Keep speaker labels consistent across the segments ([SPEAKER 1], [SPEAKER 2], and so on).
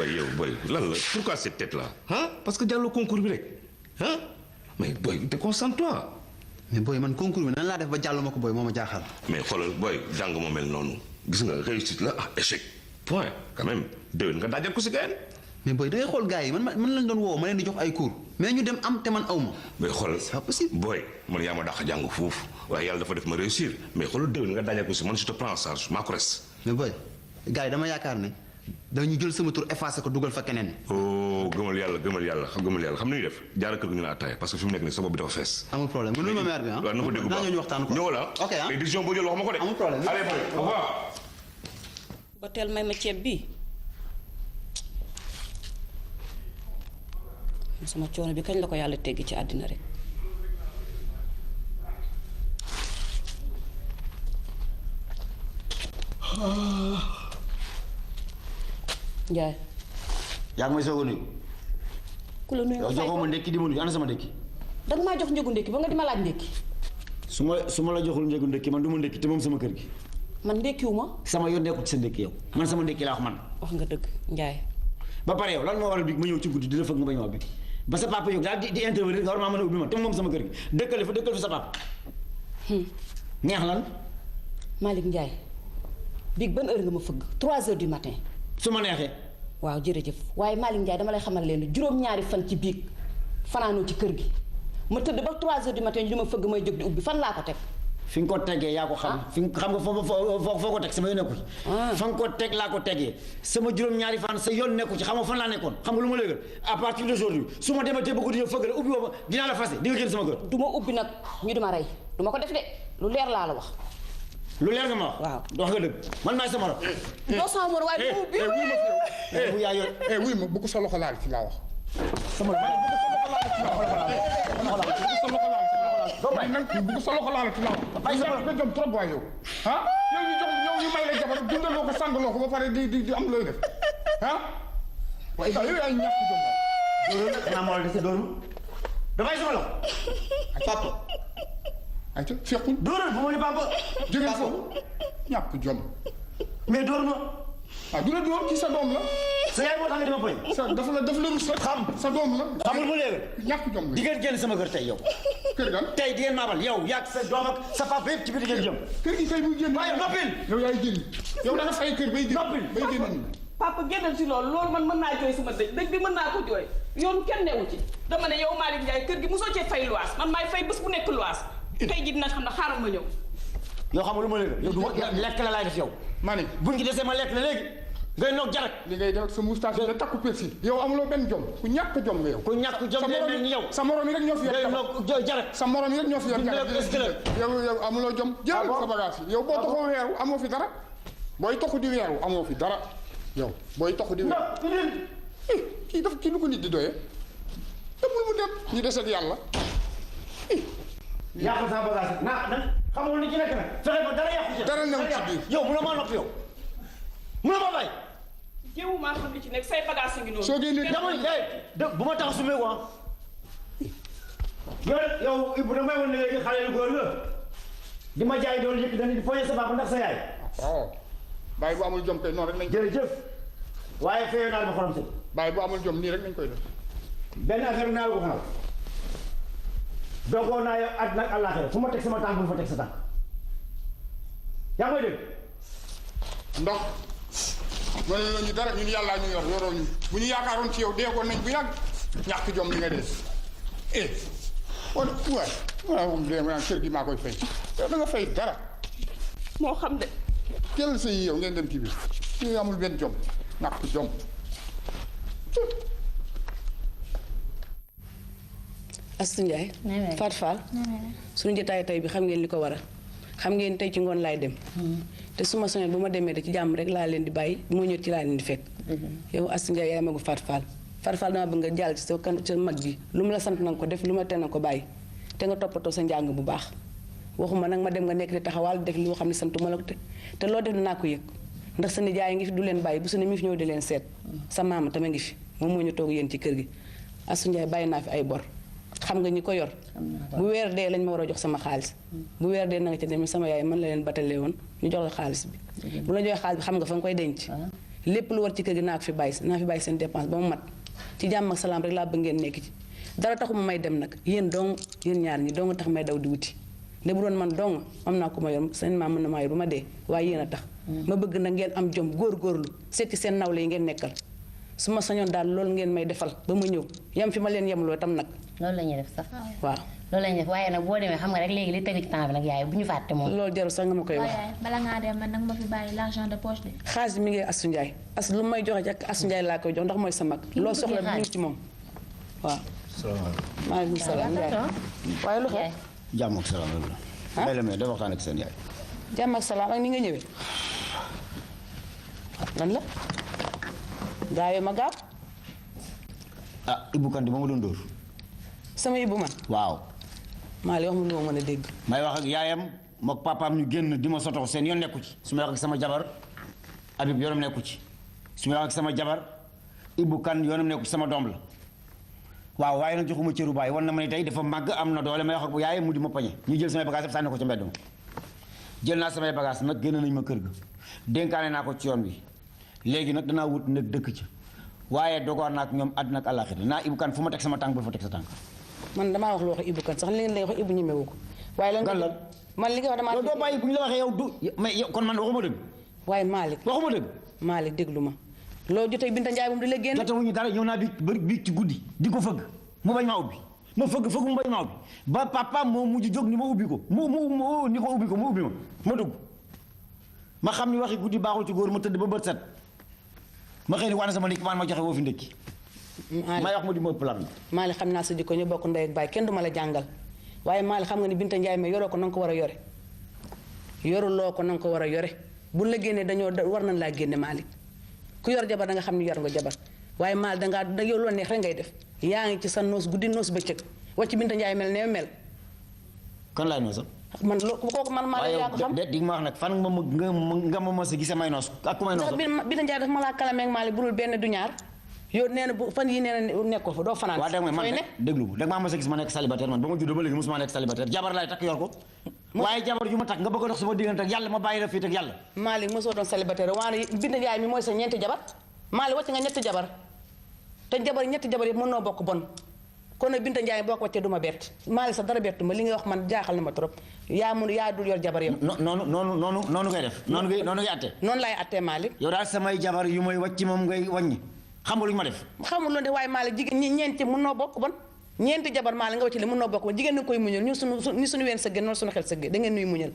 [SPEAKER 1] yow boy lan la pourquoi cette tête là ah parce que jàllo concours bi rek ah mais boy te concentre-toi.
[SPEAKER 2] mais boy man concours bi nan laa def ba jàll ma ko boy moo ma jaaxal.
[SPEAKER 1] mais xoolal boy jàng moo mel noonu gis nga réussite la échec point quand même déwén nga daajal ko si gars
[SPEAKER 2] mais boy da ngay xool gars yi man lañ doon woo ma leen di jox ay cours mais ñu dem am te man aw ma.
[SPEAKER 1] mais xoolal
[SPEAKER 2] c'est pas possible.
[SPEAKER 1] boy man yaa ma dàq jàng foofu waaye yàlla dafa def ma réussir mais xoolal déwén nga daajal ko si man je te prends en charge maa ko res.
[SPEAKER 2] mais boy gars yi dama yaakaar ne dañu jël sama tur effacé ko dugal fa keneen.
[SPEAKER 1] oh gëmal yàlla xam nañu def jaara kër gi ñu la attaaya parce que fi mu nekk nii sa bopp bi dafa fees.
[SPEAKER 2] amul problème mënul ma maire bi ah.
[SPEAKER 1] waaw na ko dégg bu baax
[SPEAKER 2] naa ñu waxtaan ko.
[SPEAKER 1] ñëw la
[SPEAKER 2] ok ah
[SPEAKER 1] les décisions boo jël wax ma ko de.
[SPEAKER 2] amul problème
[SPEAKER 1] allez boy au revoir.
[SPEAKER 3] ba teel may ma ceeb bi sama coono bi kañ la ko yàlla teggi ci àddina rek. Njaay.
[SPEAKER 4] yaa ngi may soog a nuyu.
[SPEAKER 3] ku la nuyu
[SPEAKER 4] yow joxoo ma ndekki di ma nuyu ana sama ndekki.
[SPEAKER 3] danga maa jox njëgu ndékki ba nga di ma laaj ndékki.
[SPEAKER 4] su ma la joxul njëgu ndekki man du ma ndekki te moom sama kër gi.
[SPEAKER 3] man ndékkiwu ma.
[SPEAKER 4] sama yoon nekkul ci sa ndekki yow man sama ndekki laa wax man.
[SPEAKER 3] wax nga dëgg Njaay.
[SPEAKER 4] ba pare yow lan moo waral bi ma ñëw ci guddi di la fëgg nga bañ ma bi ba sa papa yow daal di intervenir nga war maa mën a ubbi ma te moom sama kër gi dëkkale fa sa papa. neex lan.
[SPEAKER 3] Malick Ndiaye biig ban heure nga ma fëgg 3 heures du matin.
[SPEAKER 4] su ma neexee.
[SPEAKER 3] waaw jërëjëf waaye Malick Ndiaye dama lay xamal leen juróom-ñaari fan ci biig fanaanoo ci kër gi ma tëdd ba 3 heures du matin ñu di ma fëgg may jóg di ubbi fan laa ko teg.
[SPEAKER 4] fi nga ko tegee yaa ko xam. fi nga xam nga foo ko teg sama yoon nekku ci. fa nga ko teg laa ko tegee sama juróom-ñaari fan sa yoon nekku ci xam nga fan laa nekkoon xam nga lu ma léegal à partir d'aujourd'hui su ma dematee ba ko di ñëw fëgg la ubbi woo ma dinaa la fase di nga génn sama kër.
[SPEAKER 3] du ma ubbi nag ñu di ma rey du ma ko def de lu leer laa la wax.
[SPEAKER 4] lu leer nga ma wax.
[SPEAKER 3] waaw
[SPEAKER 4] wax nga dëgg man maay sama morom.
[SPEAKER 3] doo sama morom waaye du ma ubbi.
[SPEAKER 4] bu yaa yor
[SPEAKER 5] wuy ma bu ko sa loxo laal ci laa wax.
[SPEAKER 4] sama
[SPEAKER 5] bu ko sa loxo laal ci laa wax. ay sa nga jom trop waay yow. ah yow ñu may la jabar dundaloo ko sàngaloo ko ba pare di am looy def ah. waaye yow yaa ñàkk jom waay.
[SPEAKER 4] loolu xanaa moo la dese dóor ma dafay sama loxo.
[SPEAKER 5] papa. ayca fekkul.
[SPEAKER 4] dóoral bu ma ni papa.
[SPEAKER 5] jógee foofu ñàkk jom.
[SPEAKER 4] mais dóor ma.
[SPEAKER 5] ah du la dóor ci sa doom la.
[SPEAKER 4] sa yaay moo tax nga dama poñ.
[SPEAKER 5] dafa la rus rek. xam sa doom la.
[SPEAKER 4] xamul ba léegi.
[SPEAKER 5] ñàkk jom nga.
[SPEAKER 4] di ngeen génn sama kër tey yow.
[SPEAKER 5] kër gan.
[SPEAKER 4] tey di ngeen maabal yow yaa sa doom ak sa papa yëpp ci biir di ngeen jëm.
[SPEAKER 5] kër gi kay buy génn.
[SPEAKER 4] waaye noppil.
[SPEAKER 5] yow yaay génn. yow da nga fay kër bay génn.
[SPEAKER 4] noppil
[SPEAKER 5] bay génn.
[SPEAKER 6] papa génnal ci loolu man mën naa jooy sama dëj bi mën naa ko jooy yoon kenn newu ci dama ne yow Malick Ndiaye kër gi mosoo cee fay luwaas man maay fay bés bu nekk luwaas tey ji dina xam ne xaaral ma ñëw.
[SPEAKER 4] yow xam nga lu ma léegi yow du ma lekk la laay def yow.
[SPEAKER 5] ma ne
[SPEAKER 4] buñ ci desee ma lekk la léegi ngay noog jarak.
[SPEAKER 5] li ngay def ak sa moustache la takku persil. yow amuloo benn jom ku ñàkk jom nga yow.
[SPEAKER 4] ku ñàkk jom mel ni yow.
[SPEAKER 5] sa morom yi rek ñoo fi yor
[SPEAKER 4] ngay noog jarak.
[SPEAKER 5] sa morom yi rek ñoo fi yor yow amuloo jom. jël sa bagage yi yow boo taxoo weeru amoo fi dara booy toxu di weeru amoo fi dara yow booy toxu di weeru. kii daf kii lu ko nit di doyee demul mu dem ñu des ak yàlla.
[SPEAKER 4] yàqal sa bagage na xamul ni ci nekk nag fexe ba dara yàqu ci.
[SPEAKER 5] dara new ci biir
[SPEAKER 4] yow mënoo maa noppi yow mënoo maa bàyyi.
[SPEAKER 6] jéewu maa xam li ci nekk say bagage ngi noonu.
[SPEAKER 5] soo génnee
[SPEAKER 4] bu ma tax su meeku ah. yow Ibou da may woon ne léegi xale yu góor nga di ma jaay doon yëkk dañuy foyee sa papa ndax sa yaay.
[SPEAKER 5] waaw bàyyi bu amul jom kay noonu rek nañ.
[SPEAKER 4] jërëjëf waaye feyoo naa ma xorom si.
[SPEAKER 5] bàyyi bu amul jom nii rek nañ koy def.
[SPEAKER 4] benn affaire naa la ko xamal dogoo naa yow àddina ak àllaaxira fu ma teg sama tànk bu fa teg sa tànk yaa ngi koy dégg.
[SPEAKER 5] ndox loolu la ñu dara ñun yàllaa ñu yor yoroo ñu bu ñu yaakaaroon ci yow deegoon nañ bu yàgg ñàkk jom li nga des wala waay waaw moom dee ma kër gi maa koy fay yow da nga fay dara
[SPEAKER 6] moo xam de.
[SPEAKER 5] jël sa yi yow ngeen dem ci biir ñu amul benn jom ñàkk jom.
[SPEAKER 3] Astou Ndiaye. Fatou Fall. suñu jotaay tey bi xam ngeen li ko waral xam ngeen tey ci ngoon laay dem. te su ma soñoon bu ma demee de ci jàmm rek laa leen di bàyyi bu ma ñëw ci laa leen di fekk. yow Astou Ndiaye yaay magu Fatou Fall. Fatou Fall dama bëgg nga jàll ci sa mag ji lu mu la sant na nga ko def lu ma te na ko bàyyi te nga toppatoo sa njàng bu baax waxuma nag ma dem nga nekk di taxawaal def loo xam ne santuma la ko te loo def dinaa ko yëg ndax sa nijaay ngi fi du leen bàyyi bu su ne mi fi ñëw di leen seet sa maama tamit ngi fi moom moo ñu toog yéen ci kër gi Astou Ndiaye bàyyi naa fi ay bor xam nga ñi ko yor bu weer dee lañ ma war a jox sama xaalis bu weer dee na nga ca dem sama yaay man la leen batalee woon ñu jox la xaalis bi bu la joxee xaalis bi xam nga fa nga koy denc lépp lu war ci kër gi naa ko fi bàyyi naa fi bàyyi seen dépense ba mu mat ci jàmm ak salaam rek laa bëgg ngeen nekk ci dara taxuma may dem nag yéen dong yéen ñaar ñi dong tax may daw di wuti li bu doon man dong am naa ko ma yor seen maam mën na maa yor ba ma dee waaye yéen a tax ma bëgg nag ngeen am jom góorgóorlu seeti seen nawle yi ngeen nekkal su ma sañoon daal loolu ngeen may defal ba ma ñëw yam fi ma leen yemloo tam nag
[SPEAKER 7] loolu la ñuy def sax
[SPEAKER 3] waaw
[SPEAKER 7] loolu la ñuy def waaye nag boo demee xam nga rek léegi li tegu ci temps bi nag yaay bu ñu fàtte moom
[SPEAKER 3] loolu jarul sax nga ma koy wax
[SPEAKER 8] waaye bala ngaa dem man nag ma fi bàyyi l'argent de poche de.
[SPEAKER 3] xaalis mi ngi Astu Njaay as lu may joxe ak Astu Njaay laa koy jox ndax mooy sa mag loo soxla bi ñu ngi ci moom waaw maaleykum salaam waaye lu xew
[SPEAKER 4] jàmm ak salaam rek la. may la mais da waxtaan ak seen yaay.
[SPEAKER 3] jàmm ak salaam ak ni nga ñëwee lan la gaawee ma gaaw
[SPEAKER 4] ah Ibou Kane ba ma doon dóor.
[SPEAKER 3] sama Ibou man
[SPEAKER 4] waaw.
[SPEAKER 3] maa li wax mu lu ma mën a dégg
[SPEAKER 4] may wax ak yaayam mook papaam ñu génn di ma sotox seen yoon nekku ci su may wax ak sama jabar Habib yoonam nekku ci su may wax ak sama jabar Ibou Kane yoonam nekku ci sama doom la waaw waaye nag joxuma cëru baay wan na ma ne tey dafa màgg am na doole may wax ak bu yaayam mu di ma pañe ñu jël samay bagage yëpp sànni ko ca mbedd ma jël naa samay bagage nag génn nañ ma kër ga dénkaane naa ko ci yoon bi léegi nag danaa wut nag dëkk ci waaye dogoor naa ak ñoom àddina ak àllaaxira naa Ibou Kane fu ma teg sama tànk ba fa teg sa tànk
[SPEAKER 3] man damaa wax lu wax Ibou Kane sax li ngeen lay wax Ibou ñemewu ko waaye lan
[SPEAKER 4] lan
[SPEAKER 3] man li nga wax damaa
[SPEAKER 4] yow doo bàyyi bu ñu la waxee yow du mais yow kon man waxuma dëgg
[SPEAKER 3] waaye Malick
[SPEAKER 4] waxuma dëgg
[SPEAKER 3] Malick déglu ma loo jotee Binta Njaay moom di la génn
[SPEAKER 4] jotewuñu dara ñëw naa bi ci guddi di ko fëgg mu bañ maa ubbi ma fëgg mu bañ maa ubbi ba papa moo mujj jóg ni ma ubbi ko mu ni ko ubbi ko mu ubbi ma dugg ma xam ni waxi guddi baaxul ci góor ma tëdd ba bët set ma xëy ni wane sama ndékki maan ma joxe woo fi ndékki may wax ma di ma ëpp lam
[SPEAKER 3] Malick xam naa sa jikko ñu bokk ndey ak baay kenn du ma la jàngal waaye Malick xam nga ni Binta Njaay ma yoroo ko na nga ko war a yore yoruloo ko na nga ko war a yore bu la génnee dañoo war nañ laa génne Malick ku yor jabar da nga xam ni yor nga jabar waaye Malick da yow loo neex rek ngay def yaa ngi ci sa noos guddi noos bëccëg wàcc Binta Njaay mel ne mel
[SPEAKER 4] kan laay noosal
[SPEAKER 3] man loo kooku man maa yaa ko xam
[SPEAKER 4] di ma wax nag fan nga ma mos a gisee may noos ak ku may noosal
[SPEAKER 3] Binta Njaay daf ma laa kalameeg Malick bu dul benn du ñaar yow nee na bu fan yii nee na nekkoo fa doo fanaan
[SPEAKER 4] waaw dégg nga man déglu da nga maa mos a gis ma nekk célibataire man ba ma juddoo ba léegi mosuma nekk célibataire jabar laay takk yor ko waaye jabar ju ma takk nga bëgg a dox sama diggante ak yàlla ma bàyyi la fii ak yàlla
[SPEAKER 3] Malick mosoo doon célibataire waane Binta Njaay mi mooy sa ñeenti jabar Malick wàcc nga ñetti jabar te ñetti jabar yëpp mën noo bokk bon kon nag Binta Njaay boo ko wàccee du ma bett Malick sax dara bettu ma li nga wax man jaaxal na ma trop yaa dul yor jabar yow
[SPEAKER 4] noonu ngay def noonu ngay atte
[SPEAKER 3] noonu laay attee Malick
[SPEAKER 4] yow daal samay jabar yu may wàcc moom ngay wàññi xam nga lu ñu ma def
[SPEAKER 3] xamul loolu de waaye Malick jigéen ñi ñeenti mën noo bokk bon ñeenti jabar Malick nga wàcc li mën noo bokk bon jigéen na koy muñal ñun suñu ween sëggee noonu suñu xel sëggee da ngeen nuy muñal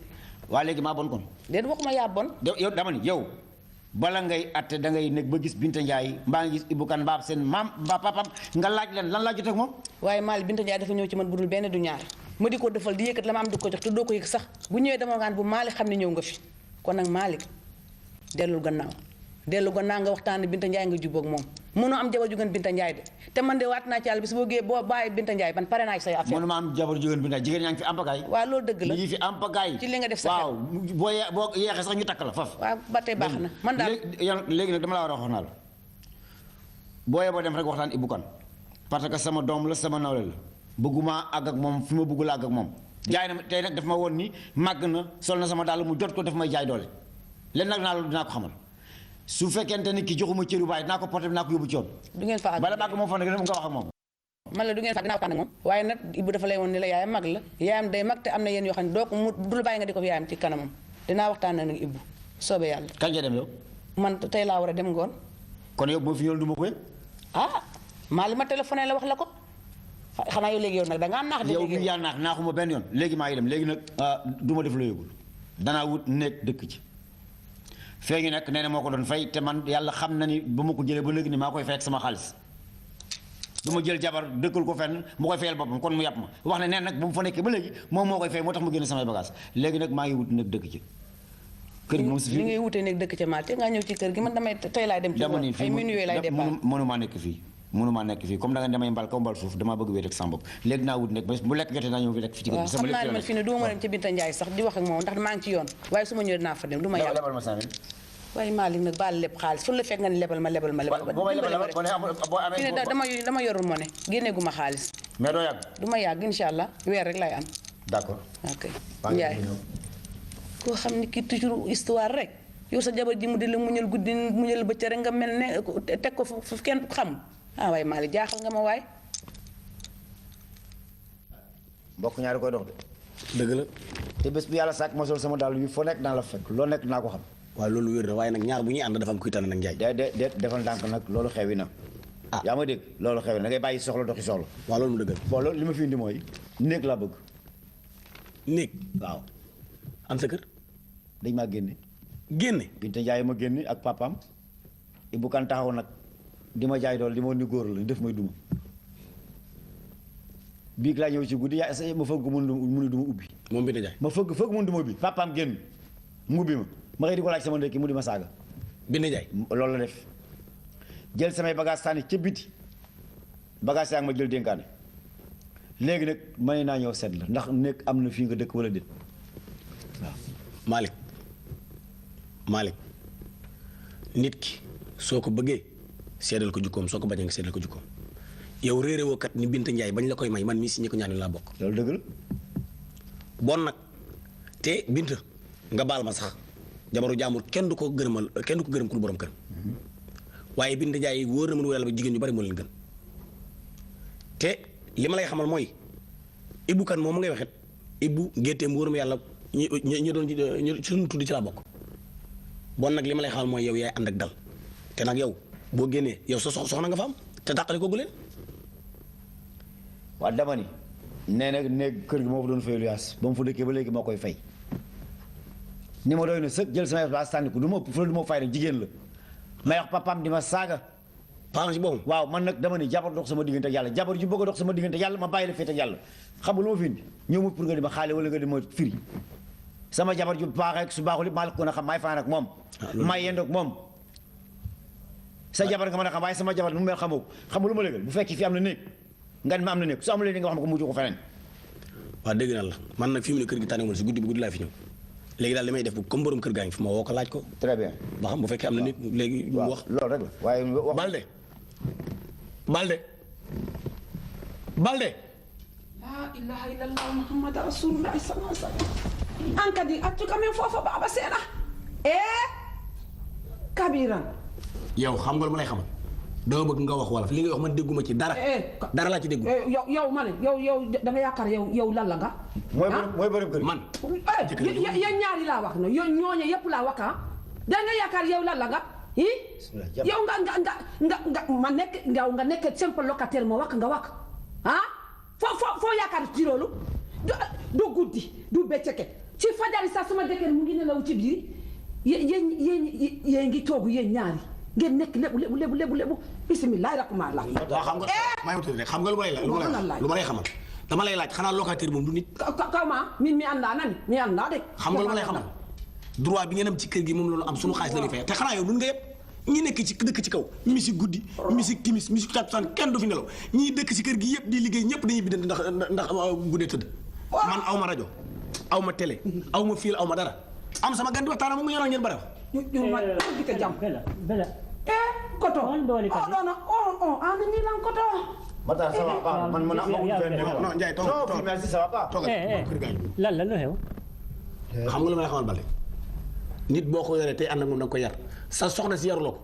[SPEAKER 4] waa léegi maa bon kon
[SPEAKER 3] déet waxuma yaa bon
[SPEAKER 4] yow dama ni yow bala ngay atte da ngay nekk ba gis Binta Njaay mbaa nga gis Ibou Kane mbaa seen maam mbaa papam nga laaj leen lan laa jot ak moom
[SPEAKER 3] waaye Malick Binta Njaay dafa ñëw ci man bu dul benn du ñaar ma di ko defal di yëkkat la ma am di ko jox te doo ko yëg sax bu ñëwee dama ngaan bu Malick xam ne ñëw nga fi kon nag Malick dellu gannaaw nga waxtaan Binta Njaay nga jubóog moom mënoo am jabar ju gën Binta Njaay de te man de waat naa ci yàlla bis boo géeyee boo bàyyi Binta Njaay ban pare naa ci say affaire
[SPEAKER 4] mënuma am jabar ju gën Binta jigéen ñaa ngi fi ampagaay
[SPEAKER 3] waaw loolu dëgg la
[SPEAKER 4] ñu ngi fi ampagaay
[SPEAKER 3] ci li nga def sa
[SPEAKER 4] waaw boo yeexee sax ñu takk la faf
[SPEAKER 3] waaw ba tey baax na man daal
[SPEAKER 4] léegi nag dama la war a wax naa la boo yeboo dem rek waxtaan Ibou Kane parce que sama doom la sama nawle la bëgguma àgg ak moom fi ma bëggul àgg ak moom jaay na tey nag daf ma woon ni màgg na sol na sama dàll mu jot ko daf may jaay doole leen nag naa loolu dinaa ko xamal su fekkente ni ki joxuma cëru baay dinaa ko porté dinaa ko yóbbu ci yoon
[SPEAKER 3] du ngeen fa àgg
[SPEAKER 4] bala bàgg moom fa nag nga wax ak moom
[SPEAKER 3] man la du ngeen fa dinaa waxtaan ak moom waaye nag Ibou dafa lay woon ni la yaayam mag la yaayam day mag te am na yéen yoo xam ne doo ko mu dul bàyyi nga di ko fi yaayam ci kanamam dinaa waxtaan nag Ibou soobee yàlla
[SPEAKER 4] kañ nga dem yow
[SPEAKER 3] man tey laa war a dem ngoon
[SPEAKER 4] kon yow boo fi ñëwul du ma ko yëg
[SPEAKER 3] ah maa li ma téléphoné la wax la ko xanaa yow léegi yow nag da ngaa naax de
[SPEAKER 4] yow mi yaa naaxuma benn yoon léegi maa ngi dem léegi nag du ma def la yóbbul danaa wut nekk dëkk ci fee ñu nekk nee na moo ko doon fay te man yàlla xam na ni ba ma ko jëlee ba léegi ni maa koy fay ak sama xaalis du ma jël jabar dëkkal ko fenn mu koy fayal boppam kon mu yàpp ma wax ne neen nag ba mu fa nekkee ba léegi moom moo koy fay moo tax mu génne samay bagage léegi nag maa ngi wut nekk dëkk ci kër gi moom si
[SPEAKER 3] li ngay wutee nekk dëkk ca maal te nga ñëw ci kër gi man damay tey laay dem ci
[SPEAKER 4] dama ni
[SPEAKER 3] ay minuit yooyu laay départ
[SPEAKER 4] mënumaa nekk fii comme da nga damay mbal kaw mbal suuf damaa bëgg wéet ak sama bopp léegi naa wut nekk bu lekk jotee naa ñëw fi rek fi ci kër
[SPEAKER 3] waaw
[SPEAKER 4] gi
[SPEAKER 3] xam naa ne man fii ne du ma dem ci Binta Njaay sax di wax ak moom ndax maa ngi ci yoon waaye su ma ñëwee dinaa fa dem du ma yàgg
[SPEAKER 4] lebal ma 5000
[SPEAKER 3] waaye Malick nag baal lépp xaalis fu la fekk nga ne lebal ma
[SPEAKER 4] boo may lebal boo amee
[SPEAKER 3] fii ne dama yorul mo ne génneegu ma xaalis
[SPEAKER 4] mais doo yàgg
[SPEAKER 3] du ma yàgg insha allah weer rek laay am
[SPEAKER 4] d'accord
[SPEAKER 3] ok Njaay koo xam ne kii toujours histoire rek yow sa jabar ji mu di la muñal guddi muñal bëccëg rek nga mel ne teg ko fu kenn xam waaye Malick jaaxal nga ma waay.
[SPEAKER 4] mbokk ñaari koy dox de.
[SPEAKER 9] dëgg la.
[SPEAKER 4] te bés bu yàlla sàkk ma sol sama dàll bi foo nekk naa la fekk loo nekk naa ko xam.
[SPEAKER 9] waaw loolu wér na waaye nag ñaar bu ñuy ànd dafa am kuy tànn nag Njaay.
[SPEAKER 4] de defal ndànk nag loolu xewi na. yaa ma dégg loolu xewi na da ngay bàyyi soxla doxi soxla.
[SPEAKER 9] waaw loolu mu dëggal.
[SPEAKER 4] bon loolu li ma fi indi mooy néeg laa bëgg.
[SPEAKER 9] néeg.
[SPEAKER 4] waaw.
[SPEAKER 9] am sa kër.
[SPEAKER 4] dañ maa génne.
[SPEAKER 9] génne.
[SPEAKER 4] Binta Njaay ma génne ak papaam. Ibou Kan taxaw nag di ma jaay dool di ma ni góor la def may duma. biig laa ñëw ci guddi yaa ma fëgg mun duma ubbi.
[SPEAKER 9] moom Binta Njaay.
[SPEAKER 4] ma fëgg mun duma ubbi papaam génn mu ubbi ma xëy di ko laaj sama ndekki mu di ma saaga.
[SPEAKER 9] Binta Njaay.
[SPEAKER 4] loolu la def jël samay bagage sànni ca biti bagage yaa ngi ma jël dénkaane léegi nag may naa ñëw seet la ndax nekk am na fii nga dëkk wala déet waaw.
[SPEAKER 9] Malick nit ki soo ko bëggee seedal ko jukkoom soo ko bañee nga seedal ko jukkoom yow réeré woo kat ni Binta Njaay bañ la koy may man mii si ñi ko ñaanal laa bokk.
[SPEAKER 4] loolu dëgg la.
[SPEAKER 9] bon nag te Binta nga baal ma sax jabaru jaamur kenn du ko gërëm ku borom kër waaye Binta Njaay wóor na mën wala ba jigéen ñu bari moo leen gën te li ma lay xamal mooy Ibou Kan moom ngay waxet Ibou gétteem wóor ma yàlla ñi doon ci suñu tudd ci laa bokk bon nag li ma lay xamal mooy yow yaay ànd ak dal te nag yow boo génnee yow sa soxna nga fa am te dàqale ko guleen.
[SPEAKER 4] waaw dama ni nee na néeg kër gi moo fa doon fay luyaas ba mu fa dëkkee ba léegi moo koy fay ni ma doy na sëg jël samay place sànni ko du ma ëpp fu du ma fay rek jigéen la may wax papaam di ma saaga.
[SPEAKER 9] paam si boppam.
[SPEAKER 4] waaw man nag dama ni jabar dox sama diggante ak yàlla jabar ju bëgg a dox sama diggante ak yàlla ma bàyyi la féete ak yàlla xam nga lu ma fi indi ñëw ma pour nga di ma xaale wala nga di ma firi sama jabar ju baax ak su baaxul maa la ko gën a xam maay faan ak moom. maa yendoo ak moom. sa jabar nga mën a xam waaye sama jabar nu mu mel xamoo xam nga lu ma léegal bu fekkee fi am na néeg nga ne ma am na néeg su amulee nga wax ma ko mujj ko feneen.
[SPEAKER 9] waaw dégg naa la man nag fi mu ne kër gi tànneewul si guddi bi guddi laa fi ñëw léegi daal li may def bu comme borom kër gaa ngi fi ma woo ko laaj ko.
[SPEAKER 4] très bien.
[SPEAKER 9] ba xam bu fekkee am na nit léegi. mu wax
[SPEAKER 4] loolu rek la waaye wax.
[SPEAKER 9] Balde.
[SPEAKER 6] laa ilaha illallah muhammad rasulullah sallallahu alaihi wasallam ankadi accu kamen foofa baaba seeɗa kabiran
[SPEAKER 9] yow xam nga lu ma lay xamal dama bëgg nga wax wala li nga wax man dégguma ci dara. dara laa ci déggu.
[SPEAKER 6] yow ma ne yow da nga yaakaar yow lan la nga.
[SPEAKER 4] mooy borom kër
[SPEAKER 9] man.
[SPEAKER 6] yéen ñaari laa wax no ñooñu yëpp laa wax da nga yaakaar yow lan la nga. yow nga ma nekk nga nekk simple locataire ma wax nga wax foo yaakaar ci loolu du guddi du bëccëg ci fajari sax sama jëkkër mu ngi nelaw ci biir yéen ngi toogu yéen ñaari ngeen nekk lébu bismillaahi rahmaani rahiim.
[SPEAKER 9] waaw xam nga maa ngi rek xam nga lu ma lay xamal dama lay laaj xanaa locataire moom du nit.
[SPEAKER 6] kaw ma mi àndaa nani mi àndaa de.
[SPEAKER 9] xam nga lu ma lay xamal droit bi ngeen am ci kër gi moom loolu am sunu xaalis la ñuy fay te xanaa yow nun nga yëpp ñi nekk ci dëkk ci kaw musique guddi musique timis musique takkusaan kenn du fi nelaw ñii dëkk ci kër gi yëpp di liggéey ñëpp dañuy bind ndax guddee tëdd man aw ma rajo aw ma télé aw ma fil aw ma dara am sama gan di waxtaan moom mu ñoroon ngeen bare wax
[SPEAKER 6] ñu ma di ko jàmm bela koto ana ni lan koto
[SPEAKER 4] Matar ça va pas man mën a
[SPEAKER 9] non Ndiaye toog
[SPEAKER 4] merci ça va pas
[SPEAKER 9] lan la lu xew xam nga lu may xamal Balde nit boo ko yoree tey ànd ak moom da nga ko yar sa soxna si yaruloo ko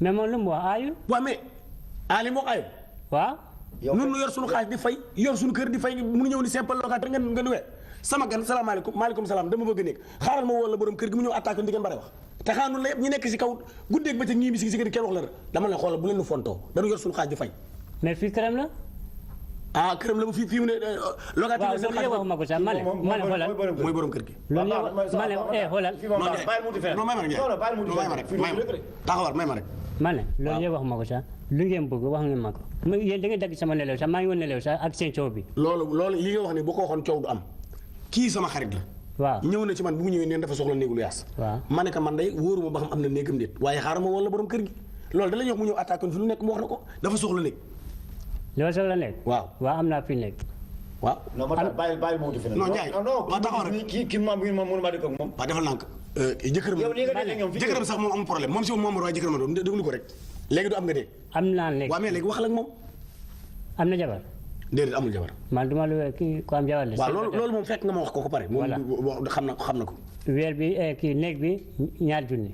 [SPEAKER 10] mais moom lu mu wax aayu
[SPEAKER 9] waaw mais Ali moo aayu
[SPEAKER 10] waaw
[SPEAKER 9] nun nu yor suñu xaalis di fay yor suñu kër di fay mu ñëw ni simple locataire nga nuwee sama gan salaamaaleykum maaleykum salaam dama bëgg a nekk xaaral ma woo la borom kër gi mu ñëw attaque di ngeen bare wax te xanaa nun la yëpp ñi nekk si kaw guddeeg bëccëg ñii mi si kër gi kenn wax la dama leen xoolal bu leen nu fontoo dañu yor suñu xaalis di fay
[SPEAKER 10] mais fii këram la
[SPEAKER 9] këram la bu fii mu ne locataire
[SPEAKER 10] loolu yëpp waxuma ko sax ma ne xoolal
[SPEAKER 9] mooy borom kër gi
[SPEAKER 10] loolu yëpp ma ne xoolal
[SPEAKER 9] non may ma rek taxawal may ma rek
[SPEAKER 10] ma ne loolu yëpp waxuma ko sax lu ngeen bëgg wax ngeen ma ko yéen da ngeen dagg sama nelew sax maa ngi woon nelew sax ak seen coow bi
[SPEAKER 9] loolu li nga wax ne bu ko waxoon coow du am kii sama xarit la
[SPEAKER 10] waaw
[SPEAKER 9] ñëw na ci man bu mu ñëwee neen dafa soxla néegu lu yaas
[SPEAKER 10] waaw
[SPEAKER 9] ma ne ko man day wóoruma ba xam am na néegam déet waaye xaaral ma wala borom kër gi loolu da la ñu wax mu ñëw attaque fi lu nekk mu wax na ko dafa soxla néeg
[SPEAKER 10] loolu soxla néeg waaw am naa fi néeg
[SPEAKER 9] waaw
[SPEAKER 4] non ma bàyyi moo fi
[SPEAKER 9] non Ndiaye waaw taxaw rek
[SPEAKER 4] kii moom mënu ma dëkk ak moom
[SPEAKER 9] waaw defal naa ko jëkkëram jëkkëram sax moom amul problème moom si moom waaye jëkkëram doon déglu ko rek léegi du am nga dee
[SPEAKER 10] am naa néeg
[SPEAKER 9] waaw mais léegi wax la ak moom
[SPEAKER 10] am na jabar
[SPEAKER 9] déedéet amul jabar
[SPEAKER 10] man duma lu kii ko am jabar la
[SPEAKER 9] waaw loolu moom fekk nga ma wax ko ko pare moom xam na ko
[SPEAKER 10] weer bi kii néeg bi 2 junni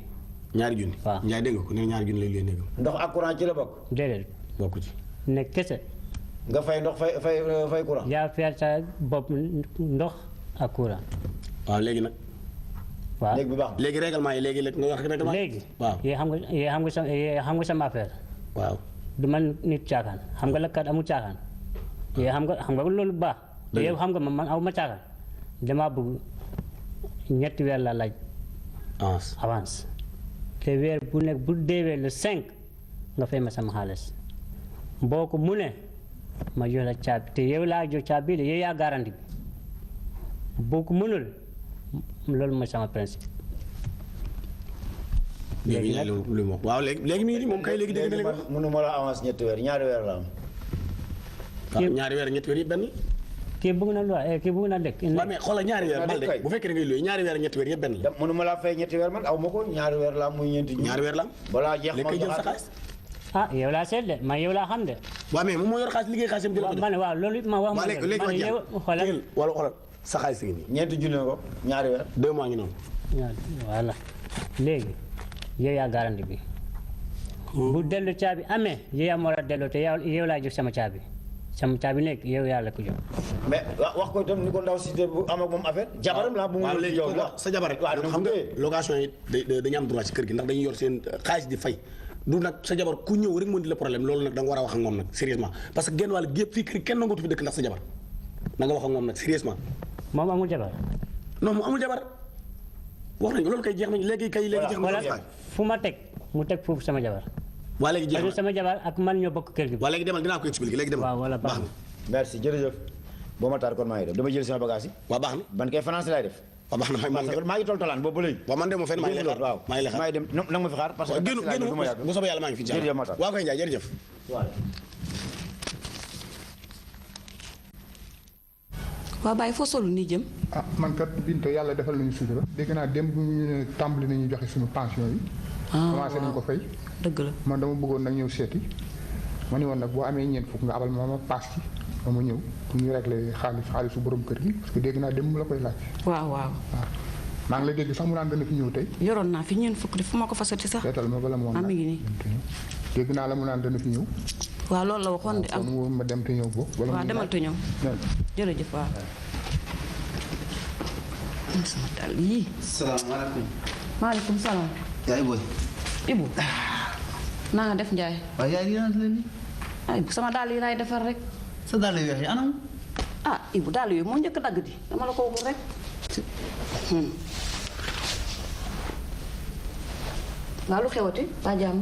[SPEAKER 9] ñaari junni.
[SPEAKER 10] waaw
[SPEAKER 9] Ndiaye dégg nga ko nee na ñaari junni lay luwee néegam.
[SPEAKER 4] ndox ak courant ci la bokk.
[SPEAKER 10] déedéet.
[SPEAKER 9] bokku ci.
[SPEAKER 10] ne kese.
[SPEAKER 4] nga fay ndox fay courant.
[SPEAKER 10] yaa fayal sa bopp ndox ak courant.
[SPEAKER 9] waaw léegi nag.
[SPEAKER 10] waaw
[SPEAKER 4] léegi bu baax
[SPEAKER 9] léegi règlement yi léegi nga wax règlement.
[SPEAKER 10] léegi.
[SPEAKER 9] waaw
[SPEAKER 10] xam nga sama affaire.
[SPEAKER 9] waaw.
[SPEAKER 10] du man nit caaxaan xam nga lakkat amul caaxaan. yee xam nga loolu baax. yow xam nga man aw ma caaxaan. damaa bëgg 3 weer la laaj. avance. te weer bu nekk bu deewee le 5 nga fay ma sama xaalis boo ko mu ne ma jox la caabi te yow laa jox caabi de yow yaa garanti bi boo ko mënul loolu mooy sama principe.
[SPEAKER 9] léegi nag lu mu wax waaw léegi mi ngi moom kay léegi dégg na léegi
[SPEAKER 4] mënuma la avance 2 weer 2 weer la am.
[SPEAKER 9] waaw 2 weer 3 weer yi benn.
[SPEAKER 10] kii bëgg na lu kii bëgg na dëkk.
[SPEAKER 9] waaw mais xoolal 2 weer bal de bu fekkee da ngay luy 2 weer 3 weer yëpp benn la.
[SPEAKER 4] mënuma laa fay 3 weer man aw ma ko 2 weer la am muy ñeenti.
[SPEAKER 9] 2 weer la am.
[SPEAKER 4] balaa jeex
[SPEAKER 9] léegi kay jël sa xaalis.
[SPEAKER 10] yow laa seet de man yow laa xam de.
[SPEAKER 9] waaw mais moom moo yor xaalis liggéey xaalisam jël ko de.
[SPEAKER 10] man waaw loolu ma wax.
[SPEAKER 9] léegi
[SPEAKER 10] man yow xoolal
[SPEAKER 9] wala xoolal sa xaalis gi nii.
[SPEAKER 4] 2 junni ko 2 weer.
[SPEAKER 9] 2 mois ngi noonu.
[SPEAKER 10] voilà léegi yow yaa garanti bi. bu dellu caabi amee yow yaa moo la delloo te yow laa jox sama caabi nekk yow yaa la ko jox.
[SPEAKER 4] mais wax ko itam ni ko ndaw si bu am ak moom affaire. jabaram la bu mu
[SPEAKER 9] waaw léegi sa jabar rek. xam nga location yi dañu am droit ci kër gi ndax dañuy yor seen xaalis di fay. du nag sa jabar ku ñëw rek moo di la problème loolu nag da nga war a wax ak moom nag sérieusement parce que genn wàll gépp fii kër kenn nangootu fi dëkk ndax sa jabar da nga wax ak moom nag sérieusement.
[SPEAKER 10] moom amul jabar.
[SPEAKER 9] non moom amul jabar wax nañ ko loolu kay jeex nañ léegi jeex na.
[SPEAKER 10] fu ma teg mu teg foofu sama jabar.
[SPEAKER 9] waa léegi jeex na
[SPEAKER 10] parce que sama jabar ak man ñoo bokk kër gi.
[SPEAKER 9] waa léegi demal dinaa ko expliquer léegi demal.
[SPEAKER 10] waaw wala baax na.
[SPEAKER 4] merci jërëjëf. boo ma taar kon maa ngi def dama jël sama bagage yi.
[SPEAKER 9] waaw baax na.
[SPEAKER 4] ban kay financé laay def.
[SPEAKER 9] waaw baax na maa ngi
[SPEAKER 4] toltolaan boobu ba léegi.
[SPEAKER 9] waaw man de moo fenn maa ngi lay xaar
[SPEAKER 4] waaw maa ngi dem nag ma fi xaar parce que
[SPEAKER 9] génn bu soobee yàlla maa ngi fi
[SPEAKER 4] jërëjëf Matar
[SPEAKER 9] waaw koy Ndiaye jërëjëf.
[SPEAKER 3] waa Baye foo solu nii jëm.
[SPEAKER 5] man kat Binta yàlla defal nañu sutura dégg naa démb ñu ne tàmbali nañu joxe suñu pension yi. commencé nañu ko fay.
[SPEAKER 3] dëgg la
[SPEAKER 5] man dama bëggoon nag ñëw seeti ma ni woon nag boo amee ñeent fukk nga abal ma paas ci ba ma ñëw pour ñu régler xaalisu borom kër gi parce que dégg naa démb mu la koy laaj.
[SPEAKER 3] waaw.
[SPEAKER 5] maa ngi lay dégg sax mu naan dana fi ñëw tey.
[SPEAKER 3] yoroon naa fi ñeent fukk de fu ma ko fasati sax.
[SPEAKER 5] seetal ma bala ma woon
[SPEAKER 3] mi ngi nii.
[SPEAKER 5] dégg naa la mu naan dana fi ñëw.
[SPEAKER 3] waaw loolu la waxoon de am
[SPEAKER 5] kon ma dem te ñëw ko.
[SPEAKER 3] waaw demal te ñëw. jërëjëf waaw. sama dàll yii.
[SPEAKER 2] salaamaaleykum.
[SPEAKER 3] maaleykum salaam.
[SPEAKER 2] yaay booy.
[SPEAKER 3] Ibu. naa nga def Njaay.
[SPEAKER 2] waaye yaay yéen a leen ni.
[SPEAKER 3] Ibu sama dàll yi laay defar rek.
[SPEAKER 2] sa dàll yu weex yi anam.
[SPEAKER 3] Ibu dàll yooyu moo njëkk dagg di dama la ko waxul rek. waa lu xewati ba jàmm.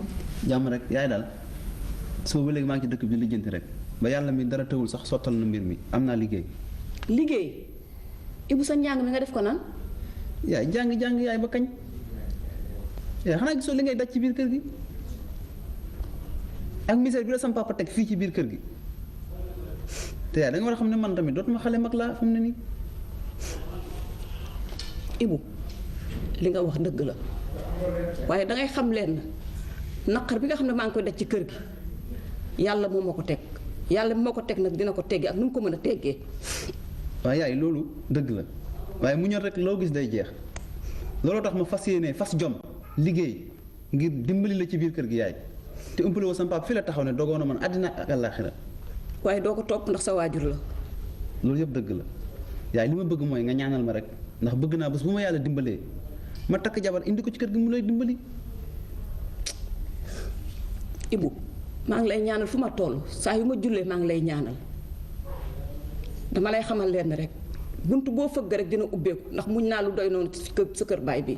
[SPEAKER 2] jàmm rek yaay daal suba ba léegi maa ngi ci dëkk bi lijjanti rek ba yàlla mi dara tëwul sax sottal na mbir mi am naa liggéey.
[SPEAKER 3] liggéey Ibu sa njàng mi nga def ko nan.
[SPEAKER 2] yaay jàng yaay ba kañ. yaay xanaa gisoo li ngay daj ci biir kër gi ak misère bi la sama papa teg fii ci biir kër gi te yaay da nga war a xam ne man tamit dootuma xale mag laa xam ne nii.
[SPEAKER 3] Ibu li nga wax dëgg la waaye dangay xam leen naqar bi nga xam ne maa ngi koy daj ci kër gi yàlla moo ma ko teg yàlla moo ko teg nag dina ko teggee ak nu mu ko mën a teggee.
[SPEAKER 2] waaye yaay loolu dëgg la waaye mu ñor rek loo gis day jeex looloo tax ma fas yéene fas jom liggéey ngir dimbali la ci biir kër gi yaay te umpale woo sama papa fii la taxaw ne dogoon na man àddina ak àllaaxira
[SPEAKER 3] waaye doo ko topp ndax sa waajur la.
[SPEAKER 2] loolu yëpp dëgg la yaay li ma bëgg mooy nga ñaanal ma rek ndax bëgg naa bés bu ma yàlla dimbalee ma takk jabar indi ko ci kër gi mu lay dimbali.
[SPEAKER 3] Ibu maa ngi lay ñaanal fu ma toll saa yu ma jullee maa ngi lay ñaanal dama lay xamal leen rek bunt boo fëgg rek dina ubbeeku ndax muñ naa lu doy noonu ci sa kër baay bi.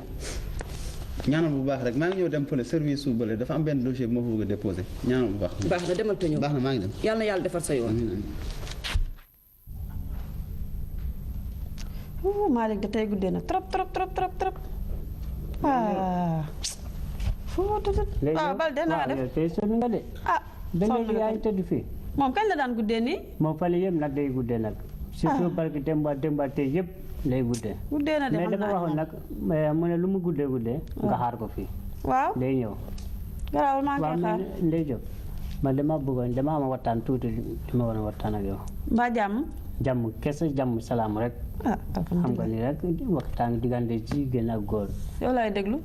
[SPEAKER 2] ñaanal bu baax rek maa ngi ñëw dem fële service su bële dafa am benn dossier bu ma fa bëgg a déposé ñaanal bu baax.
[SPEAKER 3] baax na demal te ñëw
[SPEAKER 2] baax na maa ngi dem.
[SPEAKER 3] yàlla na yàlla defar sa yoon.
[SPEAKER 6] Malick da tey guddee na trop foo tëdd. Balde na nga def
[SPEAKER 10] tey sonn nga de.
[SPEAKER 6] sonn nga
[SPEAKER 10] yaa ngi tëdd fii.
[SPEAKER 6] moom kañ la daan guddee nii.
[SPEAKER 10] moom fale yëpp nag day guddee nag. surtout parce que démba tey yëpp lay guddee.
[SPEAKER 6] guddee na de
[SPEAKER 10] mais dafa waxoon nag mu ne lu mu guddee nga xaar ko fii.
[SPEAKER 6] waaw
[SPEAKER 10] day ñëw.
[SPEAKER 6] garaawul maa ngi koy xaar
[SPEAKER 10] waaw Ndeye Diop man dama am waxtaan tuuti dama war a waxtaan ak yow.
[SPEAKER 6] mbaa jàmm.
[SPEAKER 10] jàmm kese jàmm salaam rek. xam nga ni rek waxtaan diggante jigéen ak góor.
[SPEAKER 6] yow laay déglu.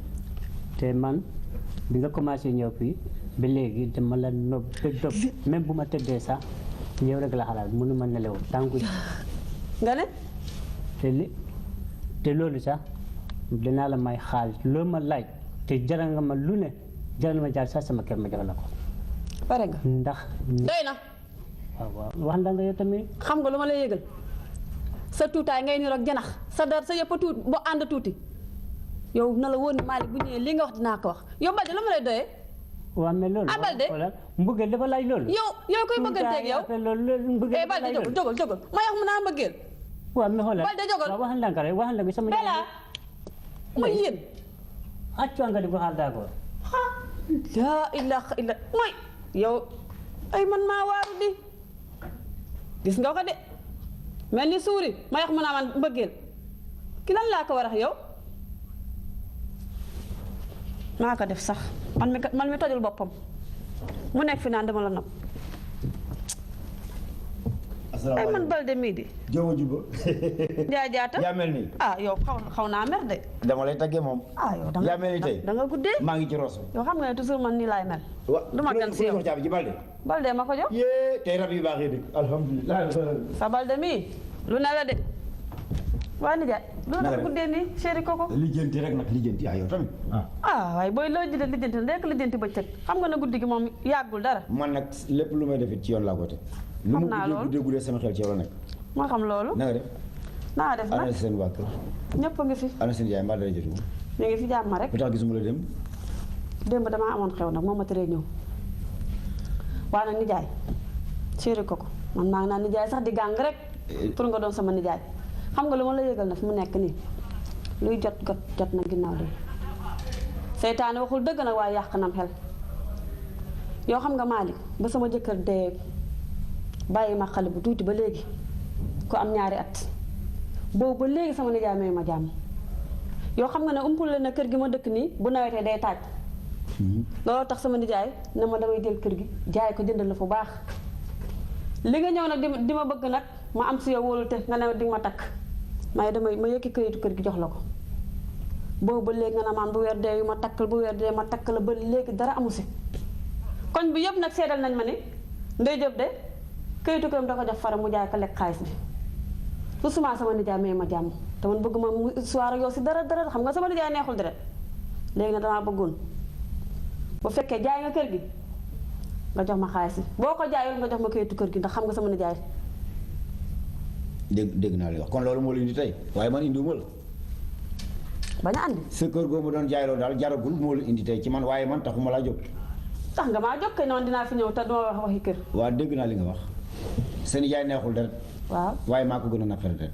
[SPEAKER 10] te te man bi nga commencé ñëw fii ba léegi dama la nopp ba dopp même bu ma tëddee sax ñëw rek la xalaat mënu ma nelaw tànku
[SPEAKER 6] nga ne
[SPEAKER 10] te loolu sax dinaa la may xaalis loo ma laaj te jaral nga ma lu ne jaral ma jaar sax sama kër ma jox la ko
[SPEAKER 6] pare nga
[SPEAKER 10] ndax
[SPEAKER 6] doy na
[SPEAKER 10] waaw wax nga yow tamit
[SPEAKER 6] xam nga lu ma lay yëgal sa tuutaay ngay niroog janax sa dar sa yëpp a tuut boo ànd tuuti yow na la wóor ne Malick bu ñëwee li nga wax dinaa ko wax yow Balde la ma lay doyee
[SPEAKER 10] waaw mais loolu
[SPEAKER 6] Balde
[SPEAKER 10] mbëggeel dafa laaj loolu
[SPEAKER 6] yow koy bëgganteeg yow Balde jógal ma wax mu naa mbëggeel
[SPEAKER 10] waaw mais xoolal
[SPEAKER 6] Balde jógal
[SPEAKER 10] waaw waxal ndànk rek waxal ndànk sama
[SPEAKER 6] Bella ma yéen
[SPEAKER 10] accu nga di ko xaar d'accord
[SPEAKER 6] laa ilaha illa mooy yow ay man maa waaru di gis nga ko de mel ni suuri ma wax mu naa man mbëggeel ki lan laa ko war a yow maa ko def sax man mi tojul boppam mu nekk fi naan dama la nopp ay man Balde mii di
[SPEAKER 4] Jóoba juba
[SPEAKER 6] jaay jaata
[SPEAKER 4] yaa mel nii
[SPEAKER 6] yow xaw naa mer de
[SPEAKER 4] dama lay taggee moom
[SPEAKER 6] yow
[SPEAKER 4] yaa mel ni tey
[SPEAKER 6] da nga guddee
[SPEAKER 4] maa ngi ci roos
[SPEAKER 6] yow xam nga ne toujours man nii laay mel du ma gan si yow
[SPEAKER 4] caabi ji Balde
[SPEAKER 6] Balde ma ko jox
[SPEAKER 4] yee tey rab yu baax yi dëkk alhamdulilah
[SPEAKER 6] sa Balde mii lu ne la de waaye nijaay lu tax guddee nii chéri koko
[SPEAKER 4] lijjanti rek nag lijjanti yow tamit
[SPEAKER 6] waaye booy loo jëlee lijjanti rek lijjanti bëccëg xam nga ne guddi gi moom yàggul dara
[SPEAKER 4] man nag lépp lu may defit ci yoon laa ko teg lu mu guddee sama xel ci yow la nekk
[SPEAKER 6] ma xam loolu
[SPEAKER 4] na nga def
[SPEAKER 6] naa def nag
[SPEAKER 4] ana seen waa kër
[SPEAKER 6] ñëpp a ngi fi
[SPEAKER 4] ana seen yaay mbaa dara jotu
[SPEAKER 6] ñu ngi fi jàmm rek
[SPEAKER 4] lu tax gisuma la
[SPEAKER 6] démb damaa amoon xew nag moo ma teree ñëw waaye nag nijaay chéri koko man maa ngi naan nijaay sax di gàng rek pour nga doon sama nijaay xam nga lu ma la yëgal na fi mu nekk nii luy jot na ginnaaw de seytaane waxul dëgg nag waaye yàq nam xel yow xam nga Malick ba sama jëkkër dee bàyyi ma xale bu tuuti ba léegi ku am ñaari at boobu ba léegi sama nijaay may ma jàmm yow xam nga ne umpul la na kër gi ma dëkk nii bu nawetee day taaj loolu tax sama nijaay ne ma damay jël kër gi jaay ko jëndal la fu baax li nga ñëw nag di ma bëgg nag ma am si yow wóolu te nga ne di ma takk may ma yëkki këyitu kër gi jox la ko boobu ba léegi nga ne maan bu weer dee yu ma takkal bu weer dee ma takk la ba léegi dara amu si koñ bi yëpp nag seedal nañ ma ni Ndey Jóob de këyitu këram da ko jox fara mu jaay ko lekk xaalis bi su suma sama nijaay may ma jàmm te man bëgg ma mu soir ak yow si dara xam nga sama nijaay neexul dara léegi nag damaa bëggoon bu fekkee jaay nga kër gi nga jox ma xaalis bi boo ko jaayul nga jox ma këyitu kër gi ndax xam nga sama nijaay
[SPEAKER 4] dégg naa li wax kon loolu moo la indi tey waaye man indiwuma la
[SPEAKER 6] bañ a andi
[SPEAKER 4] sa kër goo ma doon jaayloo daal jaragul moo la indi tey ci man waaye man taxuma laa jóg
[SPEAKER 6] tax nga maa jóg kay noonu dinaa fi ñëw te duma wax waxi kër
[SPEAKER 4] waaw dégg naa li nga wax sa nijaay neexul deret
[SPEAKER 6] waaw
[SPEAKER 4] waaye maa ko gën a naqari deret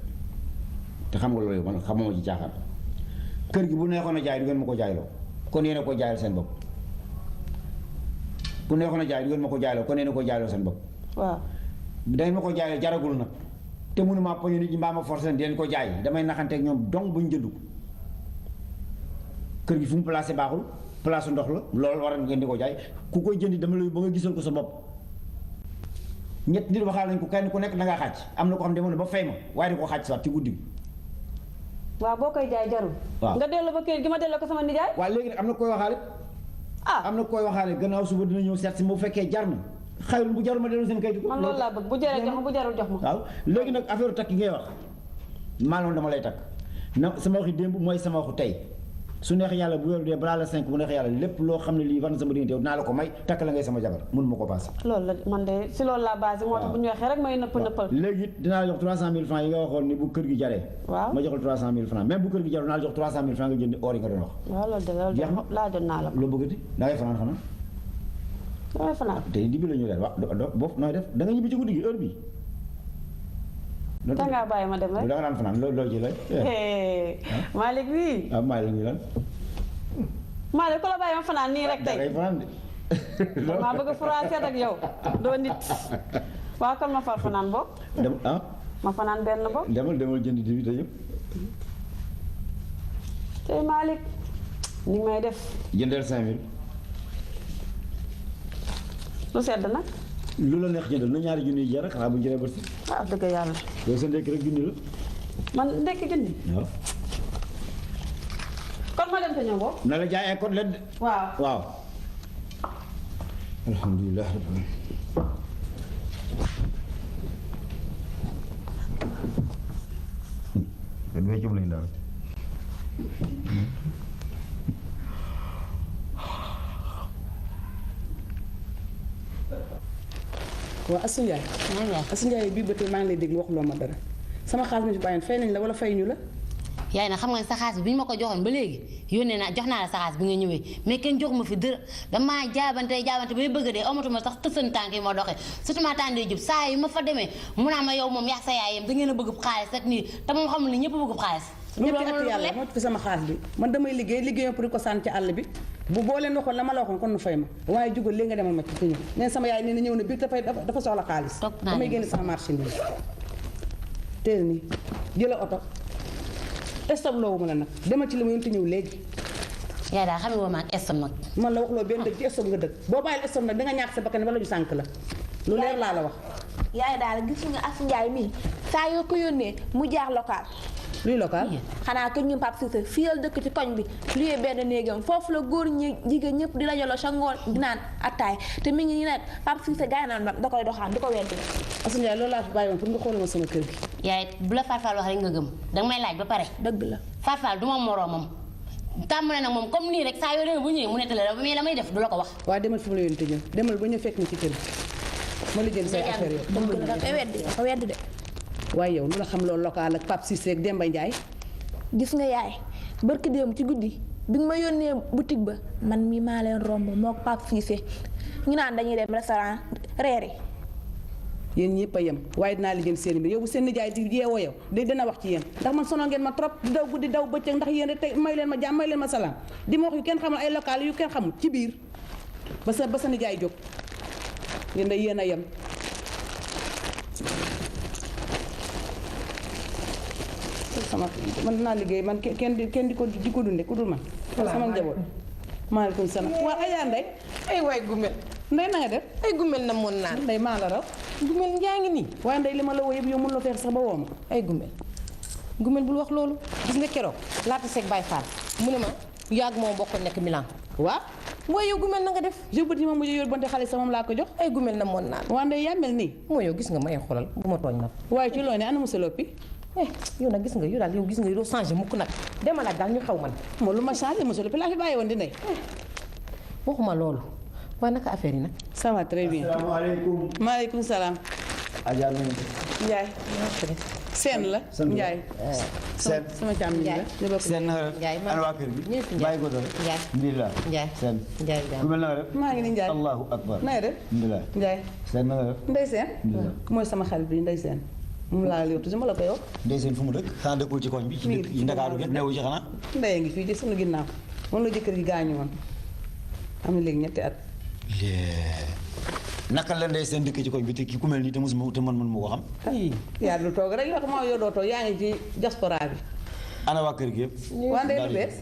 [SPEAKER 4] te xam nga loolu yow man xamuma ci caaxaan kër gi bu neexoon a jaay du ngeen ma ko jaayloo kon yéen a ko jaayal seen bopp bu neexoon a jaay du ngeen ma ko jaayloo kon yéen a ko jaayloo seen bopp
[SPEAKER 6] waaw
[SPEAKER 4] dangeen ma ko jaayal jaragul nag te mënuma poñu nit ñi mbaa ma forcé di leen ko jaay damay naxanteeg ñoom dong buñ jëndu ko kër gi fu mu placé baaxul place ndox la loolu war ngeen di ko jaay ku koy jëndi dama la ba nga gisal ko sa bopp ñett nit waxaal nañ ko kenn ku nekk da ngaa xaaj am na ko xam ne demoon na ba fay ma waaye da ko xaaj si waat ci guddi gi
[SPEAKER 6] waaw boo koy jaay jarul
[SPEAKER 4] waaw
[SPEAKER 6] nga delloo ba kër gi ma delloo ko sama nijaay
[SPEAKER 4] waaw léegi nag am na koy waxaale am na koy waxaale gannaaw suba dina ñëw seet si bu fekkee jar na xayul bu jarul ma delloo seen kayit
[SPEAKER 6] man loolu laa bëgg bu jaree jox ma bu jarul jox ma
[SPEAKER 4] waaw léegi nag affaire takk yi ngay wax maanaam dama lay takk na sama waxi démb mooy sama waxu tey su neex yàlla bu weeru dee balaa la 5 bu neex yàlla lépp loo xam ne lii war na sama diggante dinaa la ko may takk la ngay sama jabar mun ma ko passé
[SPEAKER 6] loolu la man de si loolu laa basé moo tax bu ñu waxee rek may nëppal
[SPEAKER 4] léegi it dinaa la jox 300 000 francs yi nga waxoon ni bu kër gi jaree
[SPEAKER 6] waaw
[SPEAKER 4] ma joxal 300 000 francs même bu kër gi jarul naa la jox 300 000 francs nga jënd or yi nga doon wax
[SPEAKER 6] waaw loolu de loolu
[SPEAKER 4] jeex na
[SPEAKER 6] laajoon naa la ko
[SPEAKER 4] loo bëggati da ngay fanaan xanaa
[SPEAKER 6] damay fanaan
[SPEAKER 4] te dibi la ñu leer wax boof nooy def da nga ñibbi ci guddi gi heure bi
[SPEAKER 6] dangaa bàyyi ma dem rek
[SPEAKER 4] da nga daan fanaan loo ci lay
[SPEAKER 6] Malick wii
[SPEAKER 4] waaw Malick ngi lan
[SPEAKER 6] Malick ku la bàyyi ma fanaan nii rek tey
[SPEAKER 4] da ngay fanaan de
[SPEAKER 6] maa bëgg furaseet ak yow doo nit waaw kon ma far fanaan boog
[SPEAKER 4] dem
[SPEAKER 6] ma fanaan benn boog
[SPEAKER 4] demal jënd dibi te yëpp
[SPEAKER 6] tey Malick ni may def
[SPEAKER 4] jëndeel 5000
[SPEAKER 6] lu sedd nag
[SPEAKER 4] lu la neex jëndal na ñaari junni yi jar rek xanaa bu ñu jëlee bët si
[SPEAKER 6] ah dëgg yàlla
[SPEAKER 4] yow sa ndekki rek junni la
[SPEAKER 6] man ndekki junni
[SPEAKER 4] waaw
[SPEAKER 6] kon ma dem jëlante ñoo bokk.
[SPEAKER 4] na la jaay ay côtelette de.
[SPEAKER 6] waaw
[SPEAKER 4] waaw. alhamdulilah rabbil alamin. daal.
[SPEAKER 3] waaw Astou Ndiaye. Astou Ndiaye bii ba tey maa ngi lay déglu waxuloo ma dara sama xaalis mi fi bàyyoon fay nañ la wala fay ñu la.
[SPEAKER 7] yaay na xam nga sa xaalis bi ñu ma ko joxoon ba léegi yónnee naa jox naa la sa xaalis bi nga ñëwee mais kenn jox ma fi dërë damaa jaabante bay bëgg a dee amatuma sax tësan tànk yi ma doxee surtout ma tàndee jub saa yi ma fa demee mu naa ma yow moom yaa sa yaayam da ngeen a bëgg xaalis rek nii te moom xamul ni ñëpp bëgg xaalis.
[SPEAKER 3] ñetti at yàlla moo fi sama xaalis bi man damay liggéey pour ko sànni ci àll bi boo leen waxoon la ma la waxoon kon nu fay ma waaye jugal léegi nga demal ma ci ñëw neen sama yaay nee na ñëw na biir dafa soxla xaalis damay génn sama marchandise teel nii jëla oto estam loowu ma la nag demal ci li ma yonte ñëw léegi
[SPEAKER 7] yaay daal xam nga ma ak estam nag
[SPEAKER 3] man la wax loo benn dëgg ci estam nga dëgg boo bàyyil estam nag danga ñàkk sa bakkan wala ñu sànk la lu leer laa la wax
[SPEAKER 8] yaay daal gis nga Astou Ndiaye mii saa yoo ko yónnee mu jaar local
[SPEAKER 3] luy local
[SPEAKER 8] xanaa kër ñu Pape Cissé fii la dëkk ci koñ bi luyee benn néegam foofu la góor ñi jigéen ñëpp di dajaloo sa ngoon di naan attaay te mi ngi ñu ne Pape Cissé gaay naan da koy doxaan di ko weddi
[SPEAKER 3] Astou Ndiaye loolu laa fi bàyyi woon pour nga xoolal ma sama kër gi
[SPEAKER 7] yaay bu la Fatou Fall wax rek nga gëm danga may laaj ba pare
[SPEAKER 8] dëgg la
[SPEAKER 7] Fatou Fall du ma moroomam tàmm na nag moom comme nii rek saa yoo demee bu ñëwee mu nettali la mais la may def du la ko wax
[SPEAKER 3] waaw demal fi mu la yónni te ñëw demal ba ñu fekk ni ci kër gi ma lijjanti say affaire yow
[SPEAKER 8] dafa weddi de
[SPEAKER 3] waaye yow lu la xam loolu local ak Pape Cissé ak Demba Ndiaye
[SPEAKER 8] gis nga yaay barki démb ci guddi bi nga ma yónnee boutique ba man mii maa leen romb moo Pape Cissé ñu naan dañuy dem restaurant reer yi
[SPEAKER 3] yéen ñëpp a yem waaye dinaa lijjanti seen mbir yow bu seen nijaay di yeewoo yow dina wax ci yéen ndax man sonoo ngeen ma trop di daw guddi daw bëccëg ndax yéen rek tey may leen ma jàmm may leen ma salaam di ma wax yu kenn xamul ay local yu kenn xamul ci biir ba sa nijaay jóg yéen day yéen a yem sama man dinaa liggéey man kenn di ko dunde ku dul man sama njaboot maaleykum salaam waa ayaa ndey
[SPEAKER 11] ay waay gumel
[SPEAKER 3] ndey na nga def
[SPEAKER 11] ay gumel na moon naan
[SPEAKER 3] ndey maa la raw
[SPEAKER 11] gumel njaa ngi nii
[SPEAKER 3] waaye ndey li ma la woo yëpp yow mën la feex sax ba woo ma
[SPEAKER 11] ay gumel bul wax loolu gis nga keroog laata seeg Baye Fall mu ne ma yàgg moom bokk nekk Milan
[SPEAKER 3] waaw
[SPEAKER 11] mooy yow gumel na nga def
[SPEAKER 3] jëbbat yi ma mujj yor bante xale sax moom laa ko jox
[SPEAKER 11] ay gumel na moon naan
[SPEAKER 3] waa ndey yaa mel nii
[SPEAKER 11] mooy yow gis nga may xoolal bu ma tooñ nag
[SPEAKER 3] waaye ci loo ne ana monsieur Lopi
[SPEAKER 11] yow nag gis nga yow daal yow gis nga yow doo changé mukk nag demal ak daal ñu xew man
[SPEAKER 3] moo lu ma changé monsieur Lopi laa fi bàyyi woon di ndey
[SPEAKER 11] waxuma loolu waaye naka affaire yi nag
[SPEAKER 3] ça va très bien
[SPEAKER 4] asalaamaaleykum
[SPEAKER 3] maaleykum salaam
[SPEAKER 4] Adja Ndoye
[SPEAKER 3] Ndiaye seen la Ndiaye
[SPEAKER 4] seen
[SPEAKER 3] sama càmm Ndiaye
[SPEAKER 4] seen na ana waa kër gi bàyyi ko doon alhamdulilah seen ku mel na nga def
[SPEAKER 3] maa ngi ni Ndiaye
[SPEAKER 4] allahu akbar
[SPEAKER 3] na nga def
[SPEAKER 4] alhamdulilah
[SPEAKER 3] Ndiaye
[SPEAKER 4] seen na nga def
[SPEAKER 3] ndey seen mooy sama xarit bi ndey seen moom laa la toujours ma la ko yow
[SPEAKER 4] ndey seen fu mu dëkk xanaa dëkkul ci koñ bi ci Ndakaaru gi newu ci xanaa
[SPEAKER 3] ndey ngi fii ci sunu ginnaaw moom la jëkkër ji gaañu woon am na léegi ñetti at
[SPEAKER 4] naka la ndey seen dëkk ci koñ bi te ki ku mel nii te mosuma te man ma ko xam
[SPEAKER 3] yaa dul toog rek yoo xam yow doo toog yaa ngi ci diaspora bi
[SPEAKER 4] ana waa kër gi yëpp
[SPEAKER 3] waa ndey lu bees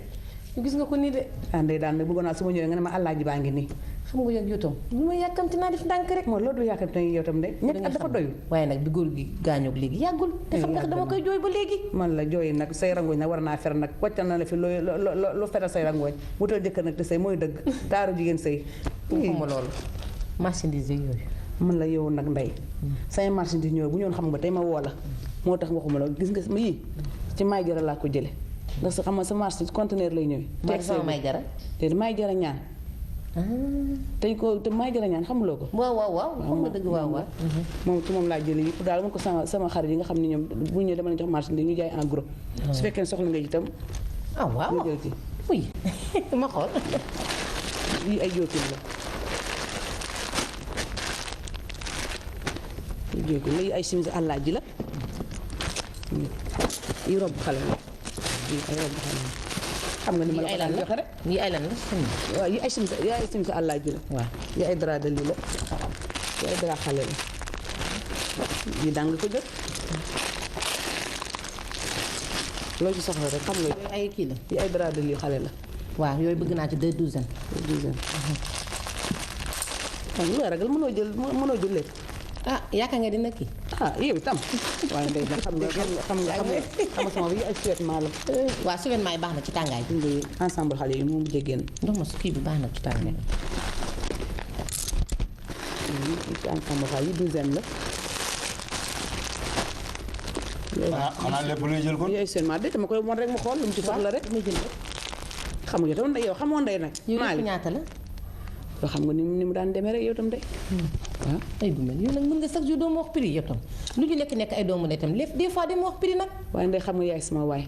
[SPEAKER 11] gis nga ko nii de
[SPEAKER 3] ah ndey daal nag bëggoon naa su ma ñëwee nga ne ma àllaaji baa ngi nii
[SPEAKER 11] xam nga yow tam lu ma yàkkamti naa def ndànk rek
[SPEAKER 3] moo loolu du yàkkamti yow tam de ñetti at dafa doyul
[SPEAKER 11] waaye nag bi góor gi gaañoog léegi yàggul te xam nga dama koy jooy ba léegi
[SPEAKER 3] man la jooyi nag say rangooñ nag war naa fer nag wàccal na la fi lu fetal say rangooñ wutal jëkkër nag te say mooy dëgg taaru jigéen say
[SPEAKER 11] waxuma loolu marchandise yooyu
[SPEAKER 3] man la yow nag ndey say marchandise ñëw bu ñoon xam nga tey ma woo la moo tax waxuma loolu gis nga ma yii ci may jara laa ko jële ndax sa xam nga sa marchandise conteneur lay ñëwee
[SPEAKER 11] teg sama may jara
[SPEAKER 3] te may jara ñaan tey ko te may jara ñaan xamuloo ko
[SPEAKER 11] waaw xam nga dëgg waaw
[SPEAKER 3] moom ci moom laa jële yëpp daal ma ko sama xarit yi nga xam ne ñoom bu ñëwee dama leen jox marchandise ñu jaay en gros su fekkee soxla nga itam
[SPEAKER 11] waaw
[SPEAKER 3] nga jël ci
[SPEAKER 11] oui ma xool
[SPEAKER 3] yi ay jootin la lii ay chemise àllaa ji la yi robb xale la yi ay robb xale la xam nga ni ma la ko daan joxe rek
[SPEAKER 11] yi ay lan la
[SPEAKER 3] waaw yi ay chemise àllaa ji la
[SPEAKER 11] waaw
[SPEAKER 3] yi ay drap de lii la yi ay drap xale la yi dang ko jot loo ci soxla rek xam nga
[SPEAKER 11] ay kii la
[SPEAKER 3] yi ay drap de lii xale la
[SPEAKER 11] waaw yooyu bëgg naa ci 2 douzaines
[SPEAKER 3] waaw looy ragal mënoo jël lépp
[SPEAKER 11] yaakaar nga dina kii
[SPEAKER 3] ah yow itam waaye ndey xam nga sama bi ay survêtement la.
[SPEAKER 11] waaw survêtement yi baax na ci tàngaay bi.
[SPEAKER 3] ensemble xale yi moom mujjee génn.
[SPEAKER 11] ndox ma su kii bi baax na ci tàngaay.
[SPEAKER 3] ci ensemble xale yi douzaine la.
[SPEAKER 4] xanaa lépp luy jël kon.
[SPEAKER 3] yooyu seulement de dama koy won rek mu xool lu mu ci soxla rek.
[SPEAKER 11] ma jël rek.
[SPEAKER 3] xam nga yow tam yow xamoon ndey nag.
[SPEAKER 11] Mali ñaata la.
[SPEAKER 3] yoo xam nga ni mu daan demee rek yow tam de.
[SPEAKER 11] waaw ay bu mel yow nag mën nga chaque jour doo ma wax prix yow tam lu ñu nekk ay doomu ne tam lépp des fois dama wax prix nag.
[SPEAKER 3] waaye ndey xam nga yaay sama waay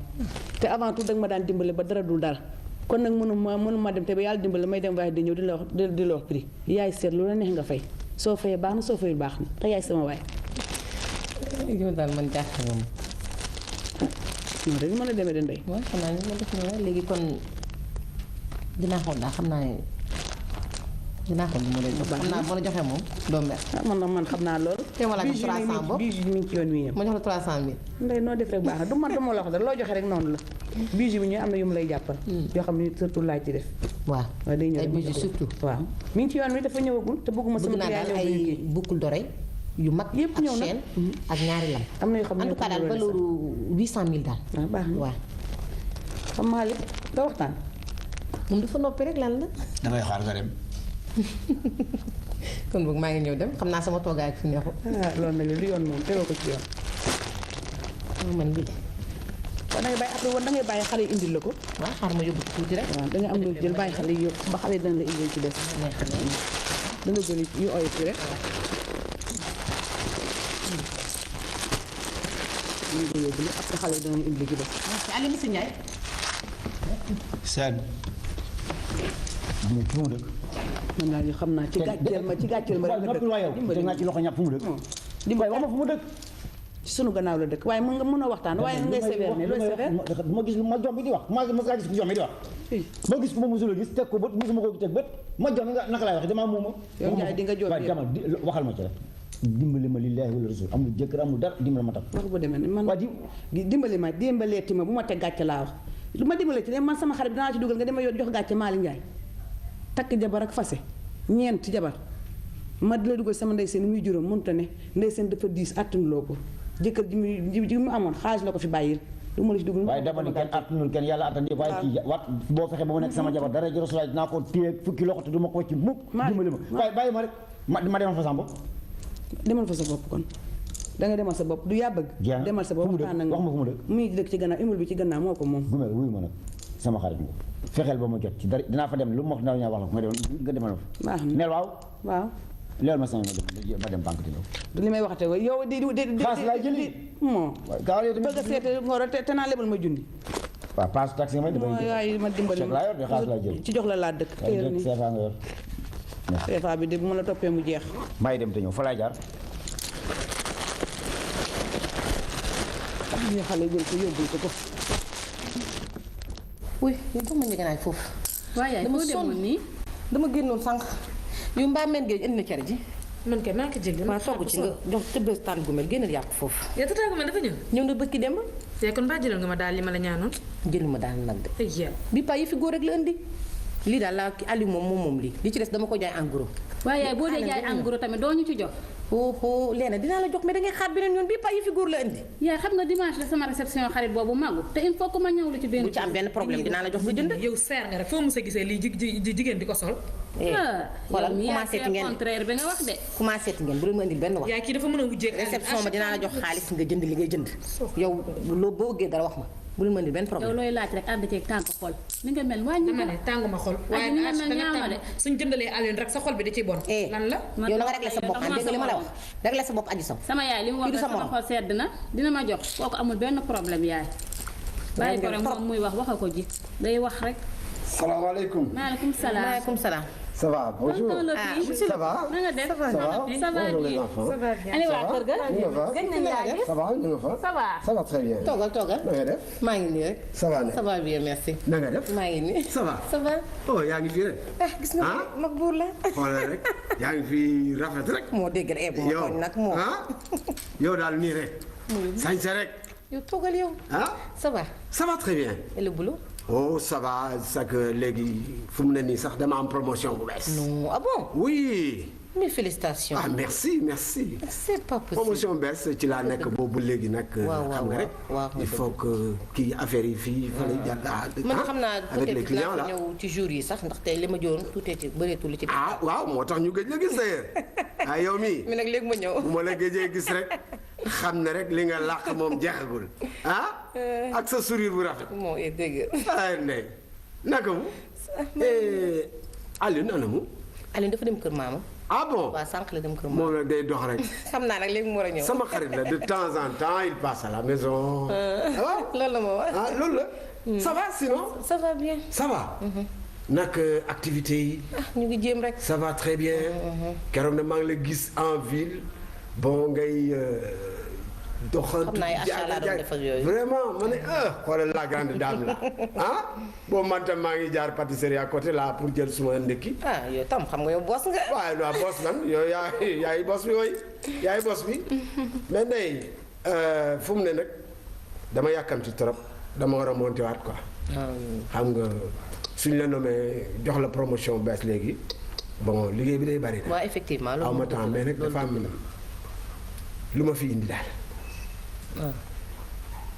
[SPEAKER 3] te avant tout danga ma daan dimbale ba dara dul dara kon nag mënuma dem te ba yàlla dimbale may dem waaye di ñëw di la wax prix yaay seet lu la neex nga fay soo fayee baax na soo fayul baax na te yaay sama waay.
[SPEAKER 11] yow daal man jaaxal nga ma.
[SPEAKER 3] non rek mën a demee de ndey.
[SPEAKER 11] waaw xam naa ne ma def na léegi kon dinaa xool daal xam naa ne dinaa xool li ma lay jox. xam naa boo la joxee moom doo mer.
[SPEAKER 3] man xam naa loolu.
[SPEAKER 11] te ma la jox 300 bopp
[SPEAKER 3] bijou mi ngi ci yoon wi ñëw.
[SPEAKER 11] ma jox la 300 000.
[SPEAKER 3] ndey noo def rek baax na du man dama la wax dara loo joxe rek noonu la. bijou bi ñu am na yu mu lay jàppal. yoo xam ne surtout laaj ci def.
[SPEAKER 11] waaw
[SPEAKER 3] day ñëw
[SPEAKER 11] ay bijou surtout.
[SPEAKER 3] waaw mi ngi ci yoon wi dafa ñëwagul te bëgguma sama
[SPEAKER 11] bëgg naa daal ay boucle d'oreille yu mag
[SPEAKER 3] yëpp ñëw na
[SPEAKER 11] chaîne ak ñaari lam.
[SPEAKER 3] am na yoo xam ne
[SPEAKER 11] en tout cas daal valeur 800 000 daal.
[SPEAKER 3] waaw baax na
[SPEAKER 11] waaw.
[SPEAKER 3] xam maa li da waxtaan.
[SPEAKER 11] moom dafa noppi rek lan la.
[SPEAKER 4] damay xaar nga dem.
[SPEAKER 11] kon boog maa ngi ñëw dem xam naa sama toogaay ak fi neexu.
[SPEAKER 3] loolu nag lu yoon moom tegoo ko ci yoon.
[SPEAKER 11] man bi
[SPEAKER 3] waaw dangay bàyyi après woon dangay bàyyi xale yi indil la ko.
[SPEAKER 11] waaw xaar ma yóbbu ko tuuti rek.
[SPEAKER 3] waaw danga am lu jël bàyyi xale yi yóbbu ba xale yi dana la indil ci des. danga jël yu oyof rek. ñu ngi yóbbu après xale yi dana la indil ci des.
[SPEAKER 11] Aliou Moussa Ndiaye.
[SPEAKER 4] Sène. mais fu mu dëkk.
[SPEAKER 3] man naa ñu xam naa ci gàcceel ma rek nga dëkk.
[SPEAKER 4] teg naa ci loxo ñàpp fu mu dëkk.
[SPEAKER 3] dimbali
[SPEAKER 4] wax ma fu mu dëkk.
[SPEAKER 3] ci sunu gannaaw la dëkk waaye mën nga mën a waxtaan waaye ngay sévère ne looy sévère.
[SPEAKER 4] ma gis ma jom bi di wax ma gis ku jom bi di wax. ma gis ku ma musul a gis teg ko bët musuma ko teg bët ma jom nga naka laay wax damaa muuma.
[SPEAKER 3] yow Ndiaye di nga jom
[SPEAKER 4] waaye dama waxal ma ci rek. dimbali ma lillahi wala rasul amul jëkkër amul dara dimbali ma tam.
[SPEAKER 3] wax bu demee man dimbaleeti ma bu ma teg gàcce laa wax lu ma dimbale ci man sama xarit dinaa ci dugal nga dema yoon jox gàcce Mali Ndiaye takk jabar ak fase ñeent jabar ma di la dugal sama ndey seen muy juróom mënut a ne ndey seen dafa diis attanuloo ko jëkkër ji mu amoon xaalis la ko fi bàyyil du ma la ci dugal.
[SPEAKER 4] waaye dama ni kenn attanul kenn yàlla attan yëpp waaye kii wat boo fexe ba mu nekk sama jabar dara ji rasulaay dinaa ko téye fukki loxo te du ma ko ci mukk dimbali ma waaye bàyyi ma rek ma demal fa sama bopp.
[SPEAKER 3] demal fa sa bopp kon danga demal sa bopp du yaa bëgg. demal sa bopp
[SPEAKER 4] wax ma fu mu dëkk.
[SPEAKER 3] mu ngi dëkk ci gannaaw imul bi ci gannaaw moo ko moom.
[SPEAKER 4] Gumel wuyu ma nag sama xarit nga fexeel ba ma jot ci dara dinaa fa dem lu ma wax dinaa wax la nga demal fa.
[SPEAKER 3] baax na
[SPEAKER 4] neel waaw.
[SPEAKER 3] waaw.
[SPEAKER 4] leer ma sama ma dem banque di
[SPEAKER 3] li may waxate wa yow di
[SPEAKER 4] paas laa jëli.
[SPEAKER 3] moo
[SPEAKER 4] gaaw yow
[SPEAKER 3] bëgg a seete ngoro te naa lebal ma junni.
[SPEAKER 4] waaw paas taxi may
[SPEAKER 3] waaye ma dimbali
[SPEAKER 4] laa yor de xaalis laa jëli.
[SPEAKER 3] ci jox la laa dëkk téer ni
[SPEAKER 4] CFA nga yor.
[SPEAKER 3] CFA bi de bu ma la toppee mu jeex.
[SPEAKER 4] may dem te ñëw fa laay jaar.
[SPEAKER 3] ñu xale jël ko yóbbul ko ko.
[SPEAKER 11] oui yow tax ma njëganaay foofu.
[SPEAKER 12] waaye yaay foo demoon nii.
[SPEAKER 11] dama génnoon sànq. yu mbaa men géej indi na cere ji.
[SPEAKER 12] man kay maa ngi ko jéggi.
[SPEAKER 11] maa togg ci nga jox tëbbee tànn gumel génnal yàpp foofu.
[SPEAKER 12] yow tata gumel dafa ñëw.
[SPEAKER 11] ñëw na bëkki dem.
[SPEAKER 12] te kon baa jëlal nga ma daal li ma la ñaanoon.
[SPEAKER 11] jël ma daal nag de.
[SPEAKER 12] ay yéen.
[SPEAKER 11] bi paa yi fi góor rek la indi. lii daal laa Aliou moom lii li ci des dama ko jaay en gros.
[SPEAKER 12] waaye yaay boo dee jaay en gros tamit doo ñu ci jox.
[SPEAKER 11] oh Léna dinaa la jox mais dangay xaar beneen yoon bii paa yi fi góor la indi.
[SPEAKER 12] yaay xam nga dimanche la sama réception xarit boobu màggu te il faut que ma ñëw la ci benn.
[SPEAKER 11] bu ci am benn problème dinaa la jox nga jënd.
[SPEAKER 12] yow seer nga rek foo mos a gisee lii jigéen di ko sol.
[SPEAKER 11] voilà commencé ti ngeen
[SPEAKER 12] contraire bi nga wax de.
[SPEAKER 11] commencé ti ngeen bu leen ma indil benn wax.
[SPEAKER 12] yaay kii dafa mën a wujjee
[SPEAKER 11] réception ma dinaa la jox xaalis nga jënd li ngay jënd. yow loo boo ëggee dara wax ma bu leen ma indil benn problème.
[SPEAKER 12] yow looy laaj rek ànd ceeg tàng xol ni nga mel wàññi ma ne tànguma xol. waaye ni nga mel ñaaw na de suñ jëndalee Alioune rek sa xol bi da ciy bon. lan la
[SPEAKER 11] yow na nga réglé sa bopp dégg nga li ma la wax réglé sa bopp aji saw.
[SPEAKER 12] sama yaay li mu wax sama xol sedd na dina ma jox kooku amul benn problème yaay. bàyyi ko rek moom muy wax ko ji day wax rek.
[SPEAKER 13] salaamaaleykum.
[SPEAKER 12] maaleykum salaam.
[SPEAKER 11] maaleykum salaam.
[SPEAKER 13] Ça va, bonjour. Ça va?
[SPEAKER 12] Na nga def?
[SPEAKER 13] Ça va?
[SPEAKER 12] Ça va
[SPEAKER 13] Bonjour les
[SPEAKER 12] bien.
[SPEAKER 13] enfants.
[SPEAKER 12] Ça va bien. Ani waa kër ga?
[SPEAKER 13] Gëj nañ laa gis. Ça va, ñu nga fa?
[SPEAKER 12] Ça va.
[SPEAKER 13] Ça va très bien.
[SPEAKER 11] toogal.
[SPEAKER 13] Na nga def?
[SPEAKER 11] maa ngi nii rek.
[SPEAKER 13] Ça va ne?
[SPEAKER 11] Ça va bien merci.
[SPEAKER 13] Na nga def?
[SPEAKER 11] maa ngi nii.
[SPEAKER 13] Ça va?
[SPEAKER 11] Ça va.
[SPEAKER 13] Oh, yaa ngi fi rek.
[SPEAKER 11] Gis nga mag buur la.
[SPEAKER 13] Xoolal rek. Yaa ngi fi rafet rek.
[SPEAKER 11] moo dégg rek moo tooñ nag moo.
[SPEAKER 13] Yow daal nii rek. Sañse rek.
[SPEAKER 11] yow toogal yow. Ça va.
[SPEAKER 13] Ça va très bien.
[SPEAKER 11] Et le boulot?
[SPEAKER 13] Oh, ça va, c'est que léegi fu mu ne nii sax dama am promotion bu bees.
[SPEAKER 11] Non, ah bon?
[SPEAKER 13] Oui.
[SPEAKER 11] mes félicitations.
[SPEAKER 13] ah merci merci.
[SPEAKER 11] c'est pas possible.
[SPEAKER 13] promotion bees ci laa nekk boobu léegi nag. xam nga rek il faut que kii affaire yi fii. fa lay jàll
[SPEAKER 11] man xam naa
[SPEAKER 13] avec les clients là
[SPEAKER 11] ñëw ci jour yi sax ndaxte li ma joon tuutee ci bëreetul ci.
[SPEAKER 13] ah waaw moo tax ñu gëj la gis d'ailleurs ah yow mii.
[SPEAKER 11] mi nag léegi ma ñëw.
[SPEAKER 13] bu ma la gëjee gis rek xam ne rek li nga làq moom jeexagul ah. ak sa sourire bu rafet.
[SPEAKER 11] moo dégg.
[SPEAKER 13] ay ndey naka mu. Alioune ana mu.
[SPEAKER 11] Alioune dafa dem kër maama.
[SPEAKER 13] ah bon
[SPEAKER 11] waaw sànq la dem kër maama.
[SPEAKER 13] moom la day dox rek.
[SPEAKER 11] xam naa nag léegi mu war a ñëw.
[SPEAKER 13] sama xarit la de temps en temps il passe à la maison.
[SPEAKER 11] loolu la ma wax.
[SPEAKER 13] ah loolu la. ça va sinon.
[SPEAKER 11] ça va bien.
[SPEAKER 13] ça va. nag activité yi.
[SPEAKER 11] ñu ngi jéem rek.
[SPEAKER 13] ça va très bien. keroog na maa ngi la gis en ville. bon ngay doxantu.
[SPEAKER 11] xam naa ay achat laa doon def ak yooyu.
[SPEAKER 13] vraiment ma ne xoolal la grande dame la ah. bon man tam maa ngi jaar pâtisserie à côté là pour jël suma ndekki.
[SPEAKER 11] ah yow tam xam nga yow boss nga.
[SPEAKER 13] waaw non boss lan yow yaay boss bi yooyu yaay boss bi. mais ndey fu mu ne nag dama yàkkamti trop dama war a monter waat quoi. xam nga suñ la nommé jox la promotion bees léegi bon liggéey bi day bari.
[SPEAKER 11] waaw effectivement loolu
[SPEAKER 13] aw ma temps mais nag dafa am lu ma fi indi daal.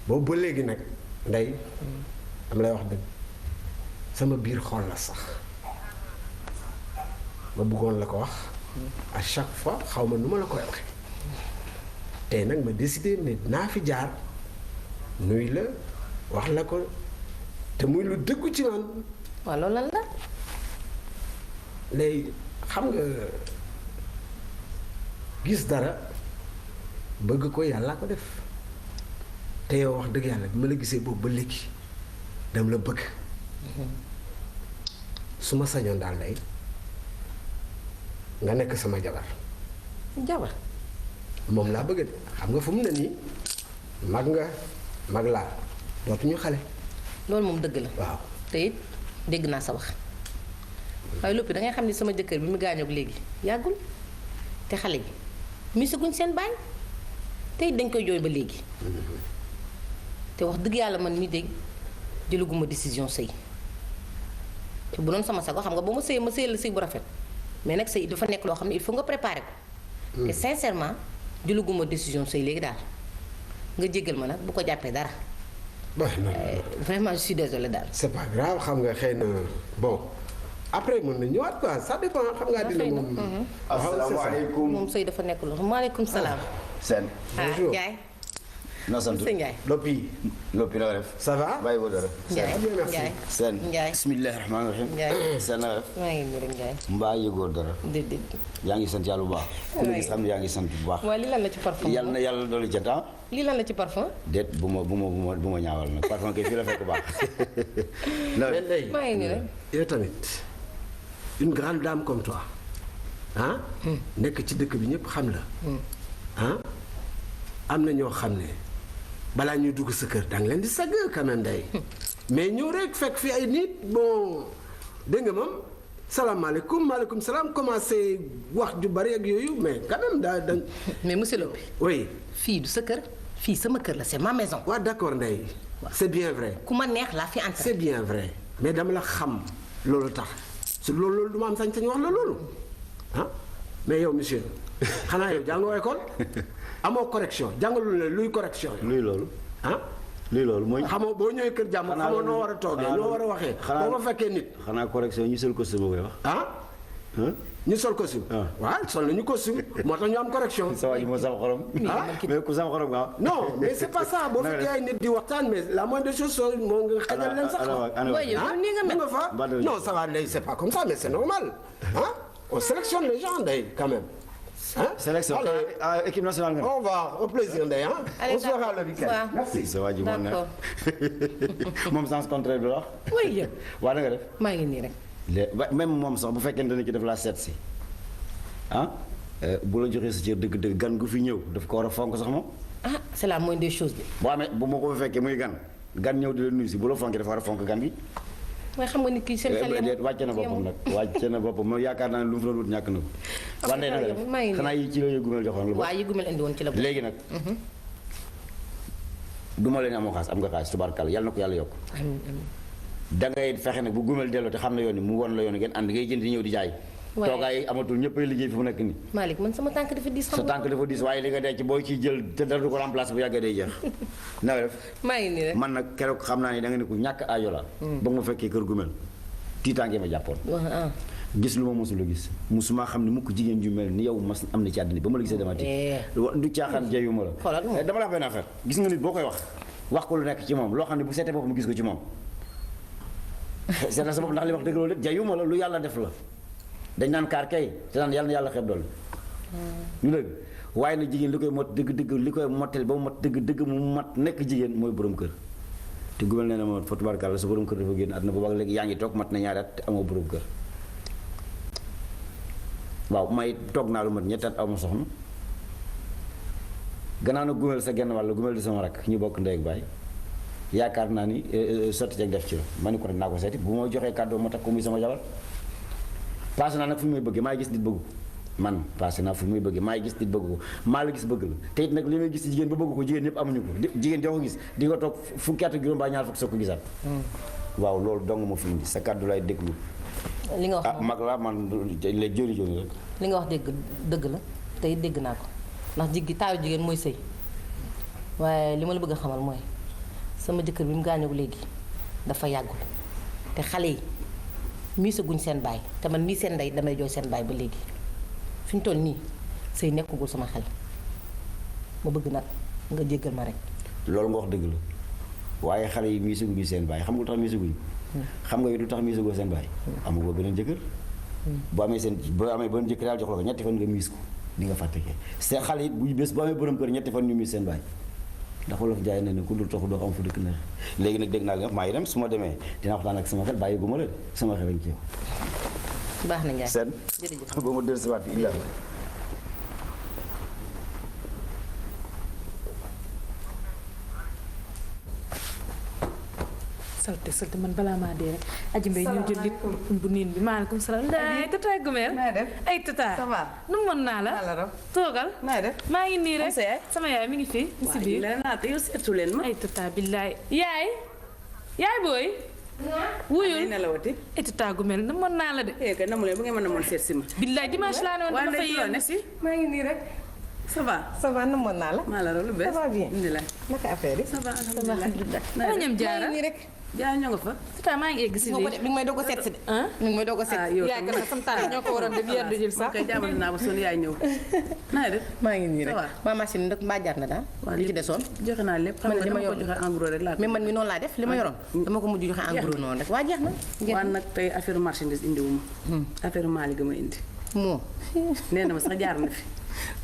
[SPEAKER 13] boobu ba léegi nag ndey dama lay wax dëgg sama biir xol la sax ma bëggoon la ko wax à chaque fois xaw ma nu ma la koy waxee tey nag ma décidé ne naa fi jaar nuy la wax la ko te muy lu dëggu ci man.
[SPEAKER 11] waaw loolu lan la.
[SPEAKER 13] léegi xam nga gis dara bëgg ko yàlla ko def te yow wax dëgg yàlla bi ma la gisee boobu ba léegi dama la bëgg su ma sañoon daal day nga nekk sama jabar.
[SPEAKER 11] jabar.
[SPEAKER 13] moom laa bëgg de xam nga fu mu ne nii mag nga mag laa dootuñu xale.
[SPEAKER 11] loolu moom dëgg la.
[SPEAKER 13] waaw
[SPEAKER 11] te it dégg naa sa wax waaye loppi da ngay xam ni sama jëkkër bi mu gaañoog léegi yàggul te xale bi misaguñ seen baay te it dañ koy jooy ba léegi. te wax dëgg yàlla man mii de jëlaguma décision sëy te bu doon sama sago xam nga ba ma sëy la sëy bu rafet mais nag sëy dafa nekk loo xam ne il faut nga préparer ko. te sincèrement jëlaguma décision sëy léegi daal nga jéggal ma nag bu ko jàppee dara. vraiment je suis désolée daal.
[SPEAKER 13] c'est pas grave xam nga xëy na bon après mën na ñëwaat quoi ça dépend xam nga dina moom.
[SPEAKER 14] asalaamaaleykum
[SPEAKER 11] moom sëy dafa nekk loo xam maaleykum salaam.
[SPEAKER 14] Sène.
[SPEAKER 13] bonjour
[SPEAKER 11] Ndiaye.
[SPEAKER 14] noo sant
[SPEAKER 11] Sëñ Ndiaye.
[SPEAKER 14] Lopi na nga def.
[SPEAKER 13] ça va.
[SPEAKER 14] bàyyi ko dara.
[SPEAKER 11] Ndiaye Ndiaye.
[SPEAKER 14] Sène.
[SPEAKER 11] Ndiaye.
[SPEAKER 14] bismillahi rahmaani rahim.
[SPEAKER 11] Ndiaye.
[SPEAKER 14] Sène na nga def.
[SPEAKER 11] maa ngi nii rek Ndiaye.
[SPEAKER 14] mbaa yëgoo dara.
[SPEAKER 11] déedéet.
[SPEAKER 14] yaa ngi sant yàlla bu baax. ku la gis xam ne yaa ngi sant bu baax.
[SPEAKER 11] waaw lii lan la ci parfum.
[SPEAKER 14] yàlla na yàlla dolli ca temps.
[SPEAKER 11] lii lan la ci parfum.
[SPEAKER 14] déet bu ma ñaawal nag parfum kay fii la fekk baax.
[SPEAKER 11] maa ngi nii rek.
[SPEAKER 13] yow tamit une grande dame comme toi ah. nekk ci dëkk bi ñëpp xam la. ah am na ñoo xam ne balaa ñuy dugg sa kër danga leen di sagg quand même day mais ñëw rek fekk fi ay nit bon dégg nga moom salaamaaleykum maaleykum salaam commencé wax ju bari ak yooyu mais quand même da
[SPEAKER 11] mais monsieur Lopé.
[SPEAKER 13] oui.
[SPEAKER 11] fii du sa kër fii sama kër la c'est ma maison.
[SPEAKER 13] waaw d'accord ndey. c'est bien vrai.
[SPEAKER 11] ku ma neex laa fi entrer.
[SPEAKER 13] c'est bien vrai mais dama la xam loolu tax su loolu du ma am sañ-sañ wax la loolu ah mais yow monsieur xanaa yow jàngoo école amoo correction jàngalu la luy correction.
[SPEAKER 14] luy loolu.
[SPEAKER 13] ah.
[SPEAKER 14] luy loolu mooy.
[SPEAKER 13] xamoo boo ñëwee kër jàmm xamoo noo war a toogee noo war a waxee. boo ma fekkee nit.
[SPEAKER 14] xanaa correction ñu sol costume koy wax.
[SPEAKER 13] ah. ñu sol costume. waaw sol nañu costume moo tax ñu am correction.
[SPEAKER 14] sa waa ji moo sam xorom.
[SPEAKER 13] ah
[SPEAKER 14] mais ku sam xorom nga
[SPEAKER 13] non mais c'est pas ça boo fekkee ay nit di waxtaan mais la moindre des choses soo moo nga xajal leen sax. ni nga fa non ça va ndey c'est pas comme ça mais c'est normal ah on sélectionne les gens ndey quand même. Hein?
[SPEAKER 14] Sélection.
[SPEAKER 13] Allez,
[SPEAKER 14] équipe nationale.
[SPEAKER 13] Au revoir, au plaisir d'ailleurs. On se verra le week-end. Merci.
[SPEAKER 14] C'est vrai, d'accord. Moom sens contraire bi wax.
[SPEAKER 11] oui.
[SPEAKER 14] waa na nga def.
[SPEAKER 11] maa ngi nii rek.
[SPEAKER 14] même moom sax bu fekkente ne ci def la seet si ah bu la joxee sa cër dëgg-dëgg gan gu fi ñëw daf ko war a fonk sax moom.
[SPEAKER 11] ah c'est la moindre des choses.
[SPEAKER 14] boo amee bu ma ko fekkee muy gan ñëw di la nuyu si bu la fonkee dafa war a fonk gan gi.
[SPEAKER 11] mooy xam nga ni kii seen xel yam
[SPEAKER 14] wàcce na boppam nag wàcce na boppam moom yaakaar naa ne lu mu fi doon wut ñàkk na ko. wante na nga def xanaa yi ci la yëgumel joxoon la.
[SPEAKER 11] waaw yëgumel indi woon ci la.
[SPEAKER 14] léegi nag. du ma leen amoo xaas am nga xaas tubaarkàlla yàlla na ko yàlla yokk.
[SPEAKER 11] amiin amiin.
[SPEAKER 14] da ngay fexe nag bu gumel delloo te xam na yoon ni mu won la yoon ngeen ànd ngay jënd di ñëw di jaay. toogaay amatul ñëppay liggéey fi mu nekk nii.
[SPEAKER 11] Malick man sama tànk dafa diis.
[SPEAKER 14] sa tànk dafa diis waaye li nga dee ci booy ciy jël te dara du ko remplacer bu yàggee day jeex. na nga def
[SPEAKER 11] maa ngi nii rek
[SPEAKER 14] man nag keroog xam naa ne da nga ne ko ñàkk aajo la. ba ma fekkee kër gu mel tiitaange ma jàppoon. gis lu ma mosul a gis musuma xam ne mukk jigéen ju mel ni yow mas am na ci àddina ba ma la gisee dama tiit. du caaxaan jeyuma la. dama la wax benn affaire gis nga nit boo koy wax ko lu nekk ci moom loo xam ne bu seetee boppam gis ko ci moom seet na sa bopp ndax li wax dëgg loolu lépp jeyuma la lu yàlla def la dañ naan kaar kay te naan yàlla na yàlla xeeb dool ñu dëgg waaye nag jigéen li koy mot dëgg li koy mottel ba mu mat dëgg mu mat nekk jigéen mooy borom kër te gumel nee na ma fa tubaarkàlla sa borom kër dafa génn àdduna boobu ak léegi yaa ngi toog mat na ñaari at te amoo borom kër waaw may toog naa lu mat ñetti at aw ma soxna gannaaw na gumel sa genn wàll gumel di sama rakk ñu bokk ndey ak baay yaakaar naa ni sotti ceeg def ci la ma ni ko rek naa ko seeti bu ma joxee kàddoo ma takk ko muy sama jabar passé naa nag fu muy bëggee maay gis nit bëgg ko man passé naa fu muy bëggee maay gis nit bëgg ko maa la gis bëgg la te it nag li may gis ci jigéen ba bëgg ko jigéen ñëpp amuñu ko jigéen joo ko gis di nga toog fukki at ak juróom ba ñaar fukk soo ko gisaat waaw loolu dong ma fi indi sa kàddu lay déglu
[SPEAKER 11] li nga wax
[SPEAKER 14] mag la man léegi jóoni jóoni rek
[SPEAKER 11] li nga wax dëgg la tey dégg naa ko ndax taayu jigéen mooy sëy waaye li ma la bëgg a xamal mooy sama jëkkër bi mu gaañoo léegi dafa yàggul te xale yi miisaguñ seen baay te man mii seen ndey damay jooy seen baay ba léegi fi ñu toll nii sëy nekkagul sama xel ma bëgg nag nga jéggal ma rek.
[SPEAKER 14] loolu nga wax dëgg la waaye xale yi miisaguñu seen baay xam nga lu tax miisaguñu xam nga lu tax miisagoo seen baay amagoo beneen jëkkër boo amee beneen jëkkër yàlla jox la ko ñetti fan nga miis ko di nga fàtte kee seen xale it bu bés boo amee borom kër ñetti fan ñu miis seen baay ndax wolof jaay na ne ku dul toxu doo xam fu dëkk neex léegi nag dégg naa nga maa ngi dem su ma demee dina waxtaan ak sama xel bàyyi gu ma la sama xel ci yow.
[SPEAKER 11] baax na Ndiaye
[SPEAKER 14] seen
[SPEAKER 11] jërëjëf
[SPEAKER 14] ba ma dellusiwaat fii
[SPEAKER 15] salte man balaa maa dee rek aji mbay ñu jël lit bu niin bi maaleykum salaam ndaay tata gumeel ay tata nu mën naa la toogal maa ngi nii rek sama yaay mi ngi fii si biir
[SPEAKER 3] yow seetu leen ma
[SPEAKER 15] ay tata billaay yaay booy wuyul ay tata gumeel nu mën naa la de
[SPEAKER 3] kay namu leen bu ngeen mën a mën seet si ma
[SPEAKER 15] billaay dimanche laa ne woon dama fay yéen si
[SPEAKER 16] maa ngi nii rek
[SPEAKER 3] ça va
[SPEAKER 16] ça va nu mën naa la
[SPEAKER 3] maa la lu bees
[SPEAKER 16] ça va bien
[SPEAKER 3] alhamdulilah
[SPEAKER 16] naka affaire yi
[SPEAKER 3] ça va alhamdulilah
[SPEAKER 15] dama ñam jaara
[SPEAKER 16] nii rek
[SPEAKER 3] jaara ñoo nga fa
[SPEAKER 15] tata maa ngi egg si
[SPEAKER 16] léegi mi ngi may doog a seet si de mi ngi may doog a seet si yaay kan sam tànn ñoo ko waroon dem yeer du jël sax
[SPEAKER 3] kay jàmm naa ba son yaay ñëw naa def
[SPEAKER 16] maa ngi nii rek ma machine nag mbaa jaar na daal li ci desoon
[SPEAKER 3] joxe naa lépp xam nga dama ko joxe en gros rek laa
[SPEAKER 16] mais man mi noonu laa def li ma yoroon dama ko mujj joxe en gros noonu rek waa jeex na
[SPEAKER 3] waa nag tey affaire marchandise indi wu ma affaire Malick ma indi
[SPEAKER 16] moo
[SPEAKER 3] nee na ma sax jaar na fi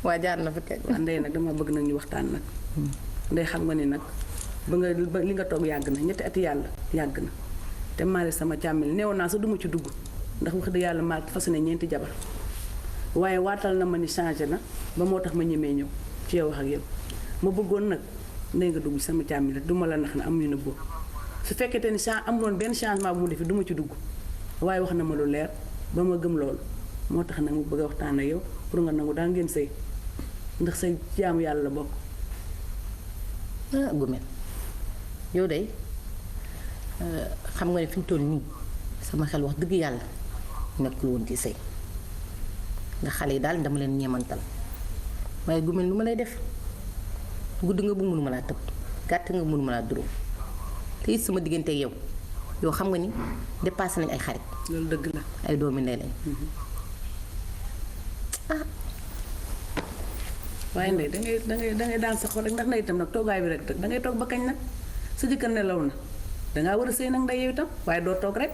[SPEAKER 16] waa jaar na fi kay
[SPEAKER 3] waa ndey nag dama bëgg nag ñu waxtaan nag ndey xam nga ni nag ba li nga toog yàgg na ñetti ati yàlla yàgg na te Malick sama càmmil neewoon naa sax duma ci dugg ndax wax dëgg yàlla Malick fas ne ñeenti jabar waaye waatal na ma ni changé na ba moo tax ma ñemee ñëw ci yow wax ak yow ma bëggoon nag ndey nga dugg sama càmmil la duma la nax na amuñu na boobu su fekkete ni amuloon benn changement bu mu defi duma ci dugg waaye wax na ma lu leer ba ma gëm loolu moo tax nag mu bëgg a waxtaan ak yow pour nga nangu daal ngeen sëy ndax say jaamu yàlla la bokk
[SPEAKER 11] gumel yow day xam nga ne fi mu toll nii sama xel wax dëgg yàlla nekkul woon ci sëy ndax xale yi daal dama leen ñeemantal waaye gumel lu ma lay def gudd nga bu mënuma laa tëb gàtt nga mënuma laa duróom te it sama diggante ak yow xam nga ni dépassé nañ ay xarit
[SPEAKER 3] loolu dëgg la
[SPEAKER 11] ay doomi ndey lañ
[SPEAKER 3] waaye ndey dangay daan sa xol rek ndax ndey itam nag toogaay bi rek dangay toog ba kañ nag sa jëkkër nelaw na dangaa war a sëy nag ndey yow itam waaye doo toog rek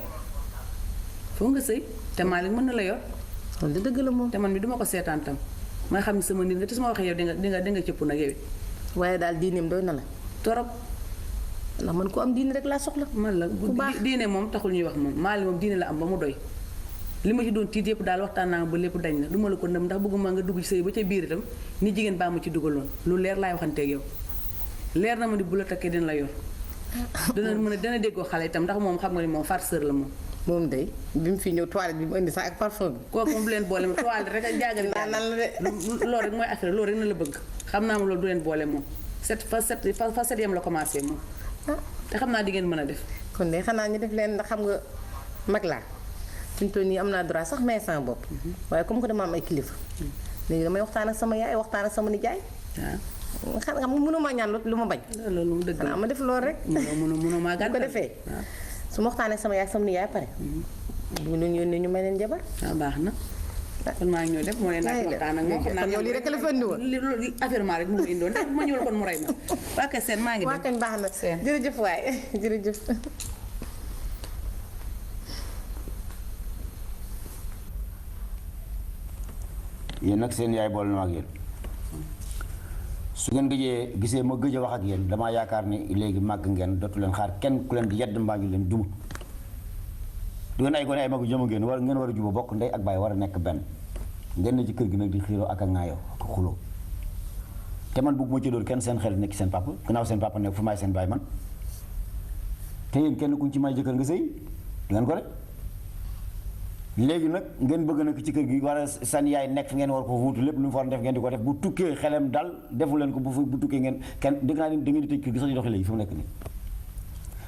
[SPEAKER 3] foo nga sëy te Malick mën na la yor
[SPEAKER 11] loolu dëgg la moom
[SPEAKER 3] te man mi duma ko seetaan tam ma xam ne sama nit nga te su ma waxee yow di nga cëpp nag yow it
[SPEAKER 11] waaye daal diineem doy na la
[SPEAKER 3] torop
[SPEAKER 11] ndax man ku am diine rek laa soxla
[SPEAKER 3] man la diine moom taxul ñuy wax moom Malick moom diine la am ba mu doy li ma ci doon tiit yëpp daal waxtaan naa ba lépp dañ na du ma la ko ndëm ndax bëgguma nga dugg ci sëy ba ca biir itam ni jigéen baa ma ci dugaloon lu leer laay waxanteeg yow leer na ma ni bu la takkee dina la yor dana déggoo xale itam ndax moom xam nga ni moom farceur la
[SPEAKER 16] moom day bi mu fi ñëw toilette bi mu indi sax ak parfum bi
[SPEAKER 3] kooku moom du leen boole moom toilette rek ak jaagal
[SPEAKER 16] nan la de
[SPEAKER 3] loolu rek mooy affaire loolu rek na la bëgg xam naa ma loolu du leen boole moom fa set yam la commencé moom te xam naa di ngeen mën a def
[SPEAKER 16] kon de xanaa ñu def leen ndax xam nga mag laa
[SPEAKER 11] fi ñu toll nii am naa droit sax may sama bopp waaye comme que dama am ay kilifa léegi damay waxtaan ak sama yaay waxtaan ak sama nijaay xam nga mënuma ñaan lu ma bañ
[SPEAKER 3] loolu dëgg
[SPEAKER 11] xanaa ma def loolu rek
[SPEAKER 3] mënoo maa gàttal
[SPEAKER 11] bu ko defee su ma waxtaanee ak sama yaay ak sama nijaay pare bu ñu yónnee ñu may leen jabar
[SPEAKER 3] baax na kon maa ngi ñëw def moo leen nak waxtaan ak moom
[SPEAKER 11] kon yow lii rek la fa indi woon
[SPEAKER 3] affaire maa rek mu ngi indoon ndax bu ma ñëwul kon mu rey ma waa kay seen maa ngi dem
[SPEAKER 11] waa kañ baax na jërëjëf waay jërëjëf
[SPEAKER 14] yéen nag seen yaay boole na ak yéen su ngeen gëjee gisee ma gëj a wax ak yéen damaa yaakaar ni léegi màgg ngeen dootu leen xaar kenn ku leen di yedd mbaa ñu leen duma du ngeen ay gone ay magu jëm ngeen war a juba bokk ndey ak baay war a nekk benn ngeen ne ci kër gi nag di xiiroo ak a ŋaayoo ak xuloo te man bëgguma ci doon kenn seen xel nekk seen papa gannaaw seen papa nekk fu may seen baay man te yéen kenn kuñ ci may jëkkër nga sëy du ngeen ko rek léegi nag ngeen bëgg nag ci kër gi war a san yaay nekk fi ngeen war ko wuutu lépp lu mu fa def ngeen di ko def bu tukkee xelam dal defu leen ko bu tukkee ngeen kenn dégg naa ni da ngeen di tëj kër gi sax di doxi léegi fi mu nekk nii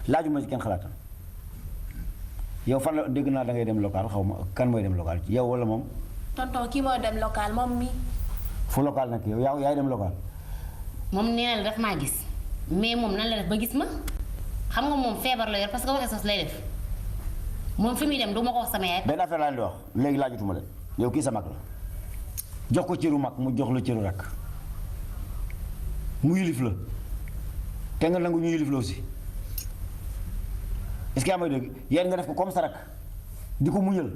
[SPEAKER 14] laajuma ci kenn xalaatam yow fan la dégg naa da ngay dem local xaw ma kan mooy dem local yow wala moom
[SPEAKER 8] tonton kii mooy dem local moom mi
[SPEAKER 14] fu local nag yow yaay dem local
[SPEAKER 7] moom nee na daf maa gis mais moom nan la def ba gis ma xam nga moom feebar la yor parce que waxee sos lay def moom fi muy dem du ma ko wax sama yaay.
[SPEAKER 14] benn affaire laa leen di wax léegi laajutuma leen yow kii sa mag la jox ko cëru mag mu jox la cëru rakk mu yilif la te nga nangu ñu yilif la aussi est-ce que yaa may dégg yéen nga def ko comme sa rakk di ko muñal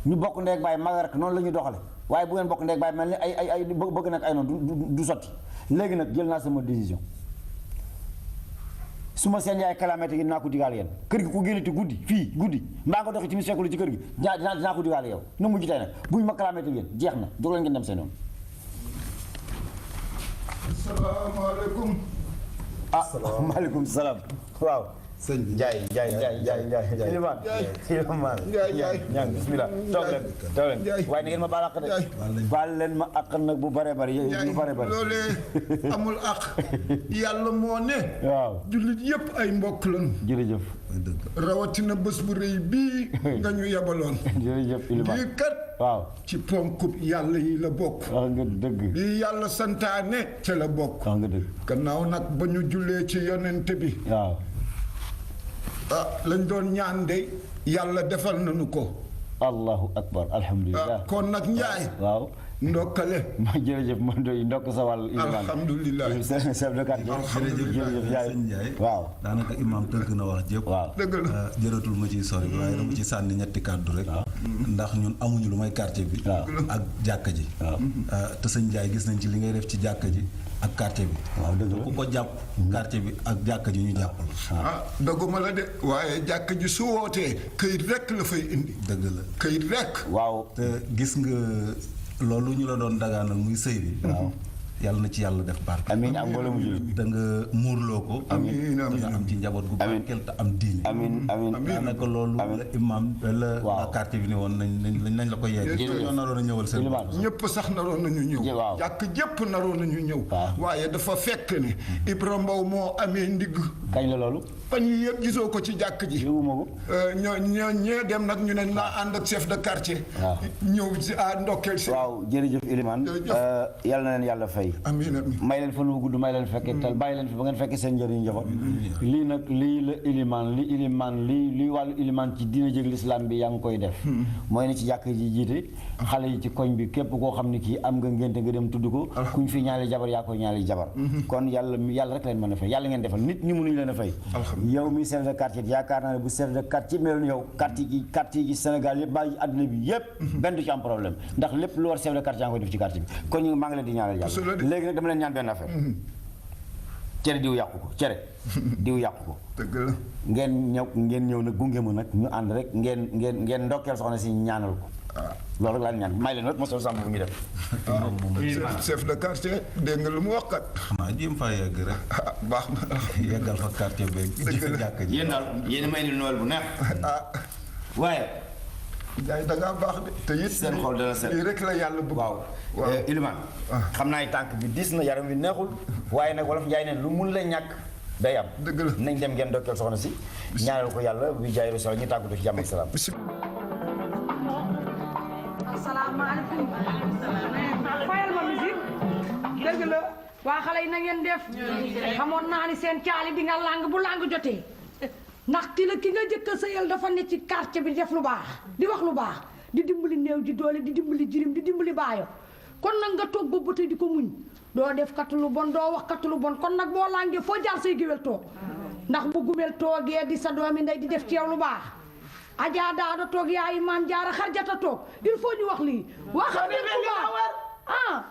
[SPEAKER 14] ñu bokk ndeeg baay mag rakk noonu la ñuy doxale waaye bu ngeen bokk ndeeg baay mel ni ay bëgg nag ay noonu du sotti léegi nag jël naa sama décision. su ma seen yaay kalaamete gi dinaa ko digaale yéen kër gi ku génnati guddi fii guddi mbaa nga doxi ci mi sekklu ci kër gi dinaa ko digaale yow na mujj tey nag buñ ma kalaamete yéen jeex na jóg leen ngeen dem seen yoon.
[SPEAKER 5] salaamaaleykum.
[SPEAKER 14] maaleykum salaam waaw. sëñ bi Ndiaye Ilimaan Ilimaan bismillah toog leen waaye na ngeen ma baal àq de baal leen ma àq nag bu bare bari lu bare bari
[SPEAKER 5] loolee amul àq yàlla moo ne
[SPEAKER 14] waaw
[SPEAKER 5] jullit yépp ay mbokk lañu
[SPEAKER 14] jërëjëf
[SPEAKER 5] rawatina bés bu rëy bii nga ñu yebaloon
[SPEAKER 14] jërëjëf Ilimaan
[SPEAKER 5] lii kat
[SPEAKER 14] waaw
[SPEAKER 5] ci ponkub yàlla yi la bokk
[SPEAKER 14] wax nga dëgg
[SPEAKER 5] lii yàlla santaane ca la bokk
[SPEAKER 14] wax nga dëgg
[SPEAKER 5] gannaaw nag ba ñu jullee ci yonent bi
[SPEAKER 14] waaw
[SPEAKER 5] lañ doon ñaan de yàlla defal nañu ko
[SPEAKER 14] allahu akbar alhamdulilah
[SPEAKER 5] kon nag Njaay
[SPEAKER 14] waaw
[SPEAKER 5] ndokkale
[SPEAKER 14] ma jërëjëf ma doy ndokk sa wàll Ilimaan
[SPEAKER 5] alhamdulilah
[SPEAKER 14] chef de quartier jërëjëf yaay waaw
[SPEAKER 17] daanaka imaam tënk na wax jëpp
[SPEAKER 14] waaw
[SPEAKER 5] dëgg la
[SPEAKER 17] jërëtul ma ciy sori waaye dama ci sànni ñetti kàddu rek ndax ñun amuñu lu may quartier bi ak jàkka ji te sëñ Njaay gis nañ ci li ngay def ci jàkka ji ak quartier bi
[SPEAKER 14] waaw dëgg la
[SPEAKER 17] ku ko jàpp quartier bi ak jàkka ji ñu jàpp
[SPEAKER 5] la dëgguma la de waaye jàkka ji su wootee këyit rekk la fay indi
[SPEAKER 17] dëgg la
[SPEAKER 5] këyit rekk
[SPEAKER 14] waaw
[SPEAKER 17] te gis nga loolu ñu la doon dagaanal muy sëy bi waaw yàlla na ci yàlla def barke
[SPEAKER 14] amiin ak mbooloo mu jullit
[SPEAKER 17] da nga muurloo ko
[SPEAKER 5] amiin
[SPEAKER 17] te nga am ci njaboot gu barkeel te am diine
[SPEAKER 14] amiin amiin
[SPEAKER 17] daanaka loolu la imaam la quartier bi ni woon nañ la ko yegg ñoo naroon a ñëwal seen
[SPEAKER 5] ñëpp sax naroon nañu ñëw jàkk jëpp naroon nañu ñëw waaye dafa fekk ne Ibra Mbow moo amee ndigg
[SPEAKER 14] kañ la loolu
[SPEAKER 5] fan yi yëpp gisoo ko ci jàkk ji
[SPEAKER 14] yëguma ko
[SPEAKER 5] ñee dem nag ñu ne naa ànd ak chef de quartier ñëw si ndokkeel si
[SPEAKER 14] waaw jërëjëf Ilimaan yàlla na leen yàlla fay
[SPEAKER 5] amiin amiin
[SPEAKER 14] may leen fan wu gudd may leen fekkee tal bàyyi leen fi ba ngeen fekkee seen njëriñ njaboot lii nag lii la Ilimaan lii wàllu Ilimaan ci diina jëg lislaam bi yaa ngi koy def mooy ne ci jàkk ji jiite xale yi ci koñ bi képp koo xam ne kii am nga ngénte nga dem tudd ko kuñ fi ñaali jabar yaa koy ñaali jabar kon yàlla rek leen mën a fay yàlla ngeen defal nit ñi mënuñu leen a fay yow mi chef de quartier yaakaar naa ne bu chef de quartier meloon yow quartier gi Sénégal yëpp baa àdduna bi yëpp benn du ci am problème ndax lépp lu war chef de quartier yaa ngi koy def ci quartier bi kon ñu maa ngi leen di ñaanal yàlla léegi nag dama leen ñaan benn affaire cere diw yàqu ko cere diw yàqu ko
[SPEAKER 5] dëgg la
[SPEAKER 14] ngeen ñëw nag gunge ma nag ñu ànd rek ngeen ndokkeel soxna si ñaanal ko loolu rek laa ñaan may leen rek mosoo sàmm bu ñu def
[SPEAKER 5] chef de quartier dégg nga lu mu wax kat
[SPEAKER 17] xanaa jéem faa yegg rek
[SPEAKER 5] baax na
[SPEAKER 17] yeggal fa quartier beeg jëfe jàkk ji
[SPEAKER 14] yéen daal yéen may ni Noël bu neex waaye
[SPEAKER 5] Njaay da ngaa baax de te it
[SPEAKER 14] seen xol dana set
[SPEAKER 5] lii rek la yàlla bëgg
[SPEAKER 14] waaw Ilimaan xam naa tànk bi diis na yaram wi neexul waaye nag wolof Njaay neen lu mun la ñàkk day am nañ dem ngeen dokkeel soxna si ñaanal ko yàlla bi jaay Rasul ñu tàggatu ci jàmm ak salaam.
[SPEAKER 6] asalaamaaleykum. fayal ma musique. dëgg la. waa xale yi na ngeen def. xamoon naa ni seen caali di nga lang bu lang jotee. ndax ki nga jëkk a sëyal dafa ne ci quartier bi def lu baax di wax lu baax di dimbali néew ji doole di dimbali jirim di dimbali baayo kon nag nga toog boobu tey di ko muñ doo def kat lu bon doo wax kat lu bon kon nag boo langee foo jaar say géwél toog ndax bu gumel toogee di sa doomi ndey di def ci yow lu baax Adja Daado toog yaayi maam jaara xarjata toog il faut ñu wax lii waxam leen ku baax ah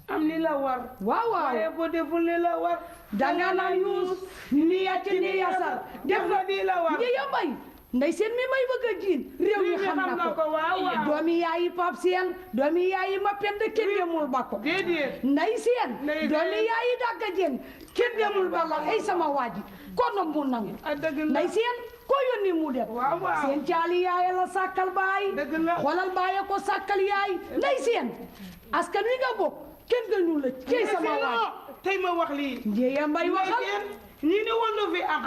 [SPEAKER 18] am li la war
[SPEAKER 6] waaw waaw
[SPEAKER 18] waaye boo deful li la war
[SPEAKER 6] danga naan yuus ni yàcc ni yasar def
[SPEAKER 18] nga di la war
[SPEAKER 6] ñi yambay ndey seen mi may bëgg a jiin réew mi xam na ko doomi yaayi pap seen doomi yaayi ma pend kenn demul ba ko ndey seen doomi yaayi dagga jeen kenn demul ba la ay sama waaji kono mu nangu ndey seen ko yónni mu def seen caali yaay la sàkkal baay xoolal baay ko sàkkal yaay ndey seen askan wi nga bokk kenn gënu la cey sama waaji
[SPEAKER 18] tey ma wax lii
[SPEAKER 6] njéya mbay waxal
[SPEAKER 18] ñi ni woon du fi am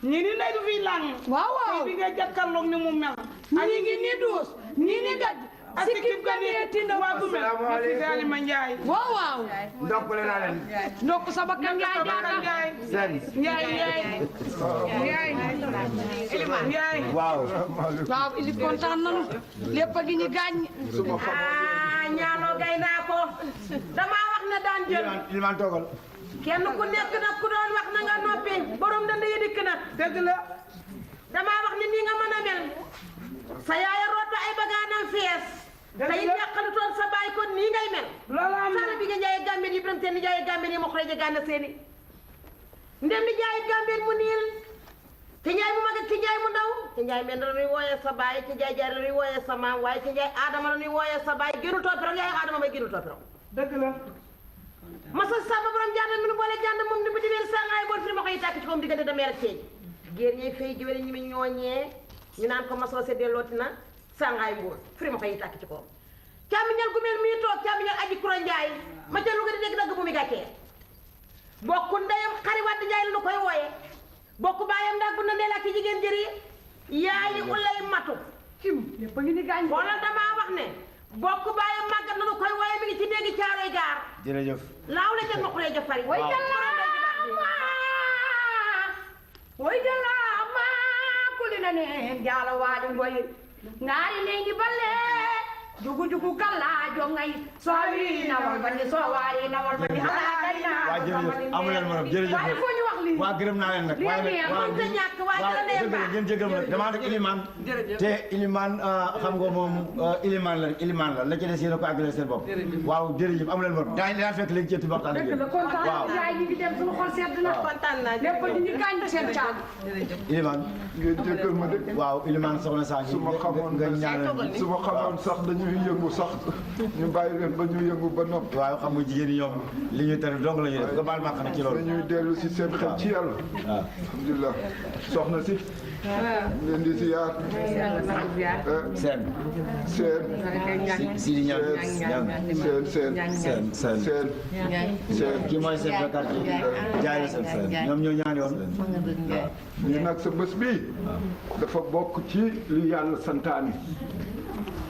[SPEAKER 18] ñi ni ndey du fi lang
[SPEAKER 6] waaw waaw
[SPEAKER 18] bi nga jàkkaarloog ni mu mel
[SPEAKER 6] ñi ngi ni duus ñi ni gaj sikkim ga nee tina
[SPEAKER 18] waa gu mel si Alima Njaay
[SPEAKER 6] waaw waaw
[SPEAKER 14] ndokkale naa leen
[SPEAKER 6] ndokk sa bakkan Njaay jaaka
[SPEAKER 14] seen
[SPEAKER 18] Njaay
[SPEAKER 14] waaw
[SPEAKER 6] waaw ili kontaan nanu lépp a gi ñu gaañ
[SPEAKER 11] ñaanoo gay naa ko damaa wax ne daan jël
[SPEAKER 14] Ilimaan toogal
[SPEAKER 11] kenn ku nekk nag ku doon wax na nga noppi borom dënd yi dikk na
[SPEAKER 18] dëgg la
[SPEAKER 11] damaa wax ne nii nga mën a mel sa yaaya root ay bagaanam fees te it yàqalutoon sa baay kon nii ngay mel sara bi nga njaayee gambeen yi biram seen ni jaayee gambeen yi ma xuree jagaana seeni ndem bi jaayee gambeen mu niil ci njaay mu mag ak ci njaay mu ndaw ci njaay mel la nuy wooyee sa baay ci njaay jaay la nuy wooyee sa maam waaye ci njaay aadama la nuy wooyee sa baay génnu toppiroo yaay aadama may génnu toppiroo
[SPEAKER 18] dëgg la
[SPEAKER 11] masa samba borom jànd mi nu boole jànd moom ni bu diweel sangaay bool fi ma koy tàkk ci koom diggante dameer ak ceeñ géer ñey fay jiwéle ñi mi ñooñee ñu naan ko masoo se dellooti na sangaay mbool fi ma koy tàkk ci koom càmmiñal gu mel mii toog càmmiñal aji kura njaay ma ca lu nga di dégg dagg bu mi gàccee bokku ndeyam xari wadd njaay la nu koy wooye bokku baayam ndax bu na ndeel ak ci jigéen jëri yaayi ulay matu
[SPEAKER 6] cim lépp a ngi ni gaañ
[SPEAKER 11] xoolal damaa wax ne bokk baayam màggat na nu koy wooye mi ngi ci dégg caaroy gaar
[SPEAKER 14] jërëjëf
[SPEAKER 11] laaw la jël ma xuree jafari
[SPEAKER 6] way jalaama kuli na ne jaala waaju ngoy ngaari ne ngi balle jugu jugu kala jongay soowi nawal bandi soowaari nawal bandi hala kayna
[SPEAKER 14] waa jërëjëf amu leen morom jërëjëf
[SPEAKER 6] waaye foo ñu wax lii
[SPEAKER 14] waa gërëm naa leen nag waaye nag waaw ngeen jégal ma damaa rek ilimaan te ilimaan xam nga moom ilimaan la la ci des yéen a ko àggale seen bopp waaw jërëjëf amu leen morom daa fekk léegi ci waxtaan ak yéen
[SPEAKER 6] waaw jaay ñu ngi dem suñu xol sedd na kontaan naa lépp di ñu gaañ seen caal
[SPEAKER 14] ilimaan
[SPEAKER 5] ngeen jégal ma de
[SPEAKER 14] waaw ilimaan soxna saa
[SPEAKER 5] su ma xamoon
[SPEAKER 14] nga ñaanal
[SPEAKER 5] su ma xamoon sax dañuy yëngu sax ñu bàyyi leen ba ñu yëngu ba noppi
[SPEAKER 14] waaw xam nga jigéen ñi ñoom li ñuy tere dong la ñuy def nga baal ma xam ne ci loolu
[SPEAKER 5] dañuy dellu si seen xel ci yàlla alhamdulilah soxna si leen di ziar
[SPEAKER 14] seen si di ñaan seen kii mooy chef de quartier jaay la seen ñoom ñoo ñaan yoon
[SPEAKER 5] lii nag sa bés bii dafa bokk ci li yàlla santaani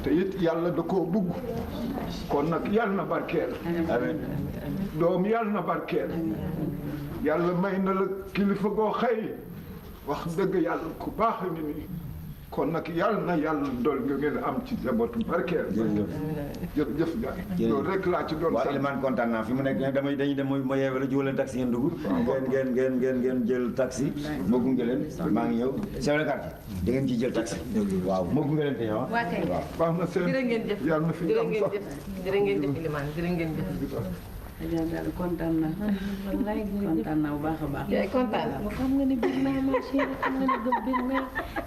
[SPEAKER 5] te it yàlla da koo bugg kon nag yàlla na barkeel doom yàlla na barkeel yàlla may na la kilifa goo xëy wax dëgg yàlla ku baax a ngi nii kon nag yàlla na yàlla dool nga ngeen am ci jabootu barkeel jërëjëf Ndiaye loolu rek laa ci doon
[SPEAKER 14] waaw Elimane kontaan naa fi mu nekk dañuy dem ma yeewe la jóg leen taxi ngeen dugg ngeen jël taxi ma gunge leen maa ngi ñëw chef de quartier da ngeen ciy jël taxi waaw ma gunge leen te ñëw
[SPEAKER 5] baax na seen
[SPEAKER 11] jërë ngeen jëf
[SPEAKER 5] yàlla na fi am sax
[SPEAKER 11] jërë ngeen jëf Elimane jërë ngeen jëf
[SPEAKER 3] Adja daal kontaan naa kontaan naa bu baax a baax.
[SPEAKER 11] yaay kontaan naa
[SPEAKER 15] xam nga ni biir naa ma chérie xam nga ni gëm biir naa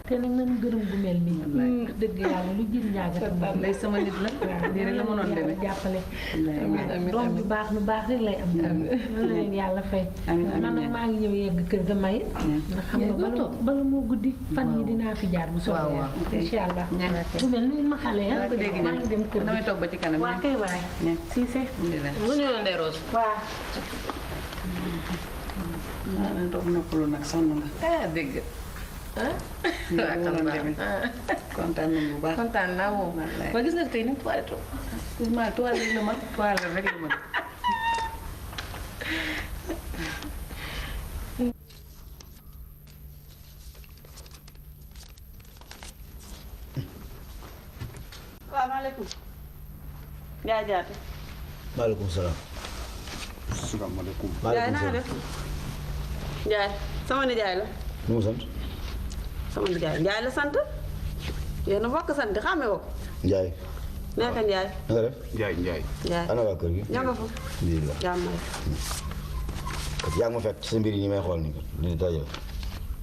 [SPEAKER 15] te nag nañu gërëm gu mel nii. dëgg yàlla lu jël njaaga tam
[SPEAKER 3] lay sama nit la. nii rek la mënoon demee
[SPEAKER 15] jàppale. doom bu baax lu baax rek lay am. na leen yàlla fay. man nag maa ngi ñëw yegg kër ga may. ndax xam nga bala moo guddi fan yi dinaa fi jaar bu soobee yàlla. incha allah bu mel ni ma xale ya. maa ngi dem kër ga
[SPEAKER 3] damay toog ba ci kanam.
[SPEAKER 15] waa kay waay. Cissé.
[SPEAKER 11] mu ñëwoon Ndeye Rose.
[SPEAKER 15] waaw.
[SPEAKER 3] naa leen doon noppalu nag sonn nga.
[SPEAKER 11] ah dégg ah.
[SPEAKER 3] kontaan nañu bu baax.
[SPEAKER 11] kontaan naa moom. ba gis nga tey ni toilette maa toilette la ma toilette rek la ma.
[SPEAKER 3] waaw maaleykum. Ndiaye Diaté.
[SPEAKER 14] maaleykum salaam.
[SPEAKER 5] salaamaaleykum.
[SPEAKER 3] Ndiaye naa def. Ndiaye sama nijaay la.
[SPEAKER 14] nu mu sant.
[SPEAKER 3] sama nijaay Ndiaye la sant. yéen a bokk sant xàmme woo ko.
[SPEAKER 14] Ndiaye.
[SPEAKER 3] nekk Ndiaye.
[SPEAKER 14] na nga def.
[SPEAKER 3] Ndiaye.
[SPEAKER 14] ana waa kër gi.
[SPEAKER 3] ña nga fa.
[SPEAKER 14] alhamdulilah.
[SPEAKER 3] jàmm
[SPEAKER 14] yaa ngi ma fekk sa mbir yi ñi may xool nii li dajale.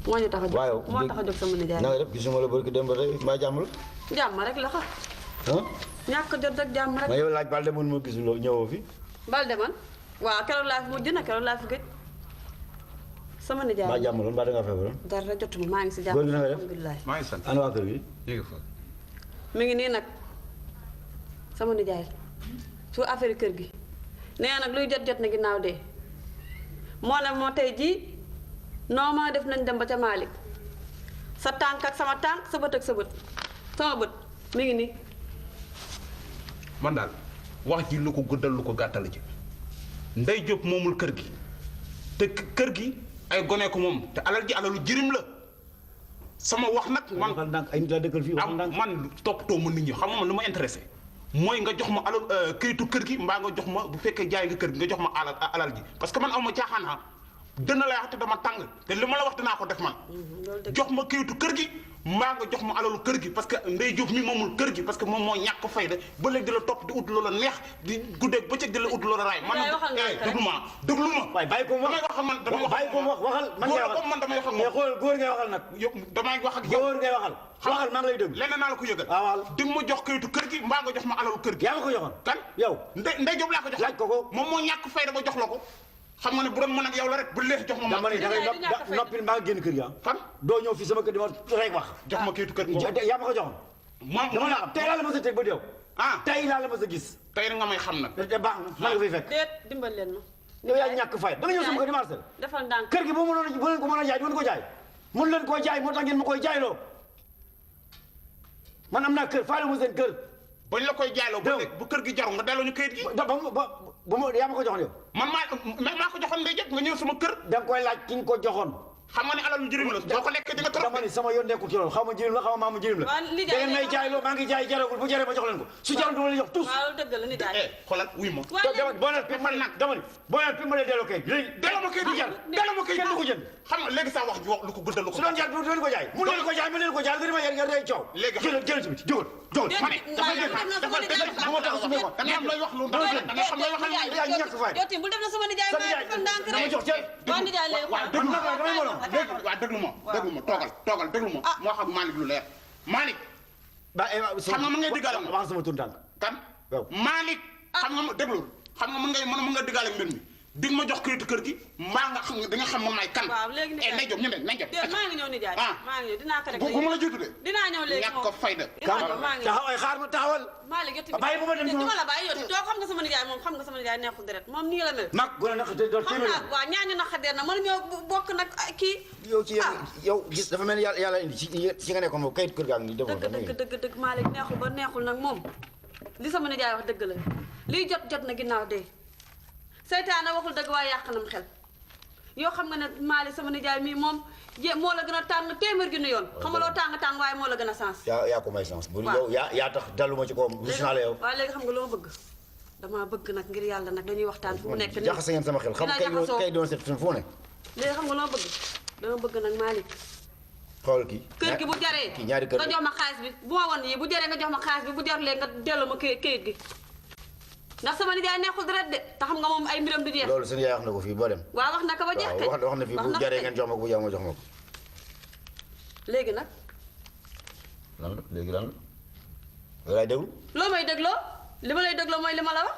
[SPEAKER 3] moo ñu tax a jóg
[SPEAKER 14] waaw
[SPEAKER 3] moo tax a jóg sama nijaay.
[SPEAKER 14] na nga def gisuma la barki dem ba tey mbaa jàmm la.
[SPEAKER 3] jàmm rek la xa.
[SPEAKER 14] ah.
[SPEAKER 3] ñàkk jot rek jàmm rek.
[SPEAKER 14] ma yow laaj Balde mun ma gisuloo ñëwoo fi.
[SPEAKER 3] Balde man waaw keroog laa fi mujj na keroog laa fi gëj. sama nijaay
[SPEAKER 14] mbaa jàmm la mbaa da ngaa feebaroon.
[SPEAKER 3] dara jotuma maa ngi si jàmm.
[SPEAKER 14] góor gi na nga def
[SPEAKER 3] alhamdulilah.
[SPEAKER 14] maa ngi sant ana waa kër gi.
[SPEAKER 3] mi ngi nii nag sama nijaay su affaire kër gi nee nag luy jot na ginnaaw dee moo ne moo tey jii noo ma def nañ dem ba ca Malick sa tànk ak sama tànk sa bët ak sa bët sama bët mi ngi nii.
[SPEAKER 19] man daal wax ji lu ko guddal lu ko gàttal ci Ndey Diop moomul kër gi te kër gi ay gone ko moom te alal ji alalu jirim la sama wax nag man
[SPEAKER 14] ay nit la dëkkal fii
[SPEAKER 19] man toppatoo ma nit ñi xam nga man lu ma intéressé mooy nga jox ma alal këyitu kër gi mbaa nga jox ma bu fekkee jaay nga kër gi nga jox ma alal ji parce que man aw ma caaxaan ha dënn lay wax te dama tàng te li ma la wax dinaa ko def man jox ma këyitu kër gi mbaa nga jox ma alalu kër gi parce que Ndey Diop mi moomul kër gi parce que moom moo ñàkk fayda ba léegi di la topp di ut loola neex di guddeeg bëccëg di la ut loola raay man déglu ma
[SPEAKER 14] waaye bàyyi ko wax
[SPEAKER 19] waxal man damay wax
[SPEAKER 14] bàyyi ko wax waxal man ngay waxal
[SPEAKER 19] man damay wax ak
[SPEAKER 14] mais xool góor ngay waxal nag
[SPEAKER 19] yow damay wax ak yow
[SPEAKER 14] góor ngay waxal waxal maa ngi lay dégg
[SPEAKER 19] lenn naa la ko yëgal di nga ma jox këyitu kër gi mbaa nga jox ma alalu kër gi
[SPEAKER 14] yaa ma ko joxoon
[SPEAKER 19] kan
[SPEAKER 14] yow
[SPEAKER 19] Ndey Diop laa ko jox
[SPEAKER 14] laaj ko ko
[SPEAKER 19] moom moo ñàkk fayda ba jox la ko xam nga ne bu doon mën ak yow la rek bu leex jox ma
[SPEAKER 14] dama ne dangay noppil maa génn kër gi fan doo ñëw fii sama kër di ma rek wax
[SPEAKER 19] jox ma këyitu kër gi
[SPEAKER 14] yaa ma ko joxoon dama la xam tey laa la ma sa teg ba yow tey laa la ma sa gis
[SPEAKER 19] tey nga may xam nag
[SPEAKER 14] te baax na man nga fay fekk
[SPEAKER 3] déet dimbal leen ma
[SPEAKER 14] yow yaa ñàkk fay da nga ñëw sama kër di marché
[SPEAKER 3] defal ndànk
[SPEAKER 14] kër gi boo leen ko mën a jaay du ko jaay mën leen koo jaay moo tax ngeen ma koy jaayloo man am naa kër faale ma seen kër
[SPEAKER 19] bañ la koy jaayloo bu kër gi jaru nga delloo ñu këyit gi
[SPEAKER 14] ba ma yaa ma ko joxoon yow
[SPEAKER 19] man maa ko joxoon Ndey Diop nga ñëw sama kër
[SPEAKER 14] da nga koy laaj ki nga ko joxoon
[SPEAKER 19] xam nga ne alal lu jëriñ la boo ko lekkee di nga trop
[SPEAKER 14] dama ni sama yoon nekkul ci loolu xaw ma jëriñ la xaw ma maamu jëriñ la da ngeen may jaay loo maa ngi jaay jaragul bu jaree ma jox leen ko su jarul du ma leen jox tous
[SPEAKER 3] waaw dëgg la ni daal
[SPEAKER 19] xoolal wuy ma
[SPEAKER 14] boo neen pi man nag dama ni boo neen pi ma leen delloo kay léegi
[SPEAKER 19] delloo ma kay du jar delloo ma kay
[SPEAKER 14] kenn du ko jënd
[SPEAKER 19] xam nga léegi sa wax ji wax lu ko guddal lu ko
[SPEAKER 14] su doon jar du leen ko jaay mu leen ko jaay mu leen ko jaay nga di ma yar day coow
[SPEAKER 19] léegi
[SPEAKER 14] jël ci biti jógal jógal
[SPEAKER 19] ma ne dafa tax su ma da nga am looy wax lu da nga xam looy waxal
[SPEAKER 14] yaa ñàkk fay
[SPEAKER 3] yow bu def na sama nijaay ma defal ndànk rek
[SPEAKER 14] dama jox ci
[SPEAKER 3] waa nijaay lay
[SPEAKER 19] waaw déglu ma déglu ma toogal déglu ma moo xam Malick lu leer Malick xam nga mën ngay diggaale
[SPEAKER 14] wax sama tur tànk
[SPEAKER 19] kan Malick xam nga déglu xam nga mën nga diggaale mbir mi dig ma jox këyitu kër gi mbaa nga xam da nga xam moom may kan
[SPEAKER 3] waaw léegi ni
[SPEAKER 19] Ndey Diop ñu nañ dem
[SPEAKER 3] maa ngi ñëw nijaay maa ngi ñëw dinaa ko rek
[SPEAKER 19] bu ma la jiitu de
[SPEAKER 3] dinaa ñëw léegi
[SPEAKER 19] ñàkk ko fayda
[SPEAKER 14] taxawal xaar ma taxawal
[SPEAKER 3] Malick yow
[SPEAKER 14] bàyyi bu ma dem
[SPEAKER 3] duma la bàyyi yow doo xam nga sama nijaay moom xam nga sama nijaay neexul deret moom nii la mel
[SPEAKER 14] mag gën a naq te doon
[SPEAKER 3] xam naa waaw ñaañu naqadeer na mënu ñoo bokk nag kii
[SPEAKER 14] yow ci yow gis dafa mel ni yàlla indi ci nga nekkoon moom kayit kër gaa ngi nii
[SPEAKER 3] dëgg Malick neexul ba neexul nag moom li sama nijaay wax dëgg la liy jot na ginnaaw dee seytaane waxul dëgg waaye yàq nam xel yoo xam nga ne Malick sama nijaay mii moom moo la gën a tàng téeméer gi nu yoon xam nga loo tàng waaye moo la gën a sens
[SPEAKER 14] yaa ko may sens bu yow yaa tax daluma ci koom gis naa la yow
[SPEAKER 3] waaw léegi xam nga loo bëgg damaa bëgg nag ngir yàlla nag dañuy waxtaan fu mu nekk nii
[SPEAKER 14] jaxase ngeen sama xel xam kay doon seet fu ne
[SPEAKER 3] léegi xam nga loo bëgg dama bëgg nag Malick
[SPEAKER 14] xool kii
[SPEAKER 3] kër gi bu jaree
[SPEAKER 14] ñaari kër
[SPEAKER 3] nga jox ma xaalis bi bu ma woon yi bu jaree nga jox ma xaalis bi bu jarulee nga delloo ma kayit gi ndax sama nijaay neexul deret de te xam nga moom ay mbiram du jeex
[SPEAKER 14] loolu seen yaay wax na ko fii boo dem
[SPEAKER 3] waaw wax na ko ba jeex kay
[SPEAKER 14] wax na fii bu jaree ngeen jox ma ko bu jaree ma jox ma ko
[SPEAKER 3] léegi nag
[SPEAKER 14] lan la léegi lan la yow laay déglu
[SPEAKER 3] loo may dégloo li ma lay dégloo mooy li ma la wax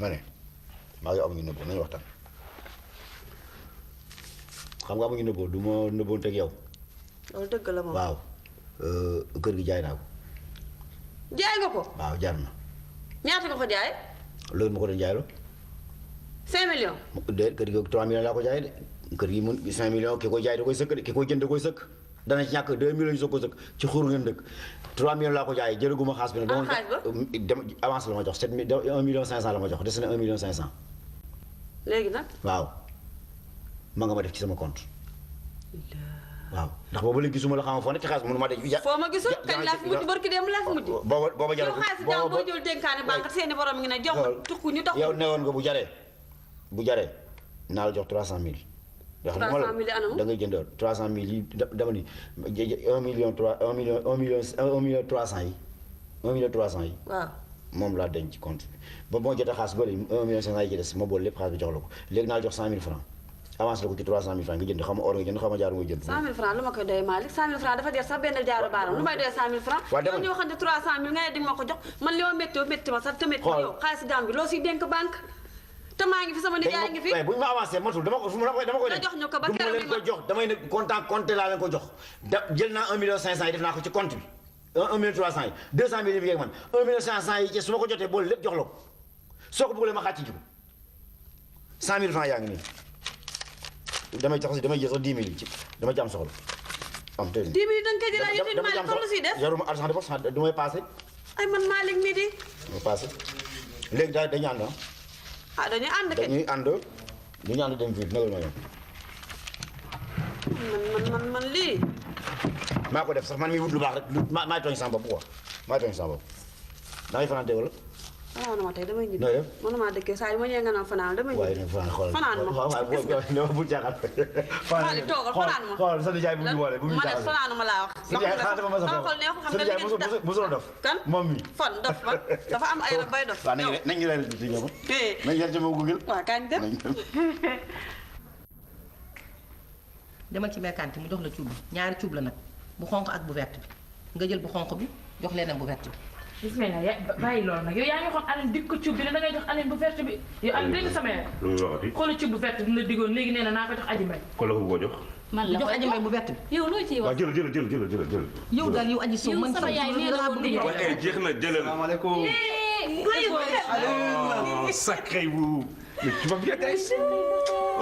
[SPEAKER 14] ma ne maa ngi amuñu nëbboo nañu waxtaan xam nga amuñu nëbboo du ma nëbboon teg yow
[SPEAKER 3] loolu dëgg la moom
[SPEAKER 14] waaw kër gi jaay naa ko
[SPEAKER 3] jaay nga ko
[SPEAKER 14] waaw jar na
[SPEAKER 3] ñaata nga ko jaay
[SPEAKER 14] loolu ma ko doon jaay la
[SPEAKER 11] 5 millions.
[SPEAKER 4] de kër gi 3 millions laa ko jaay de kër gi mun 5 millions ki koy jaay da koy sëkk de ki koy jënd da koy sëkk dana ci ñàkk 2 millions yu soog ko sëkk ci xur ngeen dëkk 3 millions laa ko jaay jëlaguma xaas bi nag. dama avance la ma jox 7 1 million 500 la ma jox des na 1 million 500.
[SPEAKER 11] léegi nag.
[SPEAKER 4] waaw ma nga ma def ci sama compte waaw ndax booba léegi gisuma la xam foo nekk ci xaalis mënu ma de.
[SPEAKER 11] foo ma gisul kañ laa fi mujj barki dem laa fi mujj.
[SPEAKER 4] booba jarul
[SPEAKER 11] yow xaalis jàmm boo jël dénkaane banque seeni borom ngi ne jox ma tukku ñu tax.
[SPEAKER 4] yow newoon nga bu jaree naa la jox 300 000.
[SPEAKER 11] 300 000 anamu
[SPEAKER 4] da ngay jëndoon 300 000 yi dama ni 1 million 300 yi 1 million 300 yi.
[SPEAKER 11] waaw
[SPEAKER 4] moom laa denc ci compte bi ba moo jotee xaalis bëri 1 million 500 yi ci des ma boole lépp xaalis bi jox la ko léegi naa la jox 100 000 francs avance la ko ci 300 000 francs nga jënd xam nga or nga jënd xam nga jaar nga jënd.
[SPEAKER 11] 100 000 francs lu ma koy doy Malick 100 000 francs dafa jar sax benn jaaru baaram lu may doy 100 000 francs.
[SPEAKER 4] waaw dama
[SPEAKER 11] ñu waxante 300 000 nga ne di nga ma ko jox man li ma métti ma sax te métti yow xaalis gàm bi loo siy dénk banque te maa ngi fi sama nijaay ngi fi.
[SPEAKER 4] bu ñu ma avancé matul dama koy
[SPEAKER 11] jox ñu ko ba keroog
[SPEAKER 4] leen ko jox damay ne compte laa leen ko jox jël naa 1 million 500 yi def naa ko ci compte bi 1 million 300 yi 200 000 yi fi man 1 million 500 yi ci su ma ko jotee boole lépp jox la ko soo ko bëggoon ma xàcc ci ko 100 000 francs yaa ngi nii damay jël sax 10 000 yi ci dama ci am soxla am tey
[SPEAKER 11] 10 000 yi da nga koy jëlaat yëpp Malick kon lu siy def
[SPEAKER 4] yoruma argent de poche du may passé.
[SPEAKER 11] ay man Malick mii di.
[SPEAKER 4] du may passé léegi daal dañuy ànd
[SPEAKER 11] ah dañuy ànd kay
[SPEAKER 4] dañuy ànd dem fii négal ma yow.
[SPEAKER 11] man lii.
[SPEAKER 4] maa ko def sax man mi wut lu baax rek maay tooñ sama bopp quoi maay tooñ sama bopp da ngay fanaan wala.
[SPEAKER 11] fanaan ma tey damay ñibbi.
[SPEAKER 4] nooy def
[SPEAKER 11] mënuma dëkkee saa yi ma ñëwee nga naan fanaan damay ñibbi.
[SPEAKER 4] waaye nag fanaan xoolal
[SPEAKER 11] fanaan ma
[SPEAKER 4] waaw bu jaaxal.
[SPEAKER 11] Malick toogal fanaan ma
[SPEAKER 4] xool sa nijaay bu ñu boole bu ñu
[SPEAKER 11] ma ne
[SPEAKER 4] jaaxal.
[SPEAKER 11] fanaan ma laa wax. sama xol neexul xam nga li ngeen def
[SPEAKER 4] musul dof
[SPEAKER 11] kan
[SPEAKER 4] moom mi
[SPEAKER 11] fan dof ba dafa am ay rab bay dof.
[SPEAKER 4] waaw nañu leen ci ñoom. nañu leen ci moom Google.
[SPEAKER 11] waaw kañ dem. demal ci mercanti mu jox la cuub bi ñaari cuub la nag bu xonq ak bu vert bi nga jël bu xonq bi jox leen bu vert bi.
[SPEAKER 15] bismillah ya bàyyi loolu nag yow yaa ngi xool Aline dig ko cuub bi ne dangay jox Aline bu vert bi yow Aline dégg nga sama yaay.
[SPEAKER 1] lu muy waxati.
[SPEAKER 15] xoolal cuub bu vert bi la diggoon léegi nee na naa ko jox Aji Mbay.
[SPEAKER 1] kon la ko bëgg a jox.
[SPEAKER 11] man la jox Aji Mbay bu vert bi.
[SPEAKER 15] yow loo ciy wax.
[SPEAKER 1] waaw jël.
[SPEAKER 11] yow daal yow aji suuf man
[SPEAKER 15] sama yaay nee na woon di
[SPEAKER 1] waaye jeex na jëlal.
[SPEAKER 13] salaamaaleykum.
[SPEAKER 1] Sacré vous. Mais tu vas bien ici.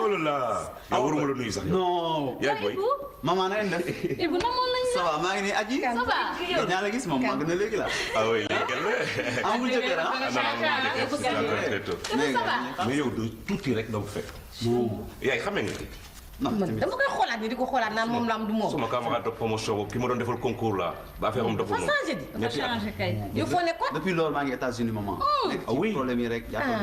[SPEAKER 1] Oh là là. Ah waruma la nuyu sax.
[SPEAKER 13] non.
[SPEAKER 1] yaa ngi boy.
[SPEAKER 13] maman na ngeen def.
[SPEAKER 15] Ibu namoon nañ la.
[SPEAKER 13] ça va maa ngi nii aji.
[SPEAKER 15] ça va.
[SPEAKER 13] ñaa la gis moom maa gën a léegi la.
[SPEAKER 1] ah oui léegi la.
[SPEAKER 13] amul jëkkër ah.
[SPEAKER 1] mais yow de tuuti rek doo ko fekk. yaay xamee nga
[SPEAKER 11] man dama koy xoolaat ni di ko xoolaat naan moom la am du moom.
[SPEAKER 1] suma camarade de promotion boobu ki ma doon defal concours la ba affaire am dafa
[SPEAKER 11] dafa changé di.
[SPEAKER 15] dafa changé kay.
[SPEAKER 11] yow foo nekkoon.
[SPEAKER 13] depuis loolu maa ngi États-Unis maman. nekk ci problème yi rek jàppal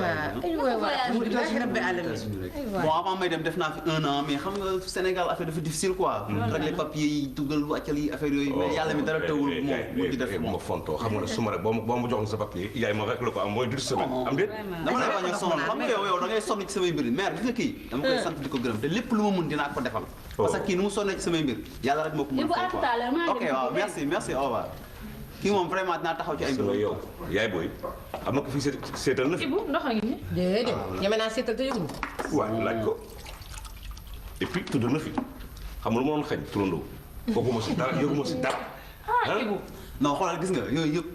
[SPEAKER 13] bon avant may dem def naa fi 1 an mais xam nga Sénégal affaire dafa difficile quoi. régler papier yi dugal wàccal yi affaire yooyu. mais yàlla mi dara teewul moom mu ci def
[SPEAKER 1] moom ma fontoo xam nga ne su ma rek boo ma joxoon sa papier yaay ma rek la ko am mooy 10 semaines am déet.
[SPEAKER 13] dama lay bañ a sonal xam nga yow da ngay sonn ci samay mbir mère gis nga kii dama koy sant di ko gërëm te lépp lu ma mën dinaa ko defal parce que kii nu mu sonnee ci samay mbir yàlla rek moo ko mën a fay quoi ok waaw merci au revoir kii moom vraiment dinaa taxaw ci ay mbir
[SPEAKER 1] yow yaay booy am na ko fi seetal na fi.
[SPEAKER 15] Ibu ndox a ngi nii.
[SPEAKER 11] déedéet ñeme naa seetal te yëguñu.
[SPEAKER 1] waaw laaj ko et puis tudd na fi xam nga lu ma doon xañ turandoo. kooku ma si dara yëgu ma si dara.
[SPEAKER 15] Ibu
[SPEAKER 13] non xoolal gis nga yooyu yëpp